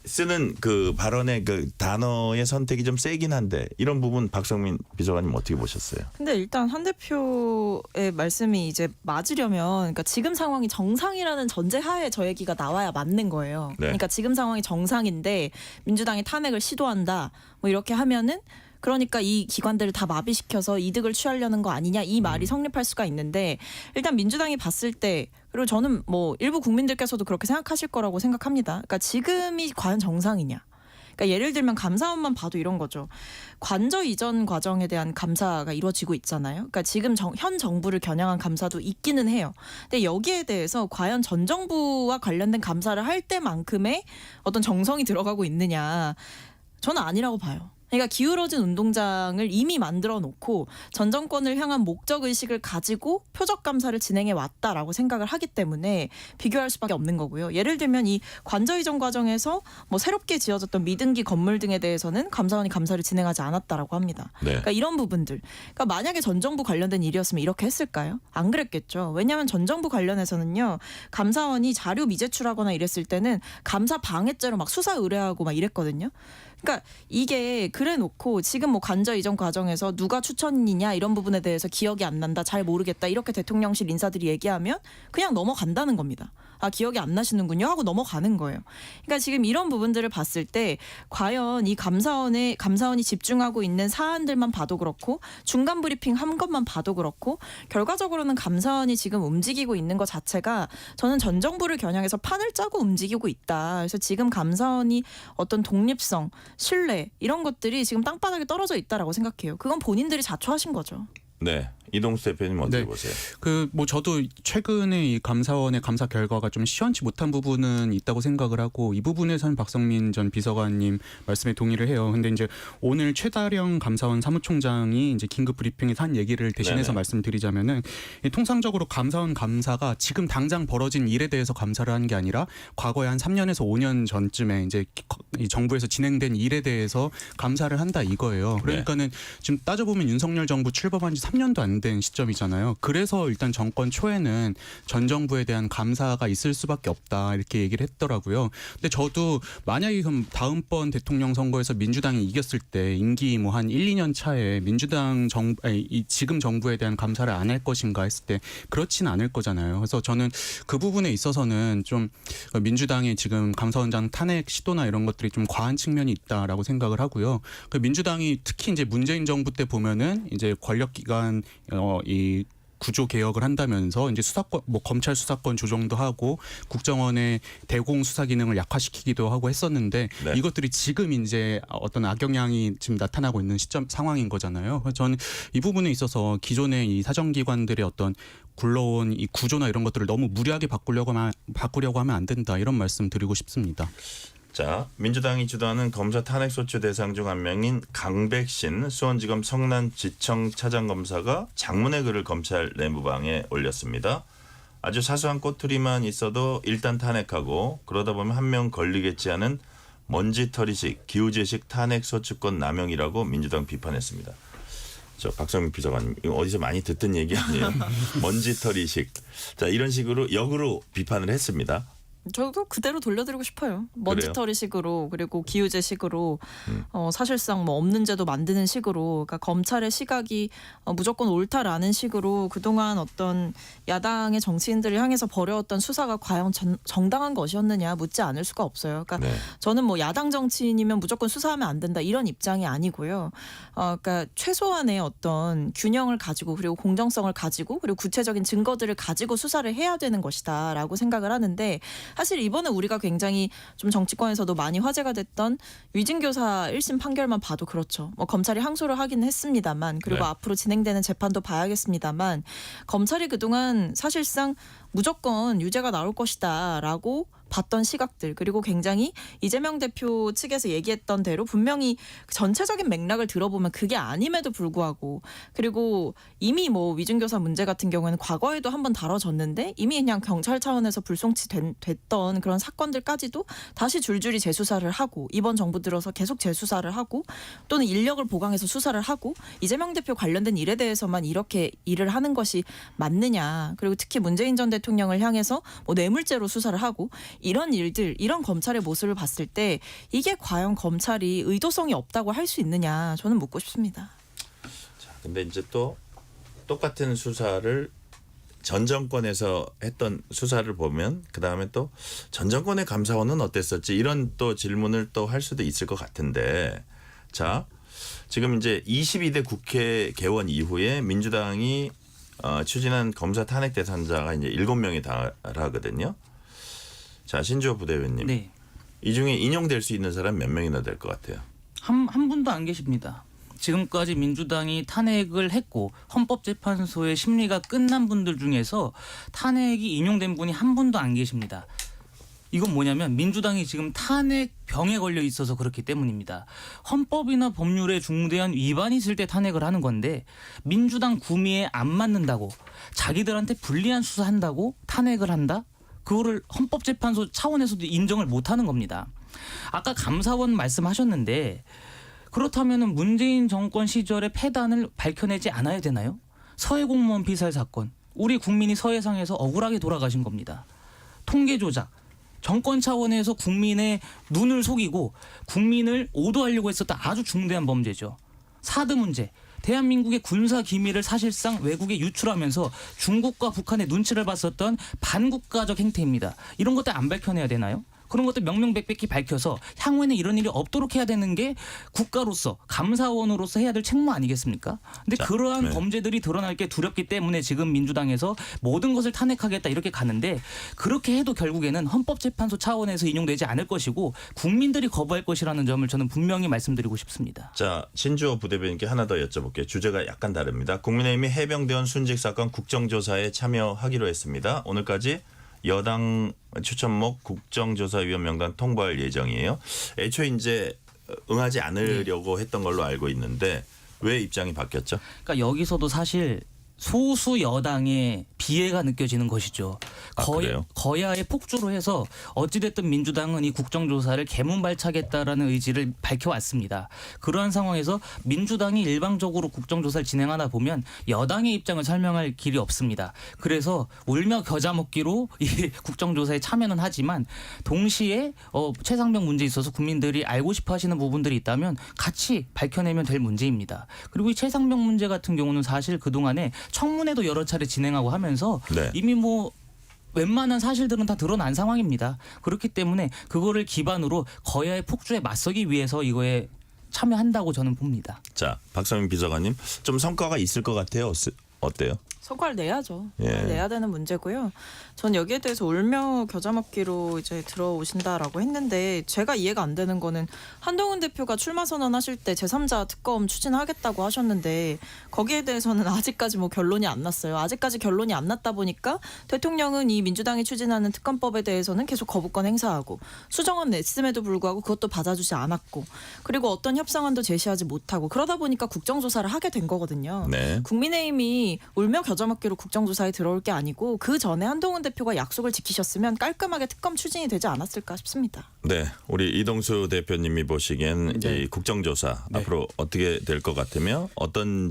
쓰는 그 발언의 그 단어의 선택이 좀 세긴 한데 이런 부분 박성민 비서관님 어떻게 보셨어요? 근데 일단 한 대표의 말씀이 이제 맞으려면 그러니까 지금 상황이 정상이라는 전제하에 저 얘기가 나와야 맞는 거예요. 네. 그러니까 지금 상황이 정상인데 민주당이 탄핵을 시도한다 뭐 이렇게 하면은 그러니까 이 기관들을 다 마비시켜서 이득을 취하려는 거 아니냐 이 말이 성립할 수가 있는데 일단 민주당이 봤을 때 그리고 저는 뭐 일부 국민들께서도 그렇게 생각하실 거라고 생각합니다. 그러니까 지금이 과연 정상이냐. 그러니까 예를 들면 감사원만 봐도 이런 거죠. 관저 이전 과정에 대한 감사가 이루어지고 있잖아요. 그러니까 지금 현 정부를 겨냥한 감사도 있기는 해요. 근데 여기에 대해서 과연 전 정부와 관련된 감사를 할 때만큼의 어떤 정성이 들어가고 있느냐. 저는 아니라고 봐요. 그러니까 기울어진 운동장을 이미 만들어 놓고 전 정권을 향한 목적 의식을 가지고 표적 감사를 진행해 왔다라고 생각을 하기 때문에 비교할 수밖에 없는 거고요. 예를 들면 이 관저 이전 과정에서 뭐 새롭게 지어졌던 미등기 건물 등에 대해서는 감사원이 감사를 진행하지 않았다라고 합니다. 네. 그러니까 이런 부분들. 그러니까 만약에 전 정부 관련된 일이었으면 이렇게 했을까요? 안 그랬겠죠. 왜냐하면 전 정부 관련해서는요. 감사원이 자료 미제출하거나 이랬을 때는 감사 방해죄로 막 수사 의뢰하고 막 이랬거든요. 그러니까 이게 그래놓고 지금 뭐 관저 이전 과정에서 누가 추천이냐 이런 부분에 대해서 기억이 안 난다, 잘 모르겠다 이렇게 대통령실 인사들이 얘기하면 그냥 넘어간다는 겁니다. 아 기억이 안 나시는군요 하고 넘어가는 거예요. 그러니까 지금 이런 부분들을 봤을 때 과연 이 감사원이 집중하고 있는 사안들만 봐도 그렇고 중간 브리핑 한 것만 봐도 그렇고 결과적으로는 감사원이 지금 움직이고 있는 것 자체가 저는 전 정부를 겨냥해서 판을 짜고 움직이고 있다. 그래서 지금 감사원이 어떤 독립성, 신뢰 이런 것들이 지금 땅바닥에 떨어져 있다라고 생각해요. 그건 본인들이 자초하신 거죠. 네. 이동수 대표님 어떻게 네. 보세요? 뭐 저도 최근에 이 감사원의 감사 결과가 좀 시원치 못한 부분은 있다고 생각을 하고 이 부분에서는 박성민 전 비서관님 말씀에 동의를 해요. 근데 이제 오늘 최다령 감사원 사무총장이 이제 긴급 브리핑에서 한 얘기를 대신해서 네네. 말씀드리자면은 통상적으로 감사원 감사가 지금 당장 벌어진 일에 대해서 감사를 하는 게 아니라 과거에 한 3년에서 5년 전쯤에 이제 이 정부에서 진행된 일에 대해서 감사를 한다 이거예요. 그러니까는 지금 따져보면 윤석열 정부 출범한 지 3년도 안 된 시점이잖아요. 그래서 일단 정권 초에는 전 정부에 대한 감사가 있을 수밖에 없다 이렇게 얘기를 했더라고요. 근데 저도 만약에 그럼 다음번 대통령 선거에서 민주당이 이겼을 때 임기 뭐 한 1, 2년 차에 민주당 지금 정부에 대한 감사를 안 할 것인가 했을 때 그렇진 않을 거잖아요. 그래서 저는 그 부분에 있어서는 좀 민주당의 지금 감사원장 탄핵 시도나 이런 것들이 좀 과한 측면이 있다라고 생각을 하고요. 그 민주당이 특히 이제 문재인 정부 때 보면은 이제 권력기관 이 구조 개혁을 한다면서 이제 수사권 뭐 검찰 수사권 조정도 하고 국정원의 대공 수사 기능을 약화시키기도 하고 했었는데 네. 이것들이 지금 이제 어떤 악영향이 지금 나타나고 있는 시점 상황인 거잖아요. 그래서 저는 이 부분에 있어서 기존의 이 사정기관들의 어떤 굴러온 이 구조나 이런 것들을 너무 무리하게 바꾸려고 하면 안 된다 이런 말씀 드리고 싶습니다. 자, 민주당이 주도하는 검사 탄핵소추 대상 중 한 명인 강백신 수원지검 성남지청 차장검사가 장문의 글을 검찰 내무방에 올렸습니다. 아주 사소한 꼬투리만 있어도 일단 탄핵하고 그러다 보면 한 명 걸리겠지 하는 먼지털이식 기우제식 탄핵소추권 남용이라고 민주당 비판했습니다. 저 박성민 비서관님 이거 어디서 많이 듣던 얘기 아니에요? 먼지털이식. 자, 이런 식으로 역으로 비판을 했습니다. 저도 그대로 돌려드리고 싶어요. 먼지털이식으로 그리고 기우제식으로 사실상 뭐 없는 제도 만드는 식으로 그러니까 검찰의 시각이 무조건 옳다라는 식으로 그동안 어떤 야당의 정치인들을 향해서 벌여왔던 수사가 과연 정당한 것이었느냐 묻지 않을 수가 없어요. 그러니까 네. 저는 뭐 야당 정치인이면 무조건 수사하면 안 된다 이런 입장이 아니고요. 그러니까 최소한의 어떤 균형을 가지고 그리고 공정성을 가지고 그리고 구체적인 증거들을 가지고 수사를 해야 되는 것이다라고 생각을 하는데 사실 이번에 우리가 굉장히 좀 정치권에서도 많이 화제가 됐던 위증교사 1심 판결만 봐도 그렇죠. 뭐 검찰이 항소를 하기는 했습니다만 그리고 네. 앞으로 진행되는 재판도 봐야겠습니다만 검찰이 그동안 사실상 무조건 유죄가 나올 것이다라고 봤던 시각들 그리고 굉장히 이재명 대표 측에서 얘기했던 대로 분명히 전체적인 맥락을 들어보면 그게 아님에도 불구하고 그리고 이미 뭐 위증교사 문제 같은 경우에는 과거에도 한번 다뤄졌는데 이미 그냥 경찰 차원에서 불송치 됐던 그런 사건들까지도 다시 줄줄이 재수사를 하고 이번 정부 들어서 계속 재수사를 하고 또는 인력을 보강해서 수사를 하고 이재명 대표 관련된 일에 대해서만 이렇게 일을 하는 것이 맞느냐 그리고 특히 문재인 전 대통령을 향해서 뭐 뇌물죄로 수사를 하고 이런 일들, 이런 검찰의 모습을 봤을 때 이게 과연 검찰이 의도성이 없다고 할 수 있느냐 저는 묻고 싶습니다. 자, 근데 이제 또 똑같은 수사를 전 정권에서 했던 수사를 보면 그 다음에 또 전 정권의 감사원은 어땠었지 이런 또 질문을 또 할 수도 있을 것 같은데 자 지금 이제 22대 국회 개원 이후에 민주당이 추진한 검사 탄핵 대상자가 이제 7명이 달하거든요. 자, 신주호 부대변인. 네. 이 중에 인용될 수 있는 사람 몇 명이나 될 것 같아요? 한 분도 안 계십니다. 지금까지 민주당이 탄핵을 했고 헌법재판소의 심리가 끝난 분들 중에서 탄핵이 인용된 분이 한 분도 안 계십니다. 이건 뭐냐면 민주당이 지금 탄핵병에 걸려 있어서 그렇기 때문입니다. 헌법이나 법률에 중대한 위반이 있을 때 탄핵을 하는 건데 민주당 구미에 안 맞는다고 자기들한테 불리한 수사한다고 탄핵을 한다? 그거를 헌법재판소 차원에서도 인정을 못하는 겁니다. 아까 감사원 말씀하셨는데 그렇다면 문재인 정권 시절의 폐단을 밝혀내지 않아야 되나요? 서해 공무원 피살 사건. 우리 국민이 서해상에서 억울하게 돌아가신 겁니다. 통계 조작. 정권 차원에서 국민의 눈을 속이고 국민을 오도하려고 했었던 아주 중대한 범죄죠. 사드 문제. 대한민국의 군사 기밀을 사실상 외국에 유출하면서 중국과 북한의 눈치를 봤었던 반국가적 행태입니다. 이런 것들 안 밝혀내야 되나요? 그런 것들 명명백백히 밝혀서 향후에는 이런 일이 없도록 해야 되는 게 국가로서 감사원으로서 해야 될 책무 아니겠습니까? 근데 자, 그러한 네. 범죄들이 드러날 게 두렵기 때문에 지금 민주당에서 모든 것을 탄핵하겠다 이렇게 가는데 그렇게 해도 결국에는 헌법재판소 차원에서 인용되지 않을 것이고 국민들이 거부할 것이라는 점을 저는 분명히 말씀드리고 싶습니다. 자, 신주호 부대변인께 하나 더 여쭤볼게요. 주제가 약간 다릅니다. 국민의힘이 해병대원 순직 사건 국정조사에 참여하기로 했습니다. 오늘까지 여당 추천목 국정조사위원 명단 통보할 예정이에요. 애초에 이제 응하지 않으려고 했던 걸로 알고 있는데 왜 입장이 바뀌었죠? 그러니까 여기서도 사실 소수 여당의 비애가 느껴지는 것이죠. 그래요? 거야의 폭주로 해서 어찌됐든 민주당은 이 국정조사를 개문발차겠다라는 의지를 밝혀왔습니다. 그러한 상황에서 민주당이 일방적으로 국정조사를 진행하다 보면 여당의 입장을 설명할 길이 없습니다. 그래서 울며 겨자 먹기로 이 국정조사에 참여는 하지만 동시에 최상병 문제에 있어서 국민들이 알고 싶어 하시는 부분들이 있다면 같이 밝혀내면 될 문제입니다. 그리고 이 최상병 문제 같은 경우는 사실 그동안에 청문회도 여러 차례 진행하고 하면서 네. 이미 뭐 웬만한 사실들은 다 드러난 상황입니다. 그렇기 때문에 그거를 기반으로 거야의 폭주에 맞서기 위해서 이거에 참여한다고 저는 봅니다. 자, 박성민 비서관님 좀 성과가 있을 것 같아요. 어때요? 성과를 내야죠. 예. 내야 되는 문제고요. 전 여기에 대해서 울며 겨자 먹기로 이제 들어오신다라고 했는데 제가 이해가 안 되는 거는 한동훈 대표가 출마 선언하실 때 제3자 특검 추진하겠다고 하셨는데 거기에 대해서는 아직까지 뭐 결론이 안 났어요. 아직까지 결론이 안 났다 보니까 대통령은 이 민주당이 추진하는 특검법에 대해서는 계속 거부권 행사하고 수정안 냈음에도 불구하고 그것도 받아주지 않았고 그리고 어떤 협상안도 제시하지 못하고 그러다 보니까 국정조사를 하게 된 거거든요. 네. 국민의힘이 울며 겨자 먹기로 국정조사에 들어올 게 아니고 그 전에 한동훈 대표가 약속을 지키셨으면 깔끔하게 특검 추진이 되지 않았을까 싶습니다. 네, 우리 이동수 대표님이 보시기엔 네. 이 국정조사 네. 앞으로 어떻게 될 것 같으며 어떤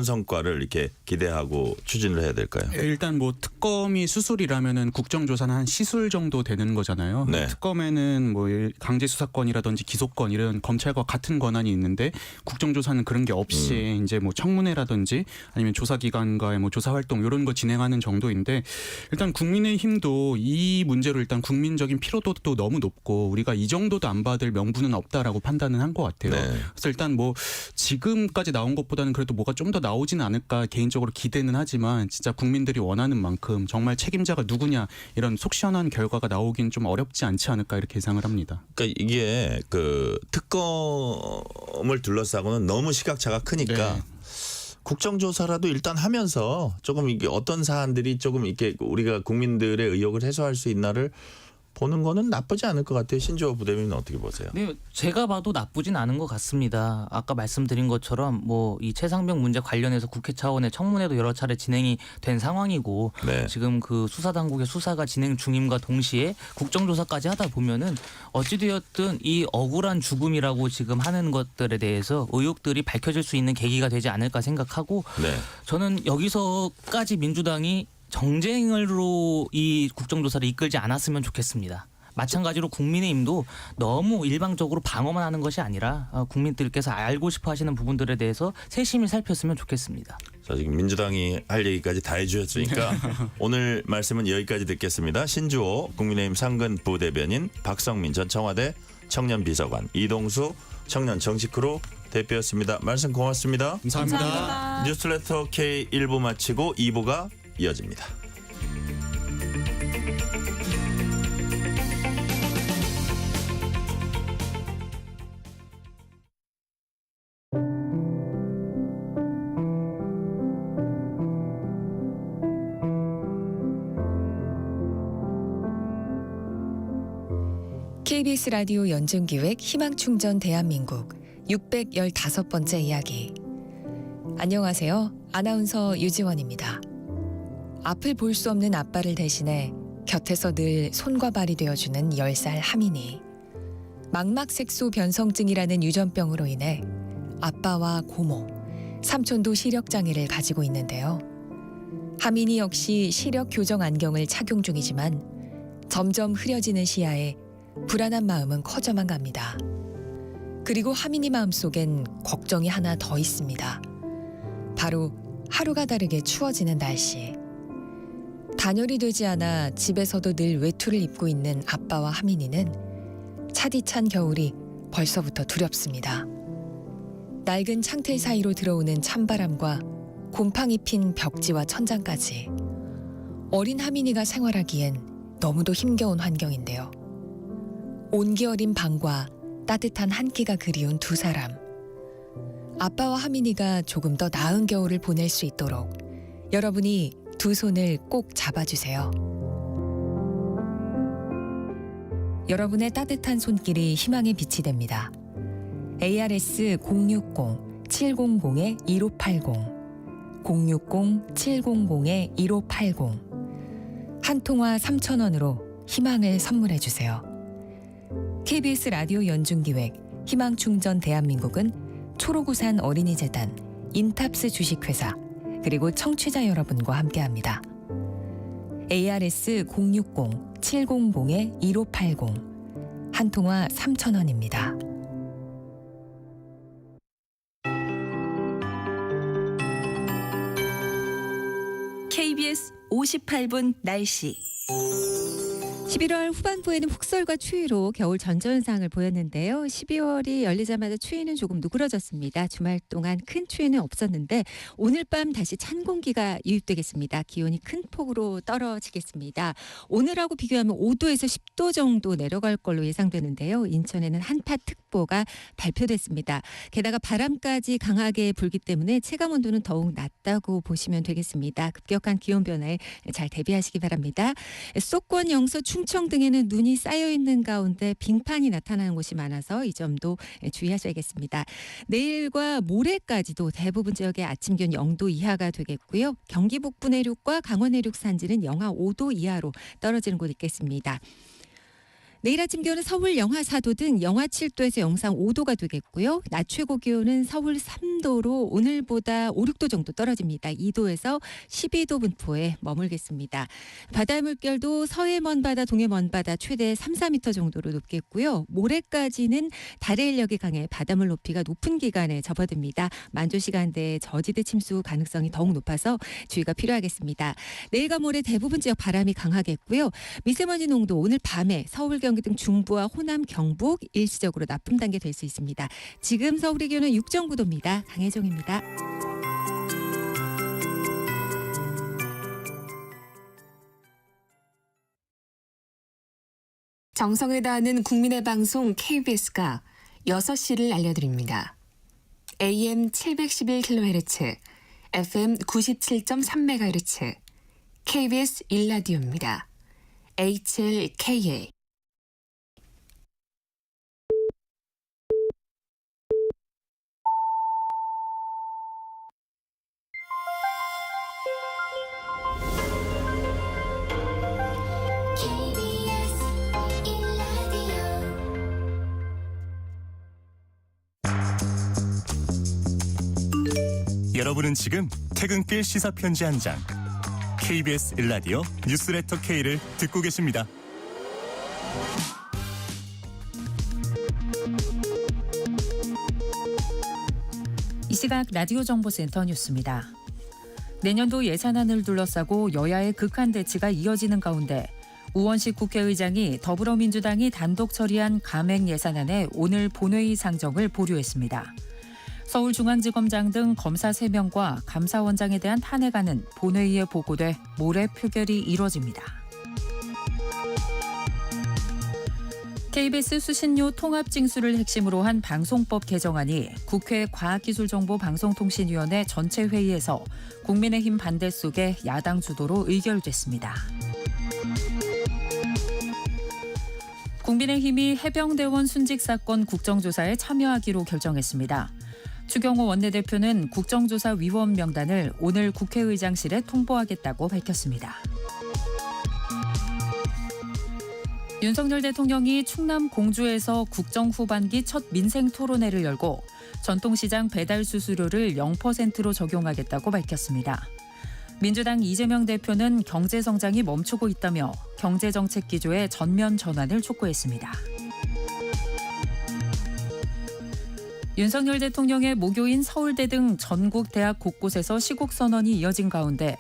성과를 이렇게 기대하고 추진을 해야 될까요? 일단 뭐 특검이 수술이라면은 국정조사는 한 시술 정도 되는 거잖아요. 네. 특검에는 뭐 강제 수사권이라든지 기소권 이런 검찰과 같은 권한이 있는데 국정조사는 그런 게 없이 이제 뭐 청문회라든지 아니면 조사기관과의 뭐 조사 활동 이런 거 진행하는 정도인데 일단 국민의힘도 이 문제로 일단 국민적인 피로도도 너무 높고 우리가 이 정도도 안 받을 명분은 없다라고 판단은 한 것 같아요. 네. 그래서 일단 뭐 지금까지 나온 것보다는 그래도 뭐가 좀 더 나오지는 않을까 개인적으로 기대는 하지만 진짜 국민들이 원하는 만큼 정말 책임자가 누구냐 이런 속 시원한 결과가 나오긴 좀 어렵지 않지 않을까 이렇게 예상을 합니다. 그러니까 이게 그 특검을 둘러싸고는 너무 시각차가 크니까 네. 국정조사라도 일단 하면서 조금 이게 어떤 사안들이 조금 이렇게 우리가 국민들의 의혹을 해소할 수 있나를 보는 거는 나쁘지 않을 것 같아요. 신조어 부대변인은 어떻게 보세요? 네, 제가 봐도 나쁘진 않은 것 같습니다. 아까 말씀드린 것처럼 뭐 이 최상병 문제 관련해서 국회 차원의 청문회도 여러 차례 진행이 된 상황이고 네. 지금 그 수사 당국의 수사가 진행 중임과 동시에 국정조사까지 하다 보면은 어찌되었든 이 억울한 죽음이라고 지금 하는 것들에 대해서 의혹들이 밝혀질 수 있는 계기가 되지 않을까 생각하고 네. 저는 여기서까지 민주당이 정쟁으로 이 국정조사를 이끌지 않았으면 좋겠습니다. 마찬가지로 국민의힘도 너무 일방적으로 방어만 하는 것이 아니라 국민들께서 알고 싶어 하시는 부분들에 대해서 세심히 살폈으면 좋겠습니다. 자, 지금 민주당이 할 얘기까지 다 해주셨으니까 오늘 말씀은 여기까지 듣겠습니다. 신주호 국민의힘 상근 부대변인, 박성민 전 청와대 청년비서관, 이동수 청년 정치크루 대표였습니다. 말씀 고맙습니다. 감사합니다. 뉴스레터 K 1부 마치고 2부가 이어집니다. KBS 라디오 연중기획 희망충전 대한민국 615번째 이야기. 안녕하세요. 아나운서 유지원입니다. 앞을 볼 수 없는 아빠를 대신해 곁에서 늘 손과 발이 되어주는 10살 하민이. 망막색소 변성증이라는 유전병으로 인해 아빠와 고모, 삼촌도 시력장애를 가지고 있는데요. 하민이 역시 시력 교정 안경을 착용 중이지만 점점 흐려지는 시야에 불안한 마음은 커져만 갑니다. 그리고 하민이 마음속엔 걱정이 하나 더 있습니다. 바로 하루가 다르게 추워지는 날씨. 단열이 되지 않아 집에서도 늘 외투를 입고 있는 아빠와 하민이는 차디찬 겨울이 벌써부터 두렵습니다. 낡은 창틀 사이로 들어오는 찬바람과 곰팡이 핀 벽지와 천장까지 어린 하민이가 생활하기엔 너무도 힘겨운 환경인데요. 온기 어린 방과 따뜻한 한 끼가 그리운 두 사람. 아빠와 하민이가 조금 더 나은 겨울을 보낼 수 있도록 여러분이 두 손을 꼭 잡아주세요. 여러분의 따뜻한 손길이 희망의 빛이 됩니다. ARS 060-700-1580 060-700-1580 한 통화 3,000원으로 희망을 선물해 주세요. KBS 라디오 연중기획 희망충전 대한민국은 초록우산 어린이재단, 인탑스 주식회사, 그리고 청취자 여러분과 함께합니다. ARS 060-700-1580 한 통화 3,000원입니다. KBS 58분 날씨. 11월 후반부에는 폭설과 추위로 겨울 전전상을 보였는데요. 12월이 열리자마자 추위는 조금 누그러졌습니다. 주말 동안 큰 추위는 없었는데 오늘 밤 다시 찬 공기가 유입되겠습니다. 기온이 큰 폭으로 떨어지겠습니다. 오늘하고 비교하면 5도에서 10도 정도 내려갈 걸로 예상되는데요. 인천에는 한파특보가 발표됐습니다. 게다가 바람까지 강하게 불기 때문에 체감온도는 더욱 낮다고 보시면 되겠습니다. 급격한 기온 변화에 잘 대비하시기 바랍니다. 수도권, 영서, 충청 등에는 눈이 쌓여 있는 가운데 빙판이 나타나는 곳이 많아서 이 점도 주의하셔야겠습니다. 내일과 모레까지도 대부분 지역의 아침 기온 0도 이하가 되겠고요. 경기 북부 내륙과 강원 내륙 산지는 영하 5도 이하로 떨어지는 곳 있겠습니다. 내일 아침 기온은 서울 영하 4도 등 영하 7도에서 영상 5도가 되겠고요. 낮 최고 기온은 서울 3도로 오늘보다 5, 6도 정도 떨어집니다. 2도에서 12도 분포에 머물겠습니다. 바다의 물결도 서해 먼바다, 동해 먼바다 최대 3, 4m 정도로 높겠고요. 모레까지는 달의 인력이 강해 바닷물 높이가 높은 기간에 접어듭니다. 만조 시간대에 저지대 침수 가능성이 더욱 높아서 주의가 필요하겠습니다. 내일과 모레 대부분 지역 바람이 강하겠고요. 미세먼지 농도 오늘 밤에 서울, 경기 등 중부와 호남, 경북 일시적으로 나쁨 단계 될 수 있습니다. 지금 서울의 기온은 6.9도입니다. 강혜정입니다. 정성을 다하는 국민의 방송 KBS가 6시를 알려드립니다. AM 711kHz, FM 97.3MHz, KBS 1라디오입니다. HLKA 여러분은 지금 퇴근길 시사편지 한 장, KBS 1라디오 뉴스레터 K를 듣고 계십니다. 이 시각 라디오 정보센터 뉴스입니다. 내년도 예산안을 둘러싸고 여야의 극한 대치가 이어지는 가운데 우원식 국회의장이 더불어민주당이 단독 처리한 감액 예산안에 오늘 본회의 상정을 보류했습니다. 서울중앙지검장 등 검사 3명과 감사원장에 대한 탄핵안은 본회의에 보고돼 모레 표결이 이뤄집니다. KBS 수신료 통합징수를 핵심으로 한 방송법 개정안이 국회 과학기술정보방송통신위원회 전체 회의에서 국민의힘 반대 속에 야당 주도로 의결됐습니다. 국민의힘이 해병대원 순직 사건 국정조사에 참여하기로 결정했습니다. 추경호 원내대표는 국정조사위원 명단을 오늘 국회의장실에 통보하겠다고 밝혔습니다. 윤석열 대통령이 충남 공주에서 국정 후반기 첫 민생 토론회를 열고 전통시장 배달 수수료를 0%로 적용하겠다고 밝혔습니다. 민주당 이재명 대표는 경제성장이 멈추고 있다며 경제정책 기조의 전면 전환을 촉구했습니다. 윤석열 대통령의 모교인 서울대 등 전국 대학 곳곳에서 시국 선언이 이어진 가운데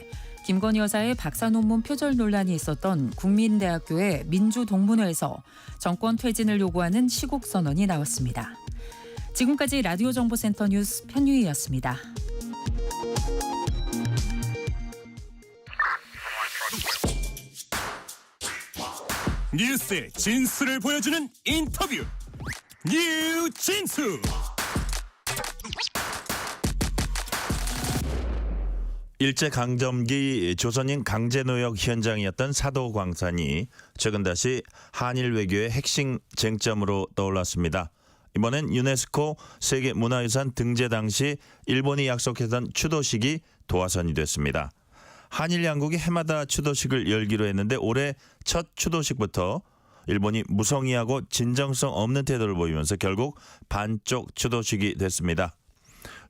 김건희 여사의 박사 논문 표절 논란이 있었던 국민대학교의 민주동문회에서 정권 퇴진을 요구하는 시국 선언이 나왔습니다. 지금까지 라디오 정보센터 뉴스 편유희였습니다. 뉴스의 진수를 보여주는 인터뷰, 뉴진수. 일제강점기 조선인 강제노역 현장이었던 사도광산이 최근 다시 한일 외교의 핵심 쟁점으로 떠올랐습니다. 이번엔 유네스코 세계문화유산 등재 당시 일본이 약속했던 추도식이 도화선이 됐습니다. 한일 양국이 해마다 추도식을 열기로 했는데 올해 첫 추도식부터 일본이 무성의하고 진정성 없는 태도를 보이면서 결국 반쪽 추도식이 됐습니다.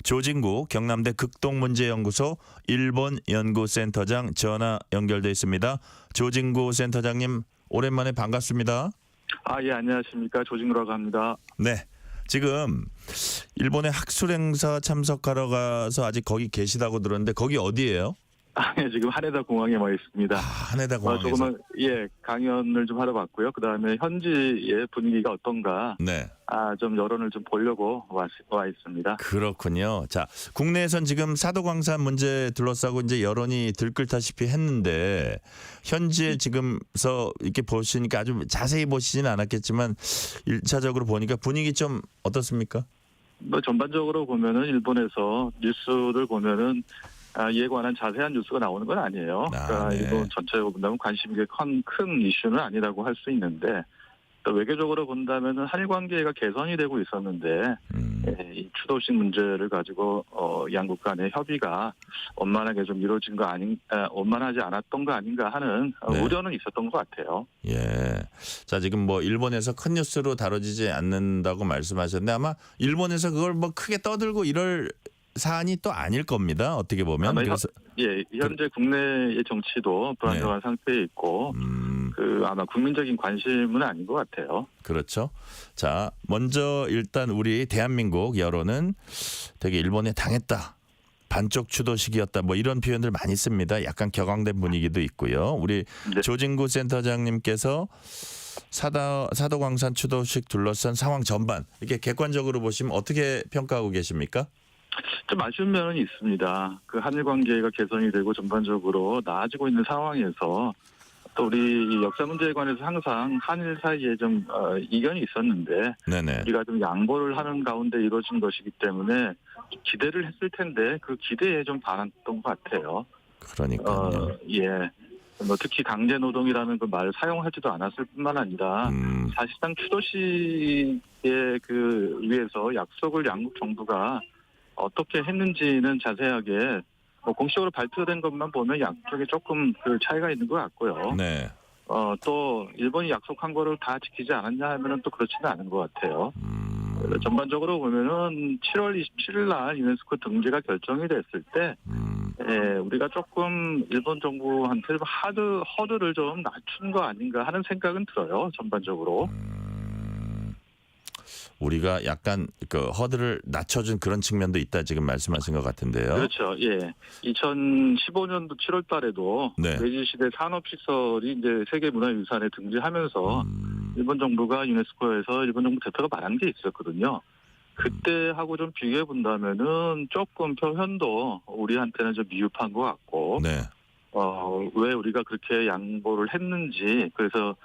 조진구 경남대 극동문제연구소 일본 연구센터장 전화 연결돼 있습니다. 조진구 센터장님 오랜만에 반갑습니다. 예, 안녕하십니까. 조진구라고 합니다. 네. 지금 일본의 학술 행사 참석하러 가서 아직 거기 계시다고 들었는데 거기 어디예요? 예, 지금 하네다 공항에 와 있습니다. 하네다 공항에서. 조금은 강연을 좀 하러 왔고요. 그다음에 현지의 분위기가 어떤가 네. 좀 여론을 좀 보려고 와 있습니다. 그렇군요. 자, 국내에선 지금 사도광산 문제 둘러싸고 이제 여론이 들끓다시피 했는데 현지에 지금서 이렇게 보시니까 아주 자세히 보시지는 않았겠지만 1차적으로 보니까 분위기 좀 어떻습니까? 뭐 전반적으로 보면은 일본에서 뉴스를 보면은 이에 관한 자세한 뉴스가 나오는 건 아니에요. 그러니까 네. 일본 전체로 본다면 관심이 큰 이슈는 아니라고 할 수 있는데 또 외교적으로 본다면은 한일 관계가 개선이 되고 있었는데 이 추도식 문제를 가지고 양국 간의 협의가 원만하게 좀 이루어진 원만하지 않았던 거 아닌가 하는 네. 우려는 있었던 것 같아요. 예. 자, 지금 뭐 일본에서 큰 뉴스로 다뤄지지 않는다고 말씀하셨는데 아마 일본에서 그걸 뭐 크게 떠들고 이럴 사안이 또 아닐 겁니다. 어떻게 보면. 아마 그래서 현재 국내의 정치도 불안정한 상태에 있고 아마 국민적인 관심은 아닌 것 같아요. 그렇죠. 자, 먼저 일단 우리 대한민국 여론은 되게 일본에 당했다. 반쪽 추도식이었다. 뭐 이런 표현들 많이 씁니다. 약간 격앙된 분위기도 있고요. 우리 조진구 센터장님께서 사도광산 추도식 둘러싼 상황 전반 이렇게 객관적으로 보시면 어떻게 평가하고 계십니까? 좀 아쉬운 면은 있습니다. 그 한일 관계가 개선이 되고 전반적으로 나아지고 있는 상황에서 또 우리 역사 문제에 관해서 항상 한일 사이에 좀 이견이 있었는데 네네. 우리가 좀 양보를 하는 가운데 이루어진 것이기 때문에 기대를 했을 텐데 그 기대에 좀 반했던 것 같아요. 그러니까요. 뭐 특히 강제 노동이라는 그 말을 사용하지도 않았을 뿐만 아니라 사실상 추도식에 위해서 약속을 양국 정부가 어떻게 했는지는 자세하게 공식적으로 발표된 것만 보면 양쪽에 조금 그 차이가 있는 것 같고요. 네. 또 일본이 약속한 거를 다 지키지 않았냐 하면은 또 그렇지는 않은 것 같아요. 전반적으로 보면은 7월 27일 날 유네스코 등재가 결정이 됐을 때 우리가 조금 일본 정부한테 허들을 좀 낮춘 거 아닌가 하는 생각은 들어요. 전반적으로. 우리가 약간 그 허들을 낮춰준 그런 측면도 있다 지금 말씀하신 것 같은데요. 그렇죠. 예. 2015년도 7월 달에도 네. 메이지 시대 산업시설이 이제 세계문화유산에 등재하면서 일본 정부가 유네스코에서 일본 정부 대표가 말한 게 있었거든요. 그때하고 좀 비교해 본다면은 조금 표현도 우리한테는 좀 미흡한 것 같고, 네. 왜 우리가 그렇게 양보를 했는지 그래서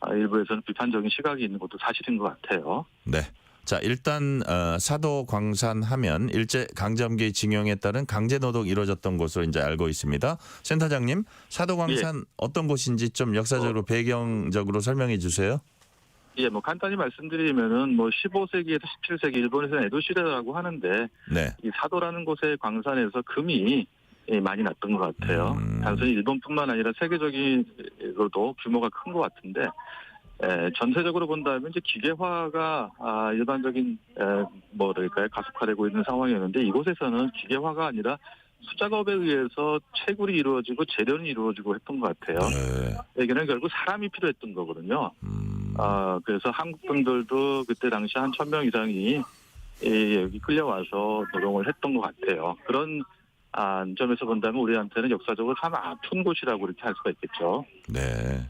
일부에서는 비판적인 시각이 있는 것도 사실인 것 같아요. 네. 자, 일단 사도광산 하면 일제 강점기 징용에 따른 강제 노동 이루어졌던 것으로 이제 알고 있습니다. 센터장님, 사도광산 어떤 곳인지 좀 역사적으로 배경적으로 설명해 주세요. 예, 뭐 간단히 말씀드리면은 뭐 15세기에서 17세기 일본에서는 에도 시대라고 하는데 네. 이 사도라는 곳의 광산에서 금이 많이 났던 것 같아요. 단순히 일본뿐만 아니라 세계적으로도 규모가 큰 것 같은데 전세적으로 본다면 이제 기계화가 일반적인 뭐랄까요 가속화되고 있는 상황이었는데 이곳에서는 기계화가 아니라 수작업에 의해서 채굴이 이루어지고 재련이 이루어지고 했던 것 같아요. 여기는 결국 사람이 필요했던 거거든요. 그래서 한국 분들도 그때 당시 한 1,000명 이상이 여기 끌려와서 노동을 했던 것 같아요. 그런 점에서 본다면 우리한테는 역사적으로 참 아픈 곳이라고 이렇게 할 수가 있겠죠. 네.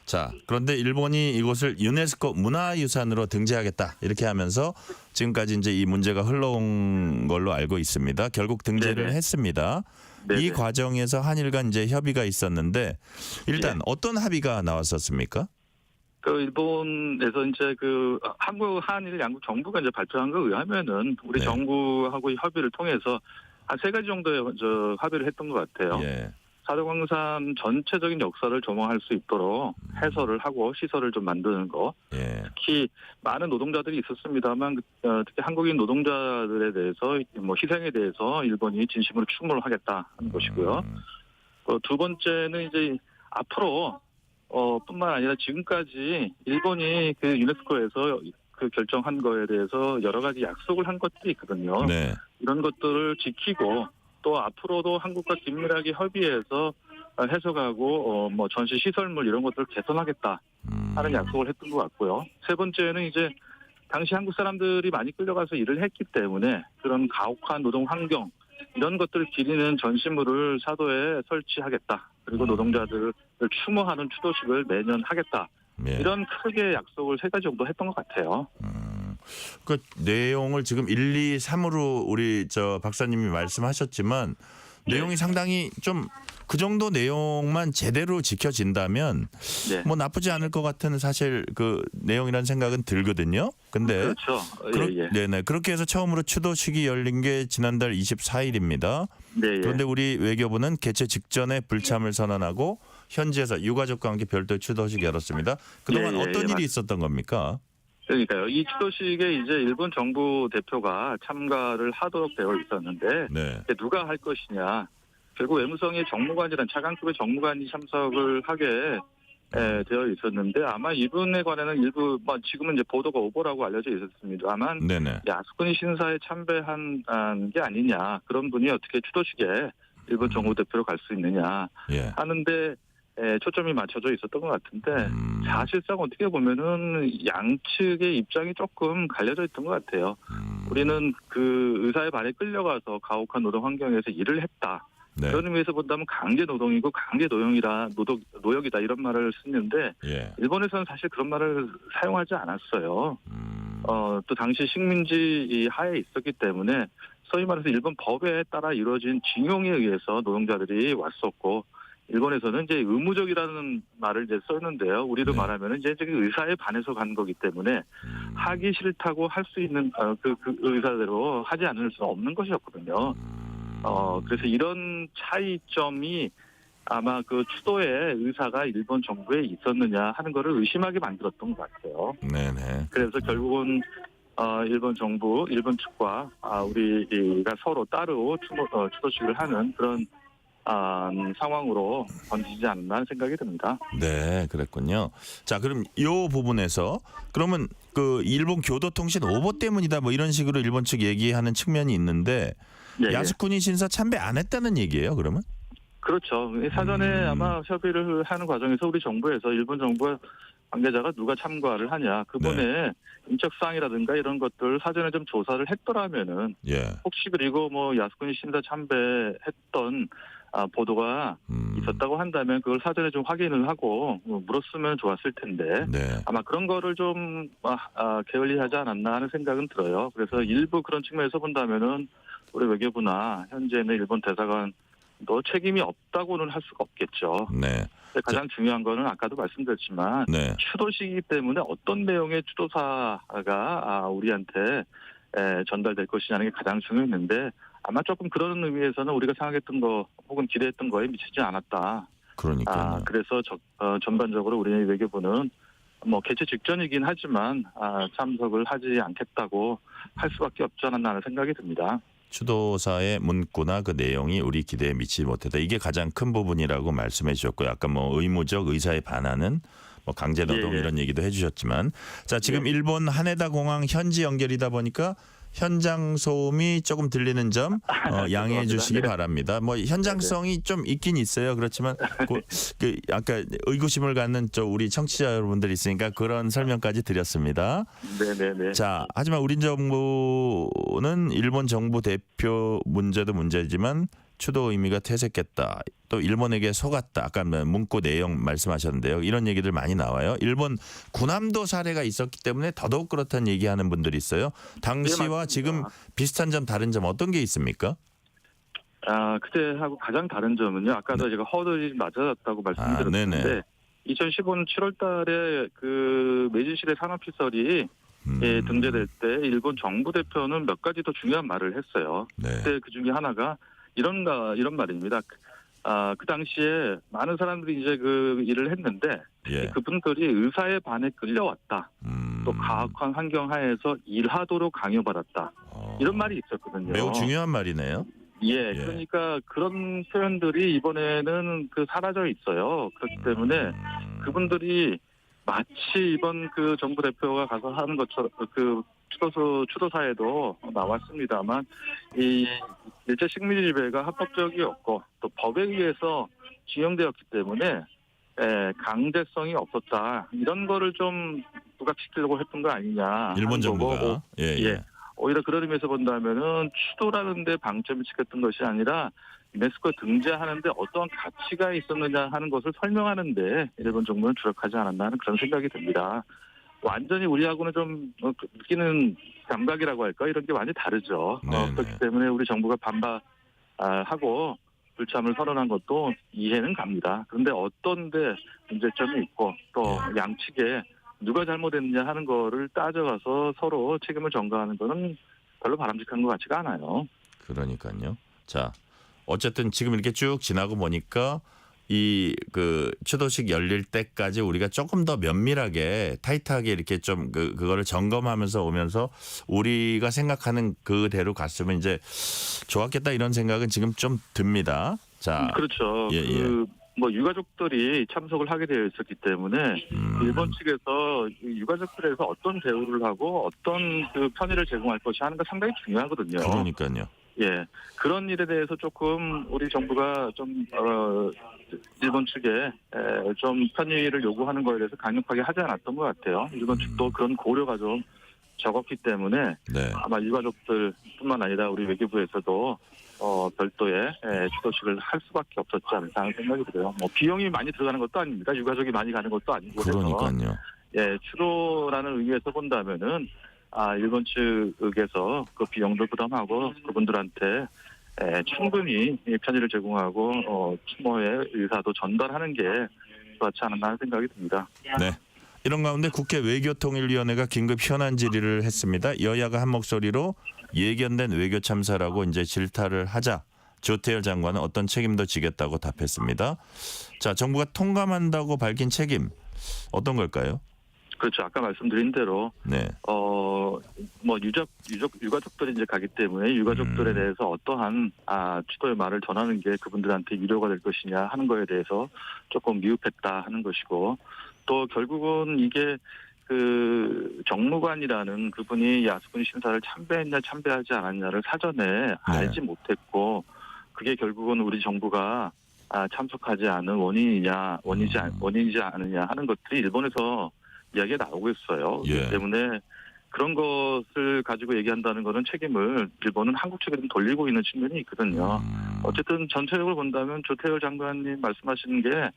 자, 그런데 일본이 이곳을 유네스코 문화유산으로 등재하겠다 이렇게 하면서 지금까지 이제 이 문제가 흘러온 걸로 알고 있습니다. 결국 등재를 했습니다. 네네. 이 과정에서 한일 간 이제 협의가 있었는데 일단 어떤 합의가 나왔었습니까? 그 일본에서 이제 그 한국 한일 양국 정부가 이제 발표한 거에 의하면은 우리 정부하고 협의를 통해서 한 3가지 정도의 합의를 했던 것 같아요. 사도광산 전체적인 역사를 조망할 수 있도록 해설을 하고 시설을 좀 만드는 거. 특히 많은 노동자들이 있었습니다만 특히 한국인 노동자들에 대해서 뭐 희생에 대해서 일본이 진심으로 추모를 하겠다 하는 것이고요. 두 번째는 이제 앞으로 뿐만 아니라 지금까지 일본이 그 유네스코에서 그 결정한 거에 대해서 여러 가지 약속을 한 것들이 있거든요. 네. 이런 것들을 지키고 또 앞으로도 한국과 긴밀하게 협의해서 해석하고 뭐 전시 시설물 이런 것들을 개선하겠다 하는 약속을 했던 것 같고요. 세 번째는 이제 당시 한국 사람들이 많이 끌려가서 일을 했기 때문에 그런 가혹한 노동 환경 이런 것들을 기리는 전시물을 사도에 설치하겠다. 그리고 노동자들을 추모하는 추도식을 매년 하겠다. 이런 크게 약속을 3가지 정도 했던 것 같아요. 그 내용을 지금 1, 2, 3으로 우리 박사님이 말씀하셨지만 내용이 상당히 좀 그 정도 내용만 제대로 지켜진다면 뭐 나쁘지 않을 것 같은 사실 그 내용이라는 생각은 들거든요. 근데 그렇죠. 네네 그렇게 해서 처음으로 추도식이 열린 게 지난달 24일입니다. 그런데 우리 외교부는 개최 직전에 불참을 선언하고 현지에서 유가족과 함께 별도의 추도식 열었습니다. 그동안 어떤 일이 있었던 겁니까? 그러니까요. 이 추도식에 이제 일본 정부 대표가 참가를 하도록 되어 있었는데 누가 할 것이냐. 결국 외무성의 정무관이란 차관급의 정무관이 참석을 하게 되어 있었는데 아마 이분에 관해는 일부 지금은 이제 보도가 오보라고 알려져 있었습니다만 야스쿠니 신사에 참배한 게 아니냐. 그런 분이 어떻게 추도식에 일본 정부 대표로 갈 수 있느냐 하는데 초점이 맞춰져 있었던 것 같은데 사실상 어떻게 보면은 양측의 입장이 조금 갈려져 있던 것 같아요. 우리는 그 의사의 발에 끌려가서 가혹한 노동 환경에서 일을 했다. 그런 의미에서 본다면 강제 노동이고 강제 노역이다 이런 말을 쓰는데 일본에서는 사실 그런 말을 사용하지 않았어요. 또 당시 식민지 하에 있었기 때문에 소위 말해서 일본 법에 따라 이루어진 징용에 의해서 노동자들이 왔었고 일본에서는 이제 의무적이라는 말을 이제 썼는데요. 우리로 말하면 이제 의사에 반해서 간 거기 때문에 하기 싫다고 할 수 있는 그 의사대로 하지 않을 수는 없는 것이었거든요. 그래서 이런 차이점이 아마 그 추도에 의사가 일본 정부에 있었느냐 하는 거를 의심하게 만들었던 것 같아요. 그래서 결국은 일본 정부, 일본 측과 우리가 서로 따로 추도식을 하는 그런 상황으로 번지지 않나 하는 생각이 듭니다. 네, 그랬군요. 자, 그럼 이 부분에서 그러면 그 일본 교도통신 오보 때문이다 뭐 이런 식으로 일본 측 얘기하는 측면이 있는데 야스쿠니 신사 참배 안 했다는 얘기예요, 그러면? 그렇죠. 사전에 아마 협의를 하는 과정에서 우리 정부에서 일본 정부 관계자가 누가 참가를 하냐 그분의 인적사항이라든가 이런 것들 사전에 좀 조사를 했더라면은 혹시 그리고 뭐 야스쿠니 신사 참배했던 보도가 있었다고 한다면 그걸 사전에 좀 확인을 하고 물었으면 좋았을 텐데 아마 그런 거를 좀 게을리하지 않았나 하는 생각은 들어요. 그래서 일부 그런 측면에서 본다면은 우리 외교부나 현재 있는 일본 대사관도 책임이 없다고는 할 수가 없겠죠. 가장 중요한 거는 아까도 말씀드렸지만 추도식이기 때문에 어떤 내용의 추도사가 우리한테 전달될 것이냐는 게 가장 중요했는데 아마 조금 그런 의미에서는 우리가 생각했던 거 혹은 기대했던 거에 미치지 않았다. 그러니까요. 그래서 전반적으로 우리 외교부는 뭐 개최 직전이긴 하지만 참석을 하지 않겠다고 할 수밖에 없지 않았나 하는 생각이 듭니다. 추도사의 문구나 그 내용이 우리 기대에 미치지 못했다. 이게 가장 큰 부분이라고 말씀해 주셨고요. 아까 뭐 의무적 의사에 반하는 뭐 강제 노동 이런 얘기도 해주셨지만 자 지금 일본 하네다 공항 현지 연결이다 보니까 현장 소음이 조금 들리는 점 양해해 주시기 바랍니다. 뭐 현장성이 좀 있긴 있어요. 그렇지만 그 아까 의구심을 갖는 우리 청취자 여러분들 있으니까 그런 설명까지 드렸습니다. 자, 하지만 우리 정부는 일본 정부 대표 문제도 문제지만 추도 의미가 퇴색했다. 또 일본에게 속았다. 아까 문구 내용 말씀하셨는데요. 이런 얘기들 많이 나와요. 일본 군함도 사례가 있었기 때문에 더더욱 그렇다는 얘기하는 분들이 있어요. 당시와 지금 비슷한 점 다른 점 어떤 게 있습니까? 그때하고 가장 다른 점은요. 아까도 제가 허들이 맞아졌다고 말씀드렸는데 2015년 7월 달에 그 메이지시대 산업시설이 등재될 때 일본 정부 대표는 몇 가지 더 중요한 말을 했어요. 그때 그 중에 하나가 이런 말입니다. 그 당시에 많은 사람들이 이제 그 일을 했는데 그분들이 의사에 반해 끌려왔다. 또 가혹한 환경 하에서 일하도록 강요받았다. 이런 말이 있었거든요. 매우 중요한 말이네요. 그러니까 그런 표현들이 이번에는 사라져 있어요. 그렇기 때문에 그분들이 마치 이번 그 정부 대표가 가서 하는 것처럼 그 추도사에도 나왔습니다만 이 일제 식민지 지배가 합법적이었고 또 법에 의해서 지형되었기 때문에 강제성이 없었다. 이런 거를 좀 부각시키려고 했던 거 아니냐. 일본 정부가. 오히려 그런 의미에서 본다면은 추도라는 데 방점을 찍었던 것이 아니라 유네스코 등재하는데 어떤 가치가 있었느냐 하는 것을 설명하는데 일본 정부는 주력하지 않았나 하는 그런 생각이 듭니다. 완전히 우리하고는 좀 느끼는 감각이라고 할까 이런 게 완전히 다르죠. 그렇기 때문에 우리 정부가 반발하고 불참을 선언한 것도 이해는 갑니다. 그런데 어떤 데 문제점이 있고 또 양측에 누가 잘못했느냐 하는 거를 따져가서 서로 책임을 전가하는 거는 별로 바람직한 것 같지가 않아요. 그러니까요. 자, 어쨌든 지금 이렇게 쭉 지나고 보니까 이 그 추도식 열릴 때까지 우리가 조금 더 면밀하게 타이트하게 이렇게 좀 그거를 점검하면서 오면서 우리가 생각하는 그대로 갔으면 이제 좋았겠다 이런 생각은 지금 좀 듭니다. 자, 그렇죠. 뭐 유가족들이 참석을 하게 되어 있었기 때문에 일본 측에서 유가족들에서 어떤 대우를 하고 어떤 그 편의를 제공할 것이 하는 게 상당히 중요하거든요. 그러니까요. 예, 그런 일에 대해서 조금 우리 정부가 좀 일본 측에 좀 편의를 요구하는 거에 대해서 강력하게 하지 않았던 것 같아요. 일본 측도 그런 고려가 좀 적었기 때문에 아마 유가족들뿐만 아니라 우리 외교부에서도 별도의 추도식을 할 수밖에 없었지 않을까 하는 생각이 들어요. 뭐 비용이 많이 들어가는 것도 아닙니다. 유가족이 많이 가는 것도 아니고 그러니까요. 예, 추도라는 의미에서 본다면은 일본 측에서 그 비용도 부담하고 그분들한테 충분히 편의를 제공하고 추모의 의사도 전달하는 게 좋지 않았나 하는 생각이 듭니다. 네. 이런 가운데 국회 외교통일위원회가 긴급 현안 질의를 했습니다. 여야가 한 목소리로 예견된 외교 참사라고 이제 질타를 하자 조태열 장관은 어떤 책임도 지겠다고 답했습니다. 자, 정부가 통감한다고 밝힌 책임 어떤 걸까요? 그렇죠. 아까 말씀드린 대로 뭐 유가족들이 이제 가기 때문에 유가족들에 대해서 어떠한 추도의 말을 전하는 게 그분들한테 유료가 될 것이냐 하는 거에 대해서 조금 미흡했다 하는 것이고 또 결국은 이게 그 정무관이라는 그분이 야수군 심사를 참배했냐 참배하지 않았냐를 사전에 알지 못했고 그게 결국은 우리 정부가 참석하지 않은 원인이지 않느냐 하는 것들이 일본에서 이야기가 나오고 있어요. 그렇기 때문에 그런 것을 가지고 얘기한다는 것은 책임을 일본은 한국 측에 좀 돌리고 있는 측면이 있거든요. 어쨌든 전체적으로 본다면 조태열 장관님 말씀하시는 게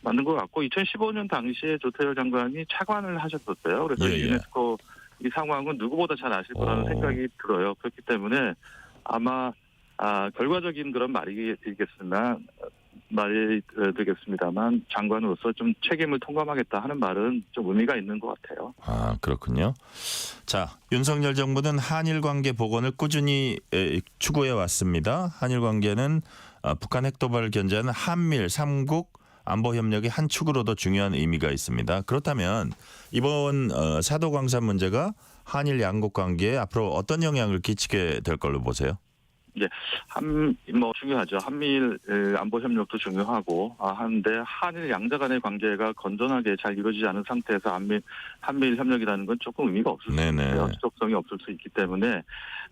맞는 것 같고 2015년 당시에 조태열 장관이 차관을 하셨었어요. 그래서 유네스코 이 상황은 누구보다 잘 아실 거라는 생각이 들어요. 그렇기 때문에 아마 결과적인 그런 말이 되겠습니다만 장관으로서 좀 책임을 통감하겠다 하는 말은 좀 의미가 있는 것 같아요. 그렇군요. 자, 윤석열 정부는 한일 관계 복원을 꾸준히 추구해 왔습니다. 한일 관계는 북한 핵도발을 견제하는 한밀 3국 안보 협력의 한 축으로도 중요한 의미가 있습니다. 그렇다면 이번 사도광산 문제가 한일 양국 관계에 앞으로 어떤 영향을 끼치게 될 걸로 보세요? 예, 중요하죠. 한미일 안보 협력도 중요하고 한데 한일 양자 간의 관계가 건전하게 잘 이루어지지 않은 상태에서 한미일 협력이라는 건 조금 의미가 없을 수 있고요. 지속성이 없을 수 있기 때문에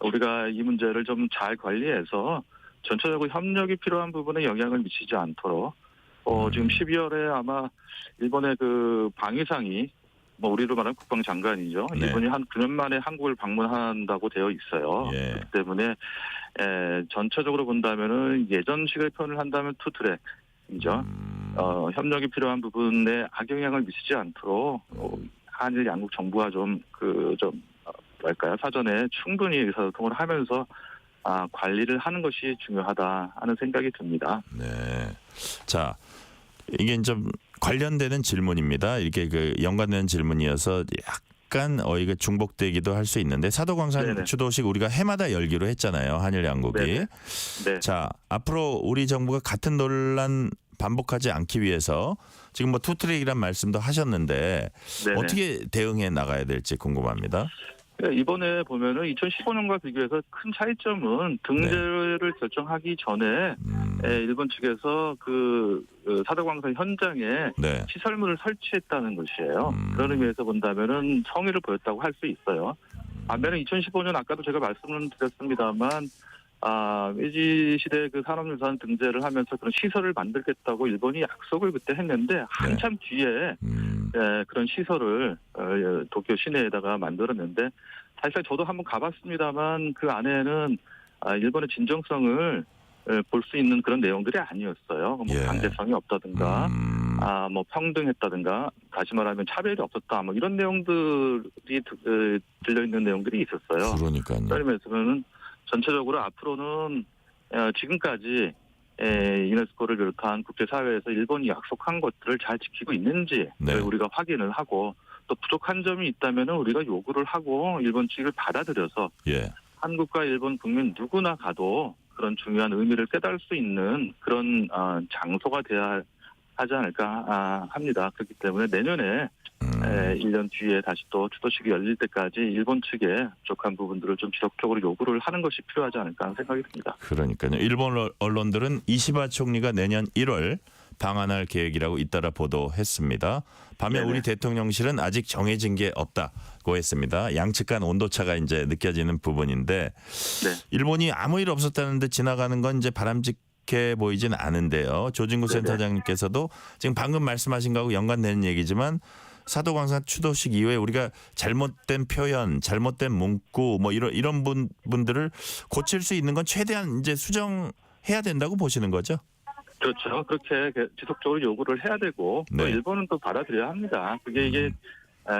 우리가 이 문제를 좀 잘 관리해서 전체적으로 협력이 필요한 부분에 영향을 미치지 않도록 지금 12월에 아마 일본의 그 방위상이 우리로 말하면 국방장관이죠. 이분이 한 9년 만에 한국을 방문한다고 되어 있어요. 그렇기 때문에 전체적으로 본다면은 예전식의 표현을 한다면 투트랙이죠. 협력이 필요한 부분에 악영향을 미치지 않도록 한일 양국 정부가 사전에 충분히 의사소통을 하면서 관리를 하는 것이 중요하다 하는 생각이 듭니다. 네. 자, 이게 좀 관련되는 질문입니다. 이렇게 연관되는 질문이어서 약간 중복되기도 할 수 있는데 사도광산 추도식 우리가 해마다 열기로 했잖아요. 한일 양국이. 자, 앞으로 우리 정부가 같은 논란 반복하지 않기 위해서 지금 투트랙이란 말씀도 하셨는데 어떻게 대응해 나가야 될지 궁금합니다. 이번에 보면은 2015년과 비교해서 큰 차이점은 등재를 결정하기 전에 일본 측에서 그 사도광산 현장에 시설물을 설치했다는 것이에요. 그런 의미에서 본다면은 성의를 보였다고 할 수 있어요. 반면에 2015년 아까도 제가 말씀을 드렸습니다만 메이지 시대 그 산업유산 등재를 하면서 그런 시설을 만들겠다고 일본이 약속을 그때 했는데 한참 뒤에 그런 시설을 도쿄 시내에다가 만들었는데 사실 저도 한번 가봤습니다만 그 안에는 일본의 진정성을 볼 수 있는 그런 내용들이 아니었어요. 뭐 강제성이 없다든가, 뭐 평등했다든가, 다시 말하면 차별이 없었다, 뭐 이런 내용들이 들려 있는 내용들이 있었어요. 그러니까요. 그런 면에서는 전체적으로 앞으로는 지금까지 유네스코를 비롯한 국제사회에서 일본이 약속한 것들을 잘 지키고 있는지 우리가 확인을 하고 또 부족한 점이 있다면 우리가 요구를 하고 일본 측을 받아들여서 한국과 일본 국민 누구나 가도 그런 중요한 의미를 깨달을 수 있는 그런 장소가 돼야 하지 않을까 합니다. 그렇기 때문에 내년에 1년 뒤에 다시 또 추도식이 열릴 때까지 일본 측에 부족한 부분들을 좀 지속적으로 요구를 하는 것이 필요하지 않을까 하는 생각이 듭니다. 그러니까요. 일본 언론들은 이시바 총리가 내년 1월 방한할 계획이라고 잇따라 보도했습니다. 반면 우리 대통령실은 아직 정해진 게 없다고 했습니다. 양측 간 온도차가 이제 느껴지는 부분인데 일본이 아무 일 없었다는데 지나가는 건 이제 바람직해 보이진 않은데요. 조진구 센터장님께서도 지금 방금 말씀하신 거하고 연관되는 얘기지만 사도광산 추도식 이후에 우리가 잘못된 표현, 잘못된 문구 뭐 이런 분들을 고칠 수 있는 건 최대한 이제 수정해야 된다고 보시는 거죠? 그렇죠. 그렇게 지속적으로 요구를 해야 되고 또 일본은 또 받아들여야 합니다. 그게 이게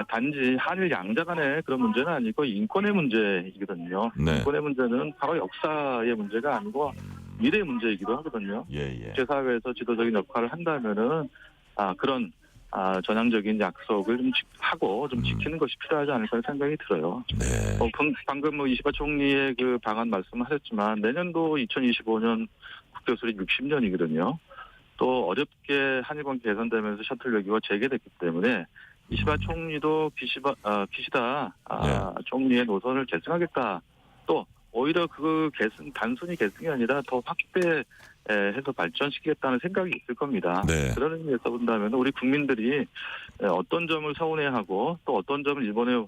단지 한일 양자 간의 그런 문제는 아니고 인권의 문제이거든요. 인권의 문제는 바로 역사의 문제가 아니고 미래의 문제이기도 하거든요. 국제사회에서 지도적인 역할을 한다면은 그런 전향적인 약속을 좀 하고 좀 지키는 것이 필요하지 않을까 생각이 들어요. 방금 이시바 총리의 그 방안 말씀하셨지만 내년도 2025년 국교수립 60년이거든요. 또 어렵게 한일관계 개선되면서 셔틀 외교가 재개됐기 때문에 이시바 총리도 기시다 총리의 노선을 계승하겠다. 또 오히려 그 단순히 계승이 아니라 더 확대해서 발전시키겠다는 생각이 있을 겁니다. 그런 의미에서 본다면 우리 국민들이 어떤 점을 서운해하고 또 어떤 점을 일본에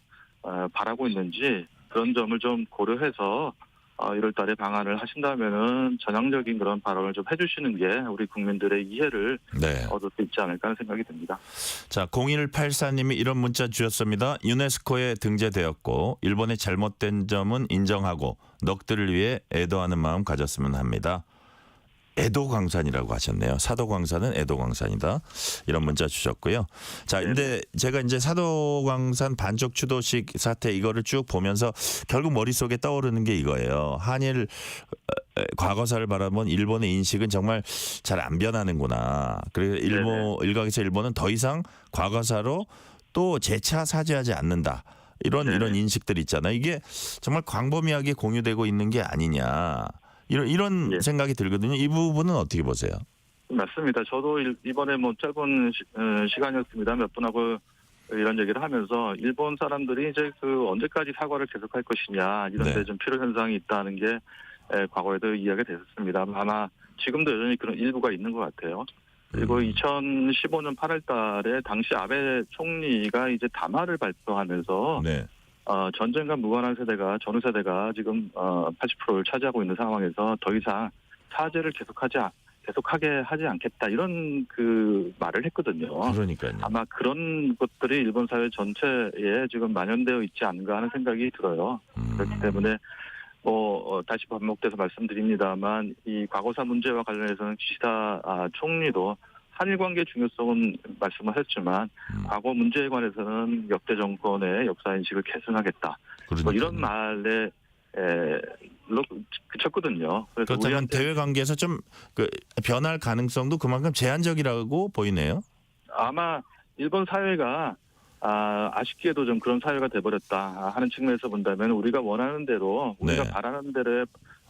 바라고 있는지 그런 점을 좀 고려해서 1월 달에 방한을 하신다면은 전향적인 그런 발언을 좀 해주시는 게 우리 국민들의 이해를 얻을 수 있지 않을까 하는 생각이 듭니다. 자, 0184님이 이런 문자 주셨습니다. 유네스코에 등재되었고 일본의 잘못된 점은 인정하고 넋들을 위해 애도하는 마음 가졌으면 합니다. 애도광산이라고 하셨네요. 사도광산은 애도광산이다. 이런 문자 주셨고요. 자, 근데 제가 이제 사도광산 반쪽 추도식 사태 이거를 쭉 보면서 결국 머릿속에 떠오르는 게 이거예요. 한일 과거사를 바라본 일본의 인식은 정말 잘 안 변하는구나. 그래서 일각에서 일본은 더 이상 과거사로 또 재차 사죄하지 않는다. 이런 인식들이 있잖아요. 이게 정말 광범위하게 공유되고 있는 게 아니냐. 이런 생각이 들거든요. 이 부분은 어떻게 보세요? 맞습니다. 저도 이번에 뭐 짧은 시간이었습니다. 몇 분하고 이런 얘기를 하면서 일본 사람들이 이제 그 언제까지 사과를 계속할 것이냐 이런 데 좀 필요 현상이 있다는 게 과거에도 이야기가 됐었습니다. 아마 지금도 여전히 그런 일부가 있는 것 같아요. 그리고 2015년 8월 달에 당시 아베 총리가 이제 담화를 발표하면서 전쟁과 무관한 세대가 전후 세대가 지금 80%를 차지하고 있는 상황에서 더 이상 사죄를 계속하게 하지 않겠다 이런 그 말을 했거든요. 그러니까요. 아마 그런 것들이 일본 사회 전체에 지금 만연되어 있지 않은가 하는 생각이 들어요. 그렇기 때문에 다시 반복돼서 말씀드립니다만 이 과거사 문제와 관련해서는 기시다 총리도 한일 관계 중요성은 말씀을 했지만 과거 문제에 관해서는 역대 정권의 역사 인식을 계승하겠다. 뭐 이런 말에 그쳤거든요. 그래서 그렇다면 대외 관계에서 좀 변할 가능성도 그만큼 제한적이라고 보이네요. 아마 일본 사회가 아쉽게도 좀 그런 사회가 돼버렸다 하는 측면에서 본다면 우리가 원하는 대로 우리가 바라는 대로의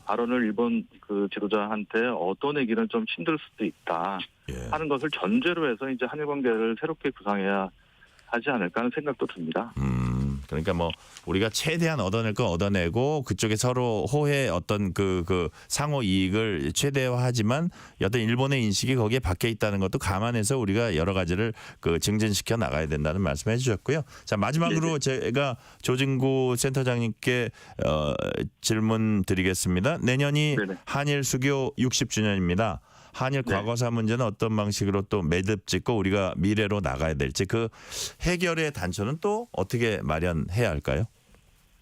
발언을 일본 그 지도자한테 얻어내기는 좀 힘들 수도 있다 하는 것을 전제로 해서 이제 한일 관계를 새롭게 구상해야 하지 않을까 하는 생각도 듭니다. 그러니까 뭐 우리가 최대한 얻어낼 거 얻어내고 그쪽에 서로 호의 어떤 그 상호 이익을 최대화하지만 어떤 일본의 인식이 거기에 박혀 있다는 것도 감안해서 우리가 여러 가지를 증진시켜 나가야 된다는 말씀해 주셨고요. 자, 마지막으로 제가 조진구 센터장님께 질문 드리겠습니다. 내년이 한일 수교 60주년입니다. 한일 과거사 문제는 어떤 방식으로 또 매듭 짓고 우리가 미래로 나가야 될지 그 해결의 단초는 또 어떻게 마련해야 할까요?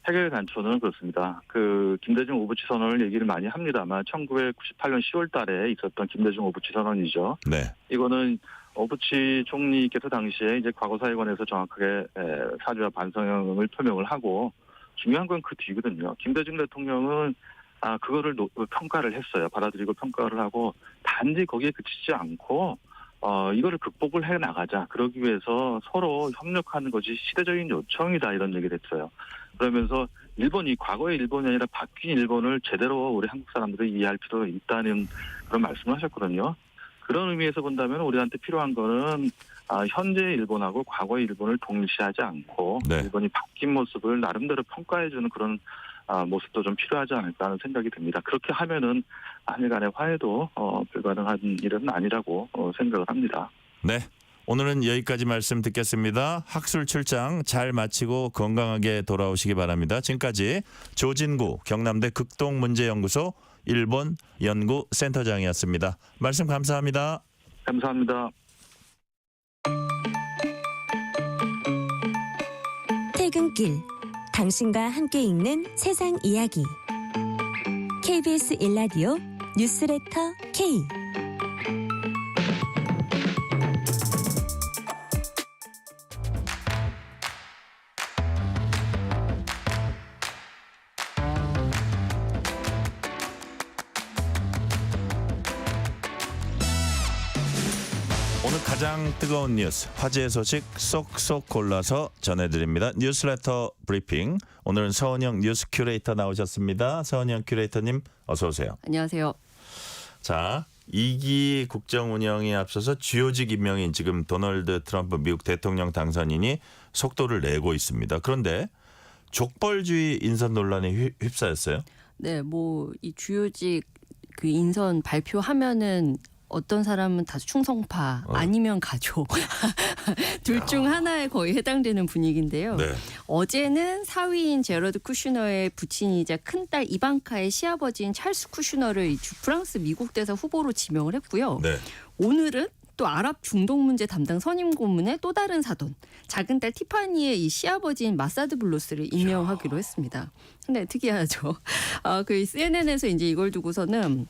해결 단초는 그렇습니다. 그 김대중 오부치 선언을 얘기를 많이 합니다만 1998년 10월 달에 있었던 김대중 오부치 선언이죠. 네. 이거는 오부치 총리께서 당시에 이제 과거사회관에서 정확하게 사죄와 반성을 표명을 하고 중요한 건 그 뒤거든요. 김대중 대통령은 그거를 평가를 했어요. 받아들이고 평가를 하고 단지 거기에 그치지 않고 이거를 극복을 해 나가자. 그러기 위해서 서로 협력하는 것이 시대적인 요청이다 이런 얘기를 했어요. 그러면서 일본이 과거의 일본이 아니라 바뀐 일본을 제대로 우리 한국 사람들이 이해할 필요가 있다는 그런 말씀을 하셨거든요. 그런 의미에서 본다면 우리한테 필요한 거는 현재의 일본하고 과거의 일본을 동일시하지 않고 네. 일본이 바뀐 모습을 나름대로 평가해주는 그런 모습도 좀 필요하지 않을까 하는 생각이 듭니다. 그렇게 하면은 한일 간의 화해도 불가능한 일은 아니라고 생각을 합니다. 네. 오늘은 여기까지 말씀 듣겠습니다. 학술 출장 잘 마치고 건강하게 돌아오시기 바랍니다. 지금까지 조진구 경남대 극동문제연구소 일본 연구센터장이었습니다. 말씀 감사합니다. 감사합니다. 퇴근길 당신과 함께 읽는 세상 이야기 KBS 일라디오 뉴스레터 K 오늘 가장 뜨거운 뉴스, 화제의 소식 쏙쏙 골라서 전해드립니다. 뉴스레터 브리핑. 오늘은 서은영 뉴스 큐레이터 나오셨습니다. 서은영 큐레이터님 어서 오세요. 안녕하세요. 자, 2기 국정 운영에 앞서서 주요직 임명인 지금 도널드 트럼프 미국 대통령 당선인이 속도를 내고 있습니다. 그런데 족벌주의 인선 논란에 휩싸였어요. 네, 뭐 이 주요직 그 인선 발표하면은 어떤 사람은 다수 충성파 아니면 가족 둘 중 하나에 거의 해당되는 분위기인데요. 네. 어제는 사위인 제러드 쿠슈너의 부친이자 큰딸 이방카의 시아버지인 찰스 쿠슈너를 프랑스 미국 대사 후보로 지명을 했고요. 네. 오늘은 또 아랍 중동 문제 담당 선임 고문의 또 다른 사돈 작은 딸 티파니의 이 시아버지인 마사드 블루스를 임명하기로 했습니다. 근데 특이하죠. 그 CNN에서 이제 이걸 두고서는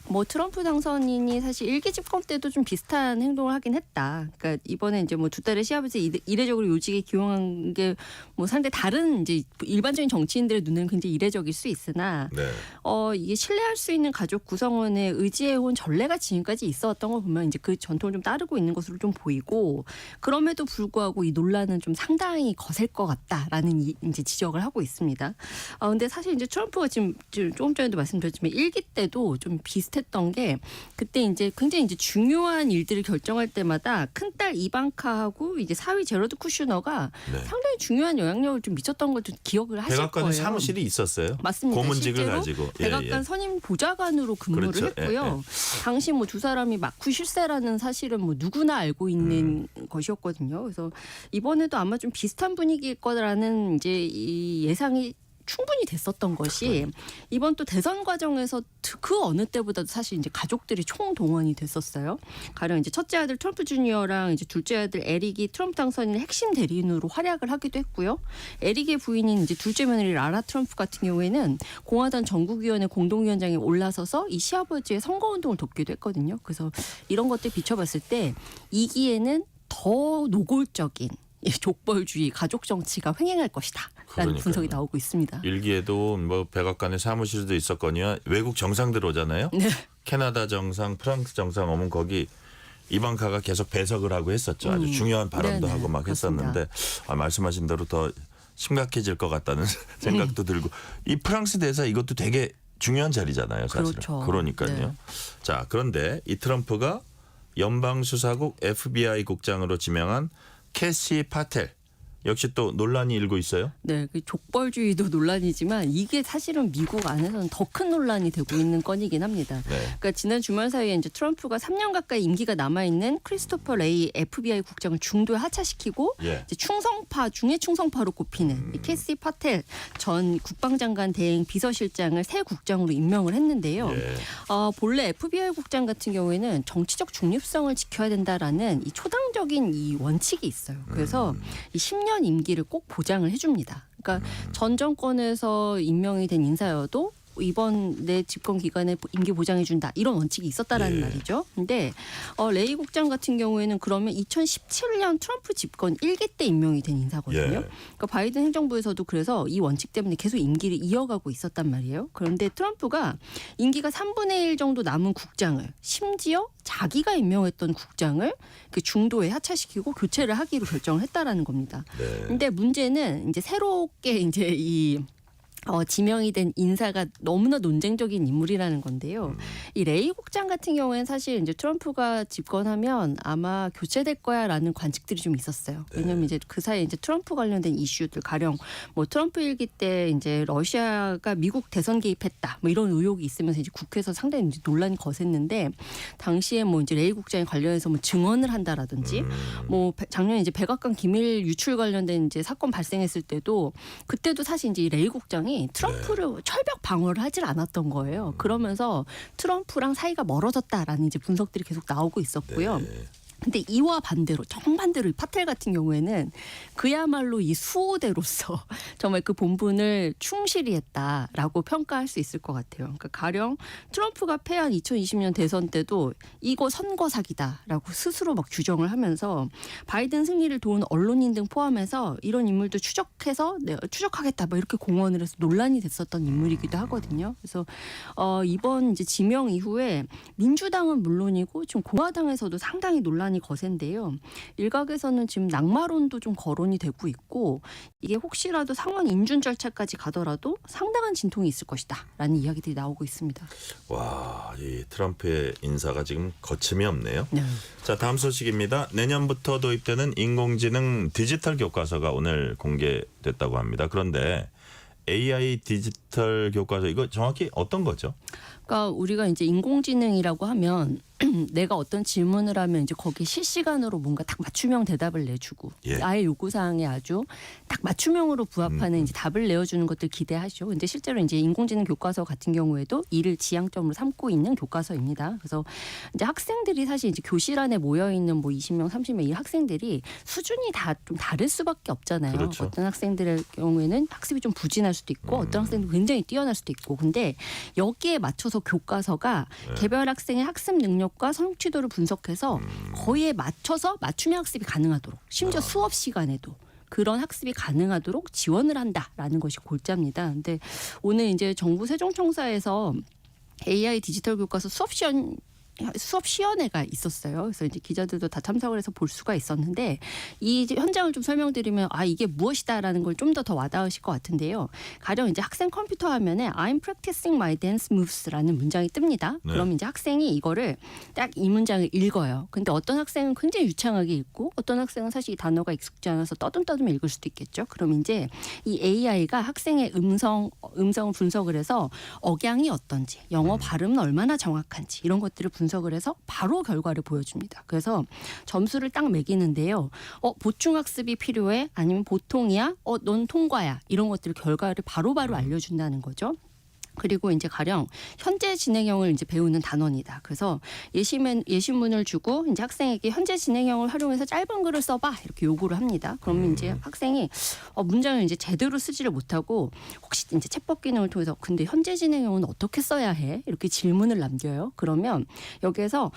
뭐 트럼프 당선인이 사실 일기 집권 때도 좀 비슷한 행동을 하긴 했다. 그러니까 이번에 이제 뭐 두 딸의 시아버지 이례적으로 요직에 기용한 게 뭐 상당히 다른 이제 일반적인 정치인들의 눈에는 굉장히 이례적일 수 있으나 네. 이게 신뢰할 수 있는 가족 구성원에 의지해온 전례가 지금까지 있어왔던 걸 보면 이제 그 전통을 좀 따르고 있는 것으로 좀 보이고 그럼에도 불구하고 이 논란은 좀 상당히 거셀 것 같다라는 이제 지적을 하고 있습니다. 근데 사실 이제 트럼프가 지금 조금 전에도 말씀드렸지만 일기 때도 좀 비슷했던 게 그때 이제 굉장히 이제 중요한 일들을 결정할 때마다 큰딸 이방카하고 이제 사위 제러드 쿠슈너가 상당히 중요한 영향력을 좀 미쳤던 걸 좀 기억을 하실 거예요. 백악관에 사무실이 있었어요. 맞습니다. 고문직을 실제로 가지고. 백악관 선임 보좌관으로 근무를 그렇죠. 했고요. 당시 뭐 두 사람이 마쿠 실세라는 사실은 뭐 누구나 알고 있는 것이었거든요. 그래서 이번에도 아마 좀 비슷한 분위기일 거라는 이제 이 예상이 충분히 됐었던 것이 이번 또 대선 과정에서 그 어느 때보다도 사실 이제 가족들이 총동원이 됐었어요. 가령 이제 첫째 아들 트럼프 주니어랑 이제 둘째 아들 에릭이 트럼프 당선인의 핵심 대리인으로 활약을 하기도 했고요. 에릭의 부인인 이제 둘째 며느리 라라 트럼프 같은 경우에는 공화당 전국위원회 공동위원장에 올라서서 이 시아버지의 선거운동을 돕기도 했거든요. 그래서 이런 것들 비춰봤을 때 2기에는 더 노골적인 족벌주의, 가족 정치가 횡행할 것이다. 라는 분석이 나오고 있습니다. 일기에도 뭐 백악관에 사무실도 있었거니와 외국 정상 들어오잖아요. 네. 캐나다 정상, 프랑스 정상 오면 거기 이방카가 계속 배석을 하고 했었죠. 아주 중요한 발언도 네네, 하고 막 했었는데 말씀하신 대로 더 심각해질 것 같다는 생각도 들고 이 프랑스 대사 이것도 되게 중요한 자리잖아요. 사실은. 그렇죠. 그러니까요. 네. 자, 그런데 이 트럼프가 연방수사국 FBI 국장으로 지명한 캐시 파텔 역시 또 논란이 일고 있어요. 네, 그 족벌주의도 논란이지만 이게 사실은 미국 안에서는 더 큰 논란이 되고 있는 건이긴 합니다. 네. 그러니까 지난 주말 사이에 이제 트럼프가 3년 가까이 임기가 남아 있는 크리스토퍼 레이 FBI 국장을 중도에 하차시키고 예. 이제 충성파 중에 충성파로 꼽히는 이 캐시 파텔 전 국방장관 대행 비서실장을 새 국장으로 임명을 했는데요. 예. 본래 FBI 국장 같은 경우에는 정치적 중립성을 지켜야 된다라는 이 초당적인 이 원칙이 있어요. 그래서 이 10년 임기를 꼭 보장을 해줍니다. 그러니까 전 정권에서 임명이 된 인사여도 이번 내 집권 기간에 임기 보장해 준다 이런 원칙이 있었다라는 말이죠. 근데 레이 국장 같은 경우에는 그러면 2017년 트럼프 집권 1기 때 임명이 된 인사거든요. 그러니까 바이든 행정부에서도 그래서 이 원칙 때문에 계속 임기를 이어가고 있었단 말이에요. 그런데 트럼프가 임기가 3분의 1 정도 남은 국장을 심지어 자기가 임명했던 국장을 그 중도에 하차시키고 교체를 하기로 결정을 했다라는 겁니다. 근데 문제는 이제 새롭게 이제 지명이 된 인사가 너무나 논쟁적인 인물이라는 건데요. 이 레이 국장 같은 경우에는 사실 이제 트럼프가 집권하면 아마 교체될 거야라는 관측들이 좀 있었어요. 왜냐하면 이제 그 사이에 이제 트럼프 관련된 이슈들 가령 뭐 트럼프 일기 때 이제 러시아가 미국 대선 개입했다 뭐 이런 의혹이 있으면서 이제 국회에서 상당히 이제 논란이 거셌는데 당시에 뭐 이제 레이 국장에 관련해서 뭐 증언을 한다라든지 뭐 작년에 이제 백악관 기밀 유출 관련된 이제 사건 발생했을 때도 그때도 사실 이제 이 레이 국장이 트럼프를 철벽 방어를 하질 않았던 거예요. 그러면서 트럼프랑 사이가 멀어졌다라는 이제 분석들이 계속 나오고 있었고요. 근데 이와 반대로 정반대로 이 파텔 같은 경우에는 그야말로 이 수호대로서 정말 그 본분을 충실히 했다라고 평가할 수 있을 것 같아요. 그러니까 가령 트럼프가 패한 2020년 대선 때도 이거 선거 사기다라고 스스로 막 규정을 하면서 바이든 승리를 도운 언론인 등 포함해서 이런 인물도 추적하겠다 뭐 이렇게 공언을 해서 논란이 됐었던 인물이기도 하거든요. 그래서 이번 이제 지명 이후에 민주당은 물론이고 지금 공화당에서도 상당히 논란이 거센데요. 일각에서는 지금 낙마론도 좀 거론이 되고 있고 이게 혹시라도 상원 인준 절차까지 가더라도 상당한 진통이 있을 것이다라는 이야기들이 나오고 있습니다. 와, 이 트럼프의 인사가 지금 거침이 없네요. 자, 다음 소식입니다. 내년부터 도입되는 인공지능 디지털 교과서가 오늘 공개됐다고 합니다. 그런데 AI 디지털 교과서 이거 정확히 어떤 거죠? 그러니까 우리가 이제 인공지능이라고 하면 내가 어떤 질문을 하면 이제 거기에 실시간으로 뭔가 딱 맞춤형 대답을 내주고 아예 요구사항에 아주 딱 맞춤형으로 부합하는 이제 답을 내어주는 것들 기대하죠. 근데 실제로 이제 인공지능 교과서 같은 경우에도 이를 지향점으로 삼고 있는 교과서입니다. 그래서 이제 학생들이 사실 이제 교실 안에 모여 있는 뭐 20명, 30명 이 학생들이 수준이 다 좀 다를 수밖에 없잖아요. 그렇죠. 어떤 학생들의 경우에는 학습이 좀 부진할 수도 있고 어떤 학생들은 굉장히 뛰어날 수도 있고 근데 여기에 맞춰서 교과서가 개별 학생의 학습 능력과 성취도를 분석해서 거기에 맞춰서 맞춤형 학습이 가능하도록 심지어 수업 시간에도 그런 학습이 가능하도록 지원을 한다라는 것이 골자입니다. 근데 오늘 이제 정부 세종청사에서 AI 디지털 교과서 수업 시연회가 있었어요. 그래서 이제 기자들도 다 참석을 해서 볼 수가 있었는데 이 현장을 좀 설명드리면 이게 무엇이다라는 걸 좀 더 와닿으실 것 같은데요. 가령 이제 학생 컴퓨터 화면에 I'm practicing my dance moves라는 문장이 뜹니다. 그럼 이제 학생이 이거를 딱 이 문장을 읽어요. 근데 어떤 학생은 굉장히 유창하게 읽고 어떤 학생은 사실 이 단어가 익숙지 않아서 떠듬떠듬 읽을 수도 있겠죠. 그럼 이제 이 AI가 학생의 음성을 분석을 해서 억양이 어떤지, 영어 발음은 얼마나 정확한지 이런 것들을 분석을 해서 바로 결과를 보여줍니다. 그래서 점수를 딱 매기는데요. 보충 학습이 필요해? 아니면 보통이야? 넌 통과야? 이런 것들 결과를 바로바로 알려준다는 거죠. 그리고 이제 가령 현재 진행형을 이제 배우는 단원이다. 그래서 예시문을 주고 이제 학생에게 현재 진행형을 활용해서 짧은 글을 써봐 이렇게 요구를 합니다. 그러면 이제 학생이 문장을 이제 제대로 쓰지를 못하고 혹시 이제 챗봇 기능을 통해서 근데 현재 진행형은 어떻게 써야 해? 이렇게 질문을 남겨요. 그러면 여기에서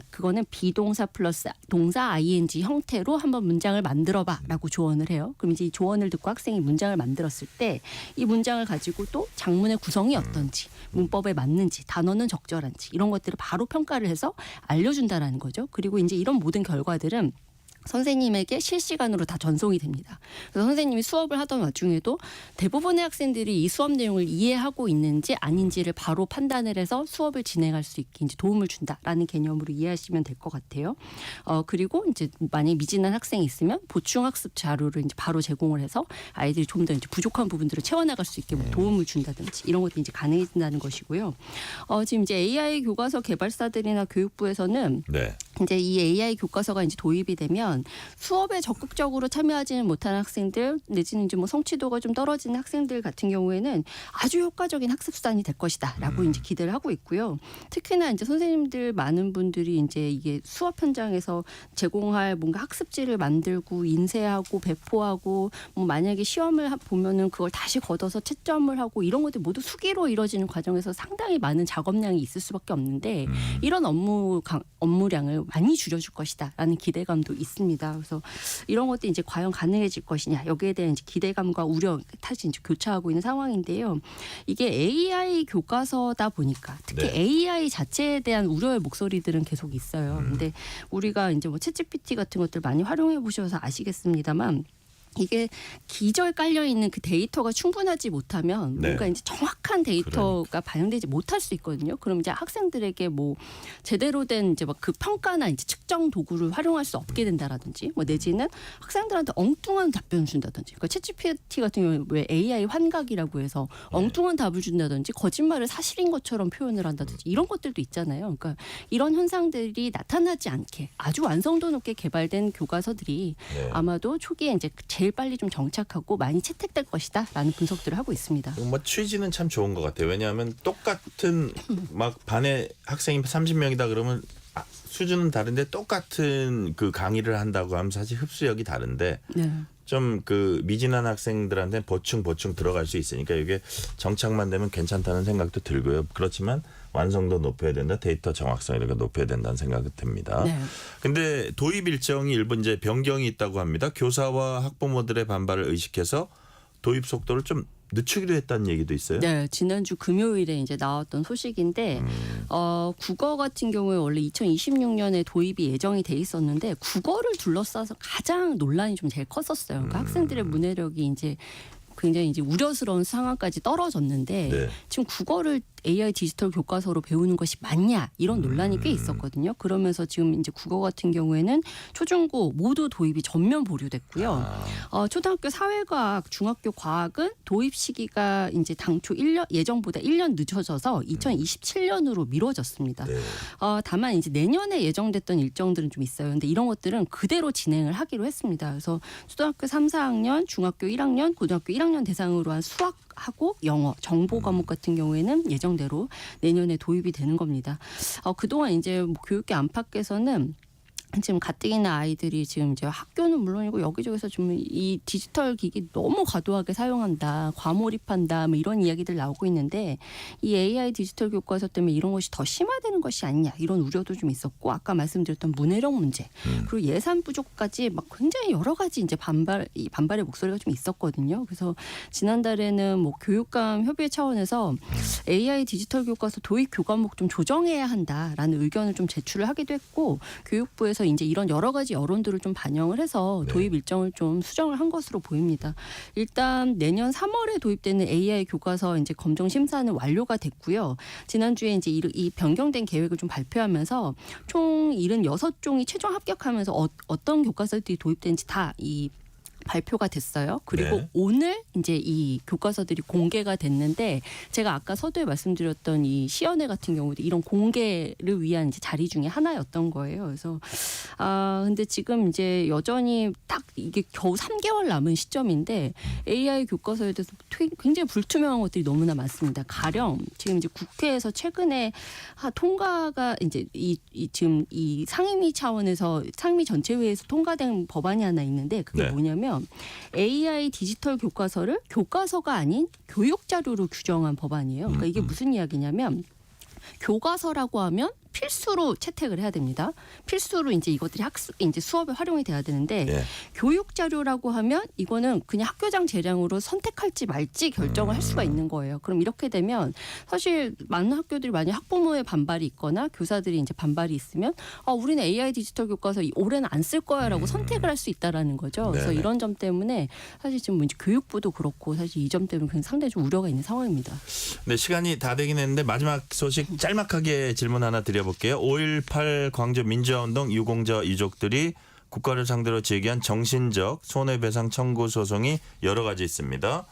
그거는 비동사 플러스 동사 ing 형태로 한번 문장을 만들어봐라고 조언을 해요. 그럼 이제 이 조언을 듣고 학생이 문장을 만들었을 때 이 문장을 가지고 또 장문의 구성이 어떤지, 문법에 맞는지, 단어는 적절한지 이런 것들을 바로 평가를 해서 알려준다라는 거죠. 그리고 이제 이런 모든 결과들은 선생님에게 실시간으로 다 전송이 됩니다. 그래서 선생님이 수업을 하던 와중에도 대부분의 학생들이 이 수업 내용을 이해하고 있는지 아닌지를 바로 판단을 해서 수업을 진행할 수 있게 이제 도움을 준다라는 개념으로 이해하시면 될 것 같아요. 그리고 이제 만약에 미진한 학생이 있으면 보충 학습 자료를 이제 바로 제공을 해서 아이들이 좀 더 이제 부족한 부분들을 채워나갈 수 있게 뭐 도움을 준다든지 이런 것들이 이제 가능해진다는 것이고요. 지금 이제 AI 교과서 개발사들이나 교육부에서는 이제 이 AI 교과서가 이제 도입이 되면 수업에 적극적으로 참여하지는 못하는 학생들 내지는 이제 뭐 성취도가 좀 떨어지는 학생들 같은 경우에는 아주 효과적인 학습 수단이 될 것이다라고 이제 기대를 하고 있고요. 특히나 이제 선생님들 많은 분들이 이제 이게 수업 현장에서 제공할 뭔가 학습지를 만들고 인쇄하고 배포하고 뭐 만약에 시험을 보면은 그걸 다시 걷어서 채점을 하고 이런 것들 모두 수기로 이루어지는 과정에서 상당히 많은 작업량이 있을 수밖에 없는데 이런 업무량을 많이 줄여줄 것이다라는 기대감도 있습니다. 그래서 이런 것들이 이제 과연 가능해질 것이냐 여기에 대한 이제 기대감과 우려 다시 이제 교차하고 있는 상황인데요. 이게 AI 교과서다 보니까 특히 AI 자체에 대한 우려의 목소리들은 계속 있어요. 근데 우리가 이제 뭐 챗GPT 같은 것들 많이 활용해 보셔서 아시겠습니다만. 이게 기저에 깔려 있는 그 데이터가 충분하지 못하면 뭔가 이제 정확한 데이터가 반영되지 못할 수 있거든요. 그럼 이제 학생들에게 뭐 제대로 된 이제 막 그 평가나 이제 측정 도구를 활용할 수 없게 된다라든지 뭐 내지는 학생들한테 엉뚱한 답변을 준다든지. 그러니까 챗GPT 같은 경우에 왜 AI 환각이라고 해서 엉뚱한 답을 준다든지 거짓말을 사실인 것처럼 표현을 한다든지 이런 것들도 있잖아요. 그러니까 이런 현상들이 나타나지 않게 아주 완성도 높게 개발된 교과서들이 아마도 초기에 이제 제일 빨리 좀 정착하고 많이 채택될 것이다라는 분석들을 하고 있습니다. 뭐 취지는 참 좋은 것 같아요. 왜냐하면 똑같은 막 반에 학생이 30명이다 그러면 수준은 다른데 똑같은 그 강의를 한다고 하면 사실 흡수력이 다른데 좀 그 미진한 학생들한테 보충 들어갈 수 있으니까 이게 정착만 되면 괜찮다는 생각도 들고요. 그렇지만 완성도 높여야 된다. 데이터 정확성 이런 거 높여야 된다는 생각이 듭니다. 근데 도입 일정이 일부 이제 변경이 있다고 합니다. 교사와 학부모들의 반발을 의식해서 도입 속도를 좀 늦추기로 했다는 얘기도 있어요. 네, 지난주 금요일에 이제 나왔던 소식인데 국어 같은 경우에 원래 2026년에 도입이 예정이 돼 있었는데 국어를 둘러싸서 가장 논란이 좀 제일 컸었어요. 그러니까 학생들의 문해력이 이제 굉장히 이제 우려스러운 상황까지 떨어졌는데 지금 국어를 AI 디지털 교과서로 배우는 것이 맞냐 이런 논란이 꽤 있었거든요. 그러면서 지금 이제 국어 같은 경우에는 초중고 모두 도입이 전면 보류됐고요. 초등학교 사회과학, 중학교 과학은 도입 시기가 이제 당초 예정보다 1년 늦춰져서 2027년으로 미뤄졌습니다. 다만 이제 내년에 예정됐던 일정들은 좀 있어요. 근데 이런 것들은 그대로 진행을 하기로 했습니다. 그래서 초등학교 3, 4학년, 중학교 1학년, 고등학교 1학년 대상으로 한 수학하고 영어, 정보 과목 같은 경우에는 예정대로 내년에 도입이 되는 겁니다. 그동안 이제 뭐 교육계 안팎에서는 지금 가뜩이나 아이들이 지금 이제 학교는 물론이고 여기저기서 좀 이 디지털 기기 너무 과도하게 사용한다, 과몰입한다, 뭐 이런 이야기들 나오고 있는데 이 AI 디지털 교과서 때문에 이런 것이 더 심화되는 것이 아니냐 이런 우려도 좀 있었고 아까 말씀드렸던 문해력 문제 그리고 예산 부족까지 막 굉장히 여러 가지 이제 반발의 목소리가 좀 있었거든요. 그래서 지난달에는 뭐 교육감 협의회 차원에서 AI 디지털 교과서 도입 교과목 좀 조정해야 한다라는 의견을 좀 제출을 하기도 했고 교육부에서 이제 이런 여러 가지 여론들을 좀 반영을 해서 도입 일정을 좀 수정을 한 것으로 보입니다. 일단 내년 3월에 도입되는 AI 교과서 이제 검정 심사는 완료가 됐고요. 지난주에 이제 이 변경된 계획을 좀 발표하면서 총 76종이 최종 합격하면서 어떤 교과서들이 도입되는지 다 이 발표가 됐어요. 그리고 오늘 이제 이 교과서들이 공개가 됐는데 제가 아까 서두에 말씀드렸던 이 시연회 같은 경우도 이런 공개를 위한 이제 자리 중에 하나였던 거예요. 그래서 근데 지금 이제 여전히 딱 이게 겨우 3개월 남은 시점인데 AI 교과서에 대해서 굉장히 불투명한 것들이 너무나 많습니다. 가령 지금 이제 국회에서 최근에 통과가 이제 지금 이 상임위 차원에서 상임위 전체회의에서 통과된 법안이 하나 있는데 그게 뭐냐면 AI 디지털 교과서를 교과서가 아닌 교육 자료로 규정한 법안이에요. 그러니까 이게 무슨 이야기냐면 교과서라고 하면 필수로 채택을 해야 됩니다. 필수로 이제 이것들이 이제 수업에 활용이 돼야 되는데 교육 자료라고 하면 이거는 그냥 학교장 재량으로 선택할지 말지 결정을 할 수가 있는 거예요. 그럼 이렇게 되면 사실 많은 학교들이 만약 학부모의 반발이 있거나 교사들이 이제 반발이 있으면 우리는 AI 디지털 교과서 올해는 안 쓸 거야라고 선택을 할 수 있다라는 거죠. 그래서 이런 점 때문에 사실 지금 이제 교육부도 그렇고 사실 이 점 때문에 상당히 좀 우려가 있는 상황입니다. 네, 시간이 다 되긴 했는데 마지막 소식 짤막하게 질문 하나 드려볼게요. 5.18 광주 민주화운동 유공자 유족들이 국가를 상대로 제기한 정신적 손해배상 청구 소송이 여러 가지 있습니다.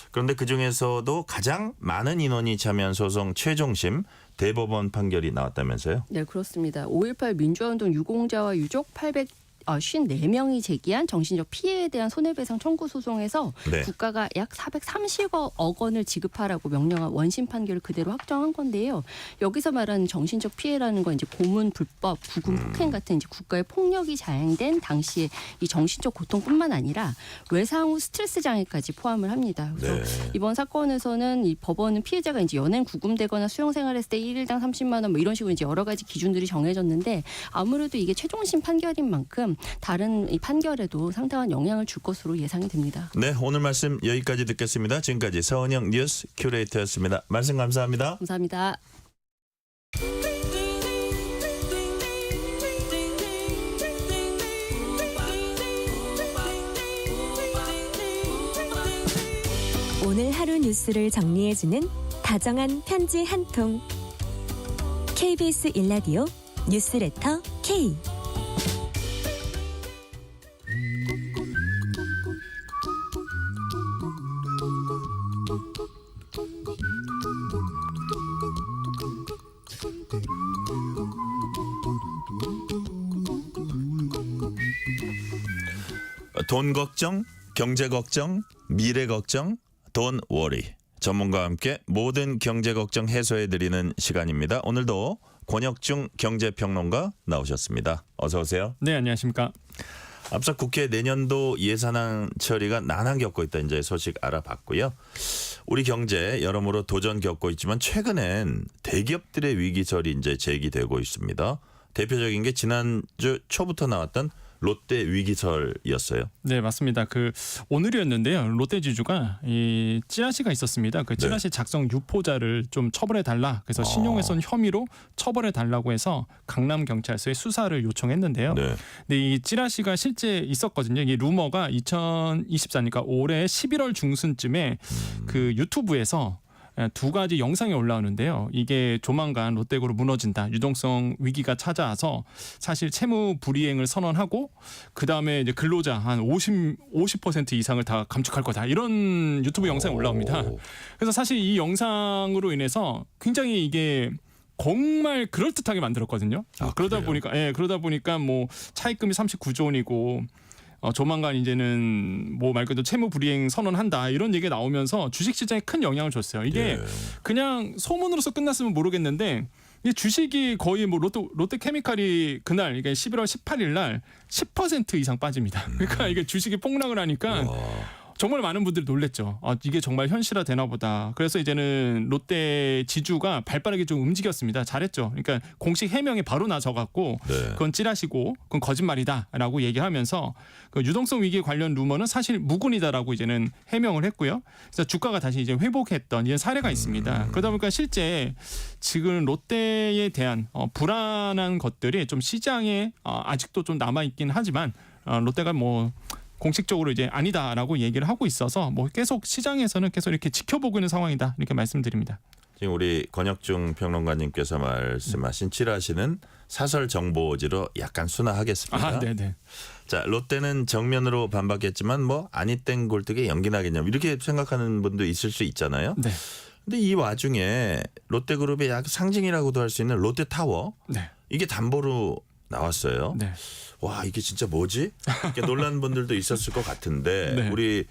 그런데 그중에서도 가장 많은 인원이 참여한 소송 최종심 대법원 판결이 나왔다면서요? 네, 그렇습니다. 5.18 민주화운동 유공자와 유족 854명이 제기한 정신적 피해에 대한 손해배상 청구 소송에서 네. 국가가 약 430억 원을 지급하라고 명령한 원심 판결을 그대로 확정한 건데요. 여기서 말하는 정신적 피해라는 건 이제 고문, 불법, 구금, 폭행 같은 이제 국가의 폭력이 자행된 당시에 이 정신적 고통뿐만 아니라 외상 후 스트레스 장애까지 포함을 합니다. 그래서 네. 이번 사건에서는 이 법원은 피해자가 이제 연행 구금되거나 수용 생활했을 때 1일당 30만 원 뭐 이런 식으로 이제 여러 가지 기준들이 정해졌는데 아무래도 이게 최종심 판결인 만큼 다른 이 판결에도 상당한 영향을 줄 것으로 예상이 됩니다. 네, 오늘 말씀 여기까지 듣겠습니다. 지금까지 서은영 뉴스 큐레이터였습니다. 말씀 감사합니다. 감사합니다. 오늘 하루 뉴스를 정리해주는 다정한 편지 한 통. KBS 일라디오 뉴스레터 K. 돈 걱정, 경제 걱정, 미래 걱정, 돈 워리. 전문가와 함께 모든 경제 걱정 해소해드리는 시간입니다. 오늘도 권혁중 경제평론가 나오셨습니다. 어서 오세요. 네, 안녕하십니까. 앞서 국회 내년도 예산안 처리가 난항 겪고 있다 이제 소식 알아봤고요. 우리 경제 여러모로 도전 겪고 있지만 최근엔 대기업들의 위기설이 이제 제기되고 있습니다. 대표적인 게 지난주 초부터 나왔던 롯데 위기설이었어요. 네, 맞습니다. 오늘이었는데요. 롯데지주가 이 찌라시가 있었습니다. 그 찌라시 작성 유포자를 좀 처벌해 달라. 그래서 신용훼손 혐의로 처벌해 달라고 해서 강남 경찰서에 수사를 요청했는데요. 네. 근데 이 찌라시가 실제 있었거든요. 이 루머가 2024니까 올해 11월 중순쯤에 그 유튜브에서 두 가지 영상이 올라오는데요. 이게 조만간 롯데그룹 무너진다. 유동성 위기가 찾아와서 사실 채무 불이행을 선언하고 그다음에 이제 근로자 한 50% 이상을 다 감축할 거다. 이런 유튜브 영상이 올라옵니다. 그래서 사실 이 영상으로 인해서 굉장히 이게 정말 그럴듯하게 만들었거든요. 그러다 보니까 뭐 차입금이 39조 원이고 조만간 이제는 뭐 말 그대로 채무 불이행 선언한다 이런 얘기가 나오면서 주식 시장에 큰 영향을 줬어요. 이게 그냥 소문으로서 끝났으면 모르겠는데 이 주식이 거의 뭐 롯데케미칼이 그날 이게 11월 18일 날 10% 이상 빠집니다. 그러니까 이게 주식이 폭락을 하니까 정말 많은 분들이 놀랬죠. 이게 정말 현실화 되나 보다. 그래서 이제는 롯데 지주가 발빠르게 좀 움직였습니다. 잘했죠. 그러니까 공식 해명이 바로 나서갖고 그건 찌라시고 그건 거짓말이다라고 얘기하면서 그 유동성 위기 관련 루머는 사실 무근이다라고 이제는 해명을 했고요. 그래서 주가가 다시 이제 회복했던 이런 사례가 있습니다. 그러다 보니까 실제 지금 롯데에 대한 불안한 것들이 좀 시장에 아직도 좀 남아 있긴 하지만 롯데가 뭐 공식적으로 이제 아니다라고 얘기를 하고 있어서 뭐 계속 시장에서는 계속 이렇게 지켜보고 있는 상황이다 이렇게 말씀드립니다. 지금 우리 권혁중 평론가님께서 말씀하신 찌라시는 사설 정보지로 약간 순화하겠습니다. 네네. 자, 롯데는 정면으로 반박했지만 뭐 아니 땡 골뜨기 연기 나겠냐 이렇게 생각하는 분도 있을 수 있잖아요. 네. 근데 이 와중에 롯데그룹의 약 상징이라고도 할 수 있는 롯데타워 이게 담보로 나왔어요. 네. 와, 이게 진짜 뭐지? 이렇게 놀란 분들도 있었을 것 같은데 우리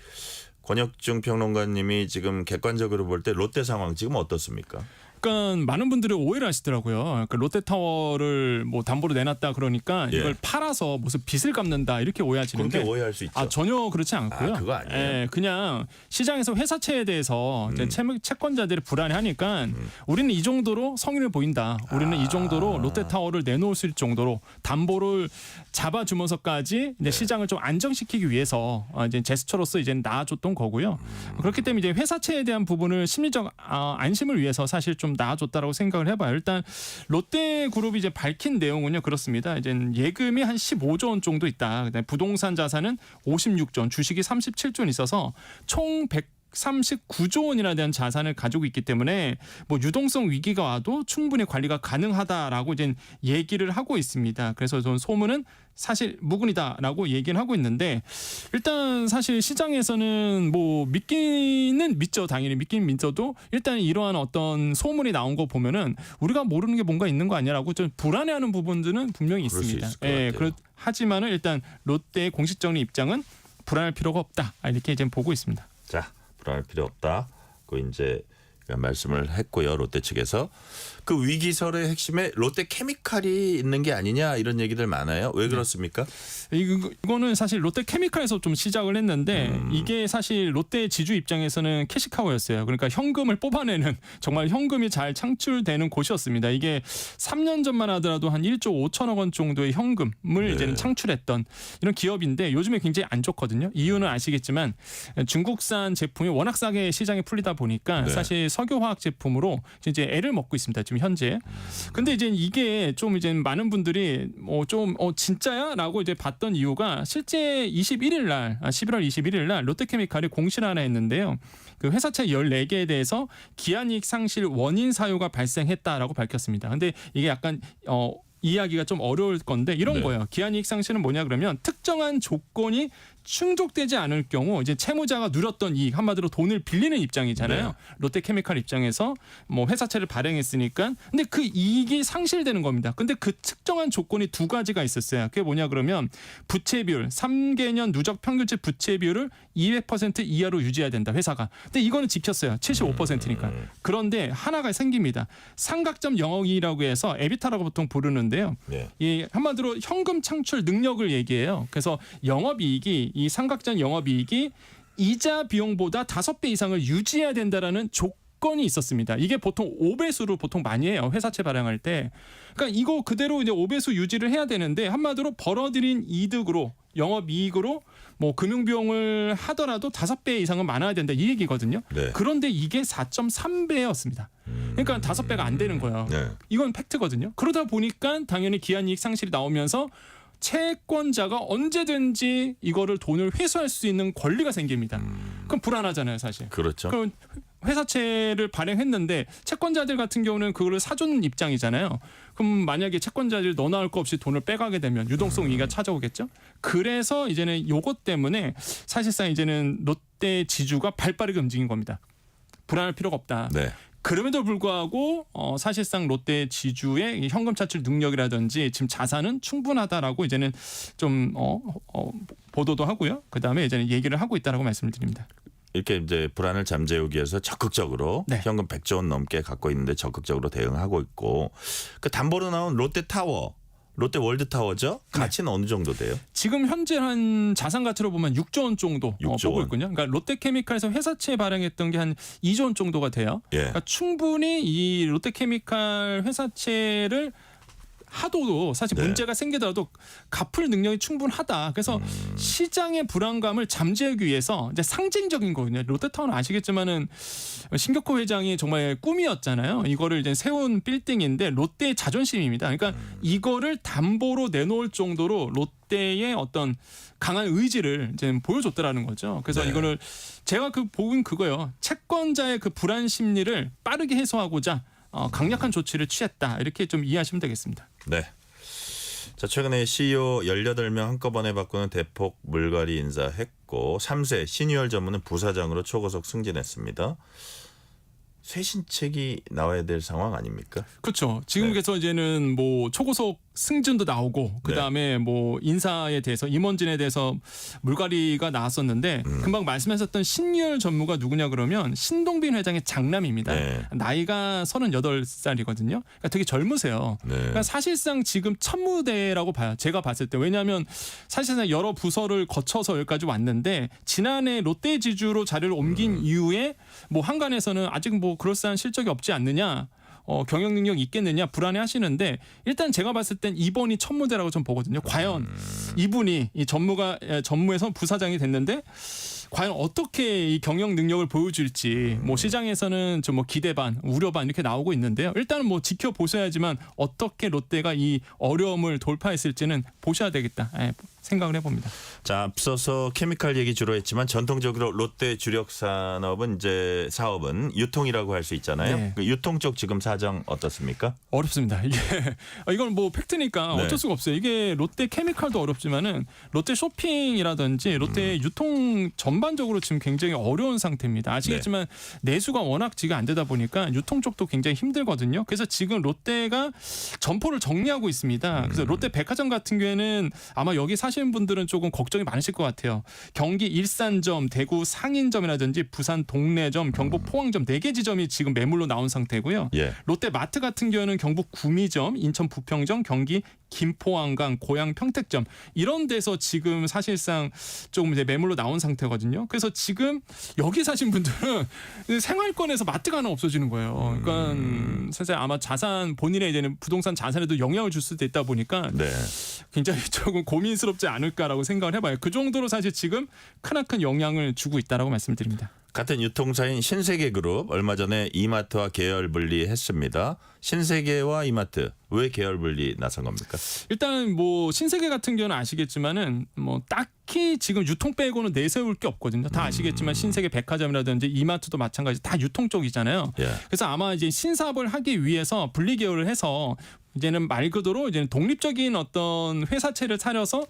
권혁중 평론가님이 지금 객관적으로 볼 때 롯데 상황 지금 어떻습니까? 그러니까 많은 분들이 오해를 하시더라고요. 그러니까 롯데타워를 뭐 담보로 내놨다 그러니까 이걸 팔아서 무슨 빚을 갚는다 이렇게 오해하시는데 그렇게 오해할 수 있죠. 전혀 그렇지 않고요. 그거 아니에요. 그냥 시장에서 회사채에 대해서 이제 채권자들이 불안해하니까 우리는 이 정도로 성의를 보인다. 우리는 이 정도로 롯데타워를 내놓을 수 있을 정도로 담보를 잡아주면서까지 이제 시장을 좀 안정시키기 위해서 이제 제스처로서 이제 나아줬던 거고요. 그렇기 때문에 이제 회사채에 대한 부분을 심리적 안심을 위해서 사실 좀 나아줬다라고 생각을 해봐요. 일단 롯데그룹이 이제 밝힌 내용은요 그렇습니다. 이제 예금이 한 15조 원 정도 있다. 그다음에 부동산 자산은 56조 원, 주식이 37조 원 있어서 총 139조 원이나 대한 자산을 가지고 있기 때문에 뭐 유동성 위기가 와도 충분히 관리가 가능하다라고 이제 얘기를 하고 있습니다. 그래서 저는 소문은 사실 무근이다라고 얘기는 하고 있는데 일단 사실 시장에서는 뭐 믿기는 믿죠. 당연히 믿긴 믿어도 일단 이러한 어떤 소문이 나온 거 보면은 우리가 모르는 게 뭔가 있는 거 아니야라고 좀 불안해하는 부분들은 분명히 그럴 수 있습니다. 있을 것 같아요. 하지만은 일단 롯데의 공식 정리 입장은 불안할 필요가 없다. 이렇게 이제 보고 있습니다. 자, 불안할 필요 없다. 그 이제 말씀을 했고요. 롯데 측에서 그 위기설의 핵심에 롯데 케미칼이 있는 게 아니냐 이런 얘기들 많아요. 왜 그렇습니까? 이거는 사실 롯데 케미칼에서 좀 시작을 했는데 이게 사실 롯데 지주 입장에서는 캐시카우였어요. 그러니까 현금을 뽑아내는 정말 현금이 잘 창출되는 곳이었습니다. 이게 3년 전만 하더라도 한 1조 5천억 원 정도의 현금을 이제는 창출했던 이런 기업인데 요즘에 굉장히 안 좋거든요. 이유는 아시겠지만 중국산 제품이 워낙 싸게 시장에 풀리다 보니까 사실 석유화학 제품으로 이제 애를 먹고 있습니다. 지금 현재. 근데 이제 이게 좀 이제 많은 분들이 진짜야라고 이제 봤던 이유가 실제 11일 날 11월 21일 날 롯데케미칼이 공시를 하나 했는데요. 그 회사채 14개에 대해서 기한이익 상실 원인 사유가 발생했다라고 밝혔습니다. 근데 이게 약간 이해하기가 좀 어려울 건데 이런 거예요. 기한이익 상실은 뭐냐 그러면 특정한 조건이 충족되지 않을 경우 이제 채무자가 누렸던 이익 한마디로 돈을 빌리는 입장이잖아요. 롯데케미칼 입장에서 뭐 회사채를 발행했으니까 근데 그 이익이 상실되는 겁니다. 근데 그 특정한 조건이 두 가지가 있었어요. 그게 뭐냐 그러면 부채 비율 3개년 누적 평균치 부채 비율을 200% 이하로 유지해야 된다. 회사가. 근데 이거는 지켰어요. 75%니까. 그런데 하나가 생깁니다. 삼각점 영역이라고 해서 에비타라고 보통 부르는데요. 이 한마디로 현금 창출 능력을 얘기해요. 그래서 영업이익이 이 삼각점 영업이익이 이자 비용보다 5배 이상을 유지해야 된다라는 조건이 있었습니다. 이게 보통 5배수로 보통 많이 해요. 회사채 발행할 때. 그러니까 이거 그대로 이제 5배수 유지를 해야 되는데 한마디로 벌어들인 이득으로 영업이익으로 뭐 금융비용을 하더라도 5배 이상은 많아야 된다 이 얘기거든요. 그런데 이게 4.3배였습니다. 그러니까 5배가 안 되는 거예요. 이건 팩트거든요. 그러다 보니까 당연히 기한이익 상실이 나오면서 채권자가 언제든지 이거를 돈을 회수할 수 있는 권리가 생깁니다. 그럼 불안하잖아요, 사실. 그렇죠. 그럼 회사채를 발행했는데 채권자들 같은 경우는 그거를 사주는 입장이잖아요. 그럼 만약에 채권자들이 너 나올 거 없이 돈을 빼가게 되면 유동성 위기가 찾아오겠죠. 그래서 이제는 요것 때문에 사실상 이제는 롯데 지주가 발빠르게 움직인 겁니다. 불안할 필요가 없다. 그럼에도 불구하고 사실상 롯데 지주의 현금 차출 능력이라든지 지금 자산은 충분하다라고 이제는 좀 보도도 하고요. 그다음에 이제는 얘기를 하고 있다라고 말씀을 드립니다. 이렇게 이제 불안을 잠재우기 위해서 적극적으로 현금 100조 원 넘게 갖고 있는데 적극적으로 대응하고 있고 그 담보로 나온 롯데타워. 롯데 월드타워죠? 가치는 어느 정도 돼요? 지금 현재 한 자산 가치로 보면 6조 원 정도 보고 있군요. 그러니까 롯데케미칼에서 회사채 발행했던 게 한 2조 원 정도가 돼요. 그러니까 충분히 이 롯데케미칼 회사채를 하도도 사실 문제가 생기더라도 갚을 능력이 충분하다. 그래서 시장의 불안감을 잠재우기 위해서 이제 상징적인 거거든요. 롯데타워는 아시겠지만은 신격호 회장이 정말 꿈이었잖아요. 이거를 이제 세운 빌딩인데 롯데의 자존심입니다. 그러니까 이거를 담보로 내놓을 정도로 롯데의 어떤 강한 의지를 이제 보여줬더라는 거죠. 그래서 이거를 제가 보긴 그거예요. 채권자의 그 불안 심리를 빠르게 해소하고자 강력한 조치를 취했다. 이렇게 좀 이해하시면 되겠습니다. 네. 자, 최근에 CEO 18명 한꺼번에 바꾸는 대폭 물갈이 인사했고 3세 시니얼 전무는 부사장으로 초고속 승진했습니다. 쇄신책이 나와야 될 상황 아닙니까? 그렇죠. 지금 그래서 이제는 뭐 초고속 승진도 나오고 그다음에 뭐 인사에 대해서 임원진에 대해서 물갈이가 나왔었는데 금방 말씀하셨던 신유열 전무가 누구냐 그러면 신동빈 회장의 장남입니다. 나이가 38살이거든요. 그러니까 되게 젊으세요. 그러니까 사실상 지금 첫 무대라고 봐요. 제가 봤을 때. 왜냐하면 사실상 여러 부서를 거쳐서 여기까지 왔는데 지난해 롯데지주로 자리를 옮긴 이후에 뭐 한간에서는 아직 뭐 그럴싸한 실적이 없지 않느냐. 경영 능력이 있겠느냐 불안해하시는데 일단 제가 봤을 땐 이번이 첫 무대라고 좀 보거든요. 과연 이분이 이 전무에서 부사장이 됐는데 과연 어떻게 이 경영 능력을 보여줄지 뭐 시장에서는 좀 뭐 기대 반, 우려 반 이렇게 나오고 있는데요. 일단은 뭐 지켜보셔야지만 어떻게 롯데가 이 어려움을 돌파했을지는 보셔야 되겠다. 생각을 해봅니다. 자, 앞서서 케미칼 얘기 주로 했지만 전통적으로 롯데 주력 산업은 이제 사업은 유통이라고 할 수 있잖아요. 네. 그 유통 쪽 지금 사정 어떻습니까? 어렵습니다. 이게 이건 뭐 팩트니까 네. 어쩔 수가 없어요. 이게 롯데 케미칼도 어렵지만은 롯데 쇼핑이라든지 롯데 유통 전반적으로 지금 굉장히 어려운 상태입니다. 아시겠지만 내수가 워낙 지금 안 되다 보니까 유통 쪽도 굉장히 힘들거든요. 그래서 지금 롯데가 점포를 정리하고 있습니다. 그래서 롯데 백화점 같은 경우에는 아마 여기 사시는 분들은 조금 걱정이 많으실 것 같아요. 경기 일산점, 대구 상인점이라든지 부산 동래점, 경북 포항점 4개 지점이 지금 매물로 나온 상태고요. 예. 롯데 마트 같은 경우는 경북 구미점, 인천 부평점, 경기 김포한강, 고양 평택점 이런 데서 지금 사실상 조금 이제 매물로 나온 상태거든요. 그래서 지금 여기 사신 분들은 생활권에서 마트가 하나 없어지는 거예요. 그러니까 사실 아마 자산 본인의 이제는 부동산 자산에도 영향을 줄 수도 있다 보니까 네. 굉장히 조금 고민스럽지 않을까라고 생각을 해봐요. 그 정도로 사실 지금 크나큰 영향을 주고 있다라고 말씀드립니다. 같은 유통사인 신세계그룹 얼마 전에 이마트와 계열 분리했습니다. 신세계와 이마트 왜 계열 분리 나선 겁니까? 일단 뭐 신세계 같은 경우는 아시겠지만은 뭐 딱히 지금 유통 빼고는 내세울 게 없거든요. 다 아시겠지만 신세계 백화점이라든지 이마트도 마찬가지 다 유통 쪽이잖아요. 예. 그래서 아마 이제 신사업을 하기 위해서 분리 계열을 해서 이제는 말 그대로 이제는 독립적인 어떤 회사체를 차려서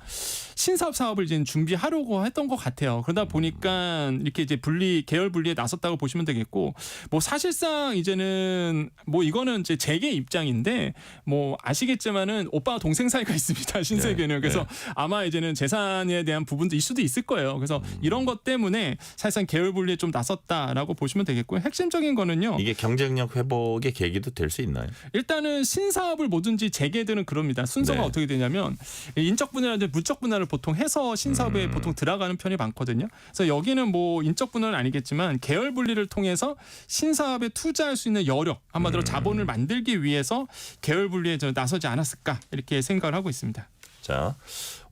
신사업 사업을 이제 준비하려고 했던 것 같아요. 그러다 보니까 이렇게 이제 계열 분리에 나섰다고 보시면 되겠고, 뭐 사실상 이제는 뭐 이거는 이제 재계 입장인데 뭐 아시겠지만은 오빠와 동생 사이가 있습니다. 신세계는. 그래서 아마 이제는 재산에 대한 부분도 있을 수도 있을 거예요. 그래서 이런 것 때문에 사실상 계열 분리에 좀 나섰다라고 보시면 되겠고요. 핵심적인 거는요. 이게 경쟁력 회복의 계기도 될 수 있나요? 일단은 신사업을 뭐든지 재계들은 그럽니다. 순서가 어떻게 되냐면 인적 분야라든지 물적 분야를 보통 해서 신사업에 보통 들어가는 편이 많거든요. 그래서 여기는 뭐 인적 분야는 아니겠지만 계열 분리를 통해서 신사업에 투자할 수 있는 여력, 한마디로 자본을 만들기 위해서 계열 분리에 나서지 않았을까 이렇게 생각을 하고 있습니다. 자,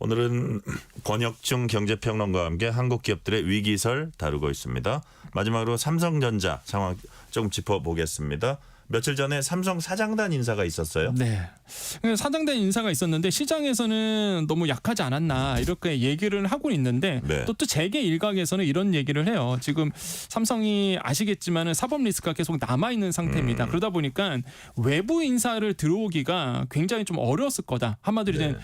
오늘은 권혁중 경제평론가와 함께 한국 기업들의 위기설 다루고 있습니다. 마지막으로 삼성전자 상황 좀 짚어보겠습니다. 며칠 전에 삼성 사장단 인사가 있었어요. 네. 사장단 인사가 있었는데 시장에서는 너무 약하지 않았나 이렇게 얘기를 하고 있는데 또 재계 일각에서는 이런 얘기를 해요. 지금 삼성이 아시겠지만은 사법 리스크가 계속 남아 있는 상태입니다. 그러다 보니까 외부 인사를 들어오기가 굉장히 좀 어려웠을 거다. 한마디로 이제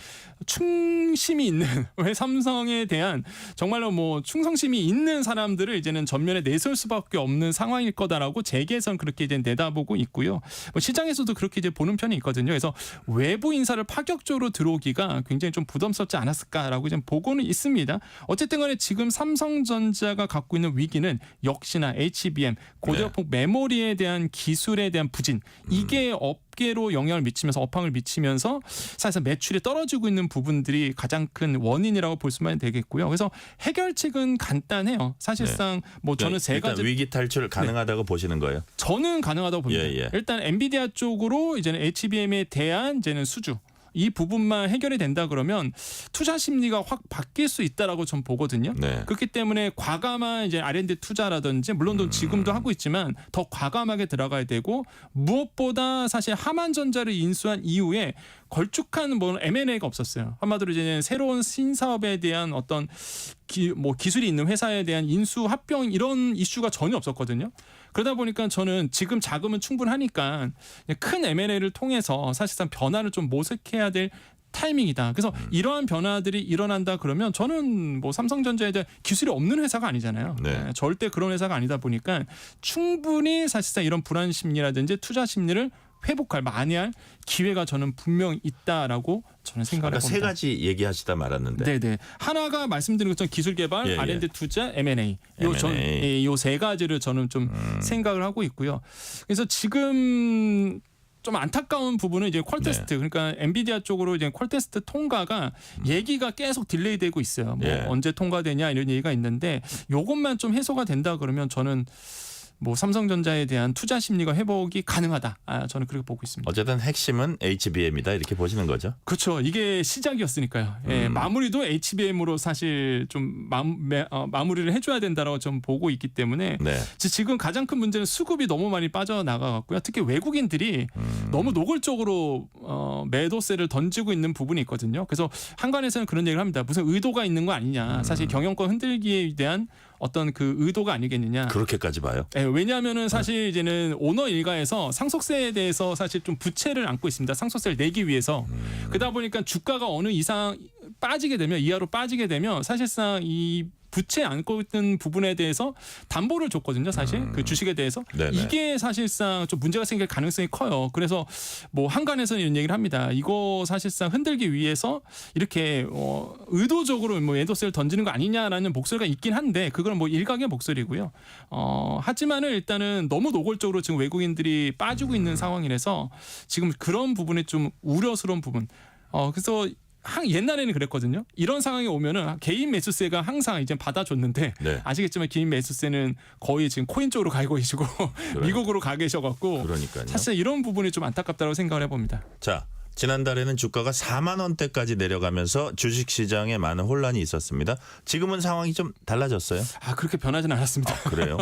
충심이 있는 왜 삼성에 대한 정말로 뭐 충성심이 있는 사람들을 이제는 전면에 내세울 수밖에 없는 상황일 거다라고 재계에서는 그렇게 이제 내다보고 있고요. 뭐 시장에서도 그렇게 이제 보는 편이 있거든요. 그래서 외부 인사를 파격적으로 들어오기가 굉장히 좀 부담스럽지 않았을까라고 좀 보고는 있습니다. 어쨌든 간에 지금 삼성전자가 갖고 있는 위기는 역시나 HBM, 고대역폭 메모리에 대한 기술에 대한 부진 이게 업계로 영향을 미치면서 업황을 미치면서 사실상 매출이 떨어지고 있는 부분들이 가장 큰 원인이라고 볼 수만 되겠고요. 그래서 해결책은 간단해요. 사실상 뭐 저는 세 가지 위기 탈출 가능하다고 보시는 거예요? 저는 가능하다고 봅니다. 일단 엔비디아 쪽으로 이제는 HBM에 대한 이제는 수주 이 부분만 해결이 된다 그러면 투자 심리가 확 바뀔 수 있다라고 전 보거든요. 그렇기 때문에 과감한 이제 R&D 투자라든지 물론 지금도 하고 있지만 더 과감하게 들어가야 되고 무엇보다 사실 하만전자를 인수한 이후에 걸쭉한 뭐 M&A가 없었어요. 한마디로 이제 새로운 신사업에 대한 어떤 기술이 있는 회사에 대한 인수 합병 이런 이슈가 전혀 없었거든요. 그러다 보니까 저는 지금 자금은 충분하니까 큰 M&A를 통해서 사실상 변화를 좀 모색해야 될 타이밍이다. 그래서 이러한 변화들이 일어난다 그러면 저는 뭐 삼성전자에 대한 기술이 없는 회사가 아니잖아요. 절대 그런 회사가 아니다 보니까 충분히 사실상 이런 불안 심리라든지 투자 심리를 회복할 만회할 기회가 저는 분명 있다라고 저는 생각을 합니다. 세 가지 얘기하시다 말았는데. 네네. 하나가 말씀드린 것처럼 기술 개발, R&D 투자, M&A. 요 세 가지를 저는 좀 생각을 하고 있고요. 그래서 지금 좀 안타까운 부분은 이제 퀄테스트 그러니까 엔비디아 쪽으로 이제 퀄테스트 통과가 얘기가 계속 딜레이되고 있어요. 뭐 언제 통과되냐 이런 얘기가 있는데 요것만 좀 해소가 된다 그러면 저는 뭐 삼성전자에 대한 투자 심리가 회복이 가능하다. 저는 그렇게 보고 있습니다. 어쨌든 핵심은 HBM이다 이렇게 보시는 거죠. 그렇죠. 이게 시작이었으니까요. 예, 마무리도 HBM으로 사실 좀 마무리를 해줘야 된다라고 좀 보고 있기 때문에 네. 지금 가장 큰 문제는 수급이 너무 많이 빠져나가갖고요. 특히 외국인들이 너무 노골적으로 매도세를 던지고 있는 부분이 있거든요. 그래서 한간에서는 그런 얘기를 합니다. 무슨 의도가 있는 거 아니냐. 사실 경영권 흔들기에 대한 어떤 그 의도가 아니겠느냐. 그렇게까지 봐요? 네, 왜냐하면은 사실 이제는 오너 일가에서 상속세에 대해서 사실 좀 부채를 안고 있습니다. 상속세를 내기 위해서. 그러다 보니까 주가가 어느 이상 빠지게 되면 이하로 빠지게 되면 사실상 이 부채 안고 있는 부분에 대해서 담보를 줬거든요. 사실 그 주식에 대해서 네네. 이게 사실상 좀 문제가 생길 가능성이 커요. 그래서 뭐 한간에서는 이런 얘기를 합니다. 이거 사실상 흔들기 위해서 이렇게 의도적으로 뭐 매도세를 던지는 거 아니냐라는 목소리가 있긴 한데 그건 뭐 일각의 목소리고요. 하지만은 일단은 너무 노골적으로 지금 외국인들이 빠지고 있는 상황이라서 지금 그런 부분이 좀 우려스러운 부분. 그래서 옛날에는 그랬거든요. 이런 상황이 오면은 개인 매수세가 항상 이제 받아줬는데 네. 아시겠지만 개인 매수세는 거의 지금 코인 쪽으로 가고 계시고 미국으로 가 계셔갖고 그러니까요. 사실 이런 부분이 좀 안타깝다고 생각을 해봅니다. 자, 지난달에는 주가가 4만 원대까지 내려가면서 주식시장에 많은 혼란이 있었습니다. 지금은 상황이 좀 달라졌어요? 그렇게 변하진 않았습니다. 그래요?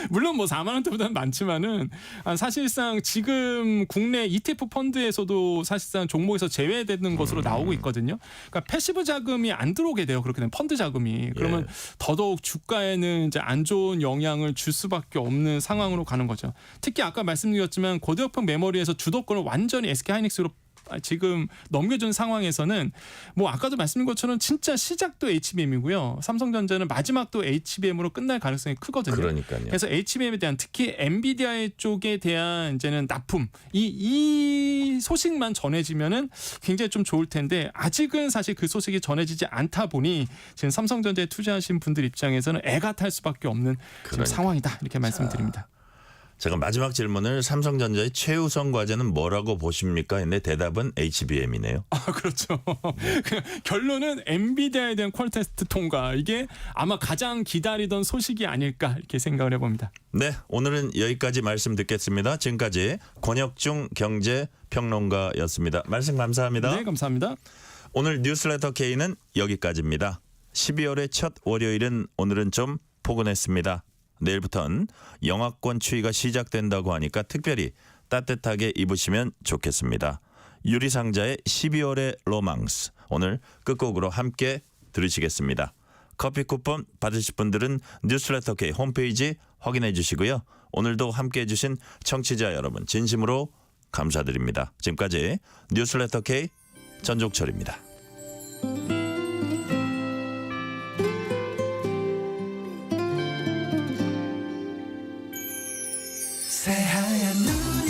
물론 뭐 4만 원대보다는 많지만은 사실상 지금 국내 ETF 펀드에서도 사실상 종목에서 제외되는 것으로 나오고 있거든요. 그러니까 패시브 자금이 안 들어오게 돼요. 그렇게 되면 펀드 자금이. 그러면 더더욱 주가에는 이제 안 좋은 영향을 줄 수밖에 없는 상황으로 가는 거죠. 특히 아까 말씀드렸지만 고대역폭 메모리에서 주도권을 완전히 SK하이닉스로 지금 넘겨준 상황에서는 뭐 아까도 말씀드린 것처럼 진짜 시작도 HBM이고요. 삼성전자는 마지막도 HBM으로 끝날 가능성이 크거든요. 그러니까요. 그래서 HBM에 대한 특히 엔비디아 쪽에 대한 이제는 납품 이 소식만 전해지면은 굉장히 좀 좋을 텐데 아직은 사실 그 소식이 전해지지 않다 보니 지금 삼성전자에 투자하신 분들 입장에서는 애가 탈 수밖에 없는 지금 상황이다 이렇게 말씀드립니다. 제가 마지막 질문을 삼성전자의 최우선 과제는 뭐라고 보십니까? 했는데 대답은 HBM이네요. 그렇죠. 결론은 엔비디아에 대한 퀄 테스트 통과 이게 아마 가장 기다리던 소식이 아닐까 이렇게 생각을 해봅니다. 네, 오늘은 여기까지 말씀 듣겠습니다. 지금까지 권혁중 경제평론가였습니다. 말씀 감사합니다. 네, 감사합니다. 오늘 뉴스레터 K는 여기까지입니다. 12월의 첫 월요일은 오늘은 좀 포근했습니다. 내일부터는 영하권 추위가 시작된다고 하니까 특별히 따뜻하게 입으시면 좋겠습니다. 유리상자의 12월의 로망스 오늘 끝곡으로 함께 들으시겠습니다. 커피 쿠폰 받으실 분들은 뉴스레터 K 홈페이지 확인해 주시고요. 오늘도 함께해 주신 청취자 여러분 진심으로 감사드립니다. 지금까지 뉴스레터 K 전종철입니다. 새하얀 눈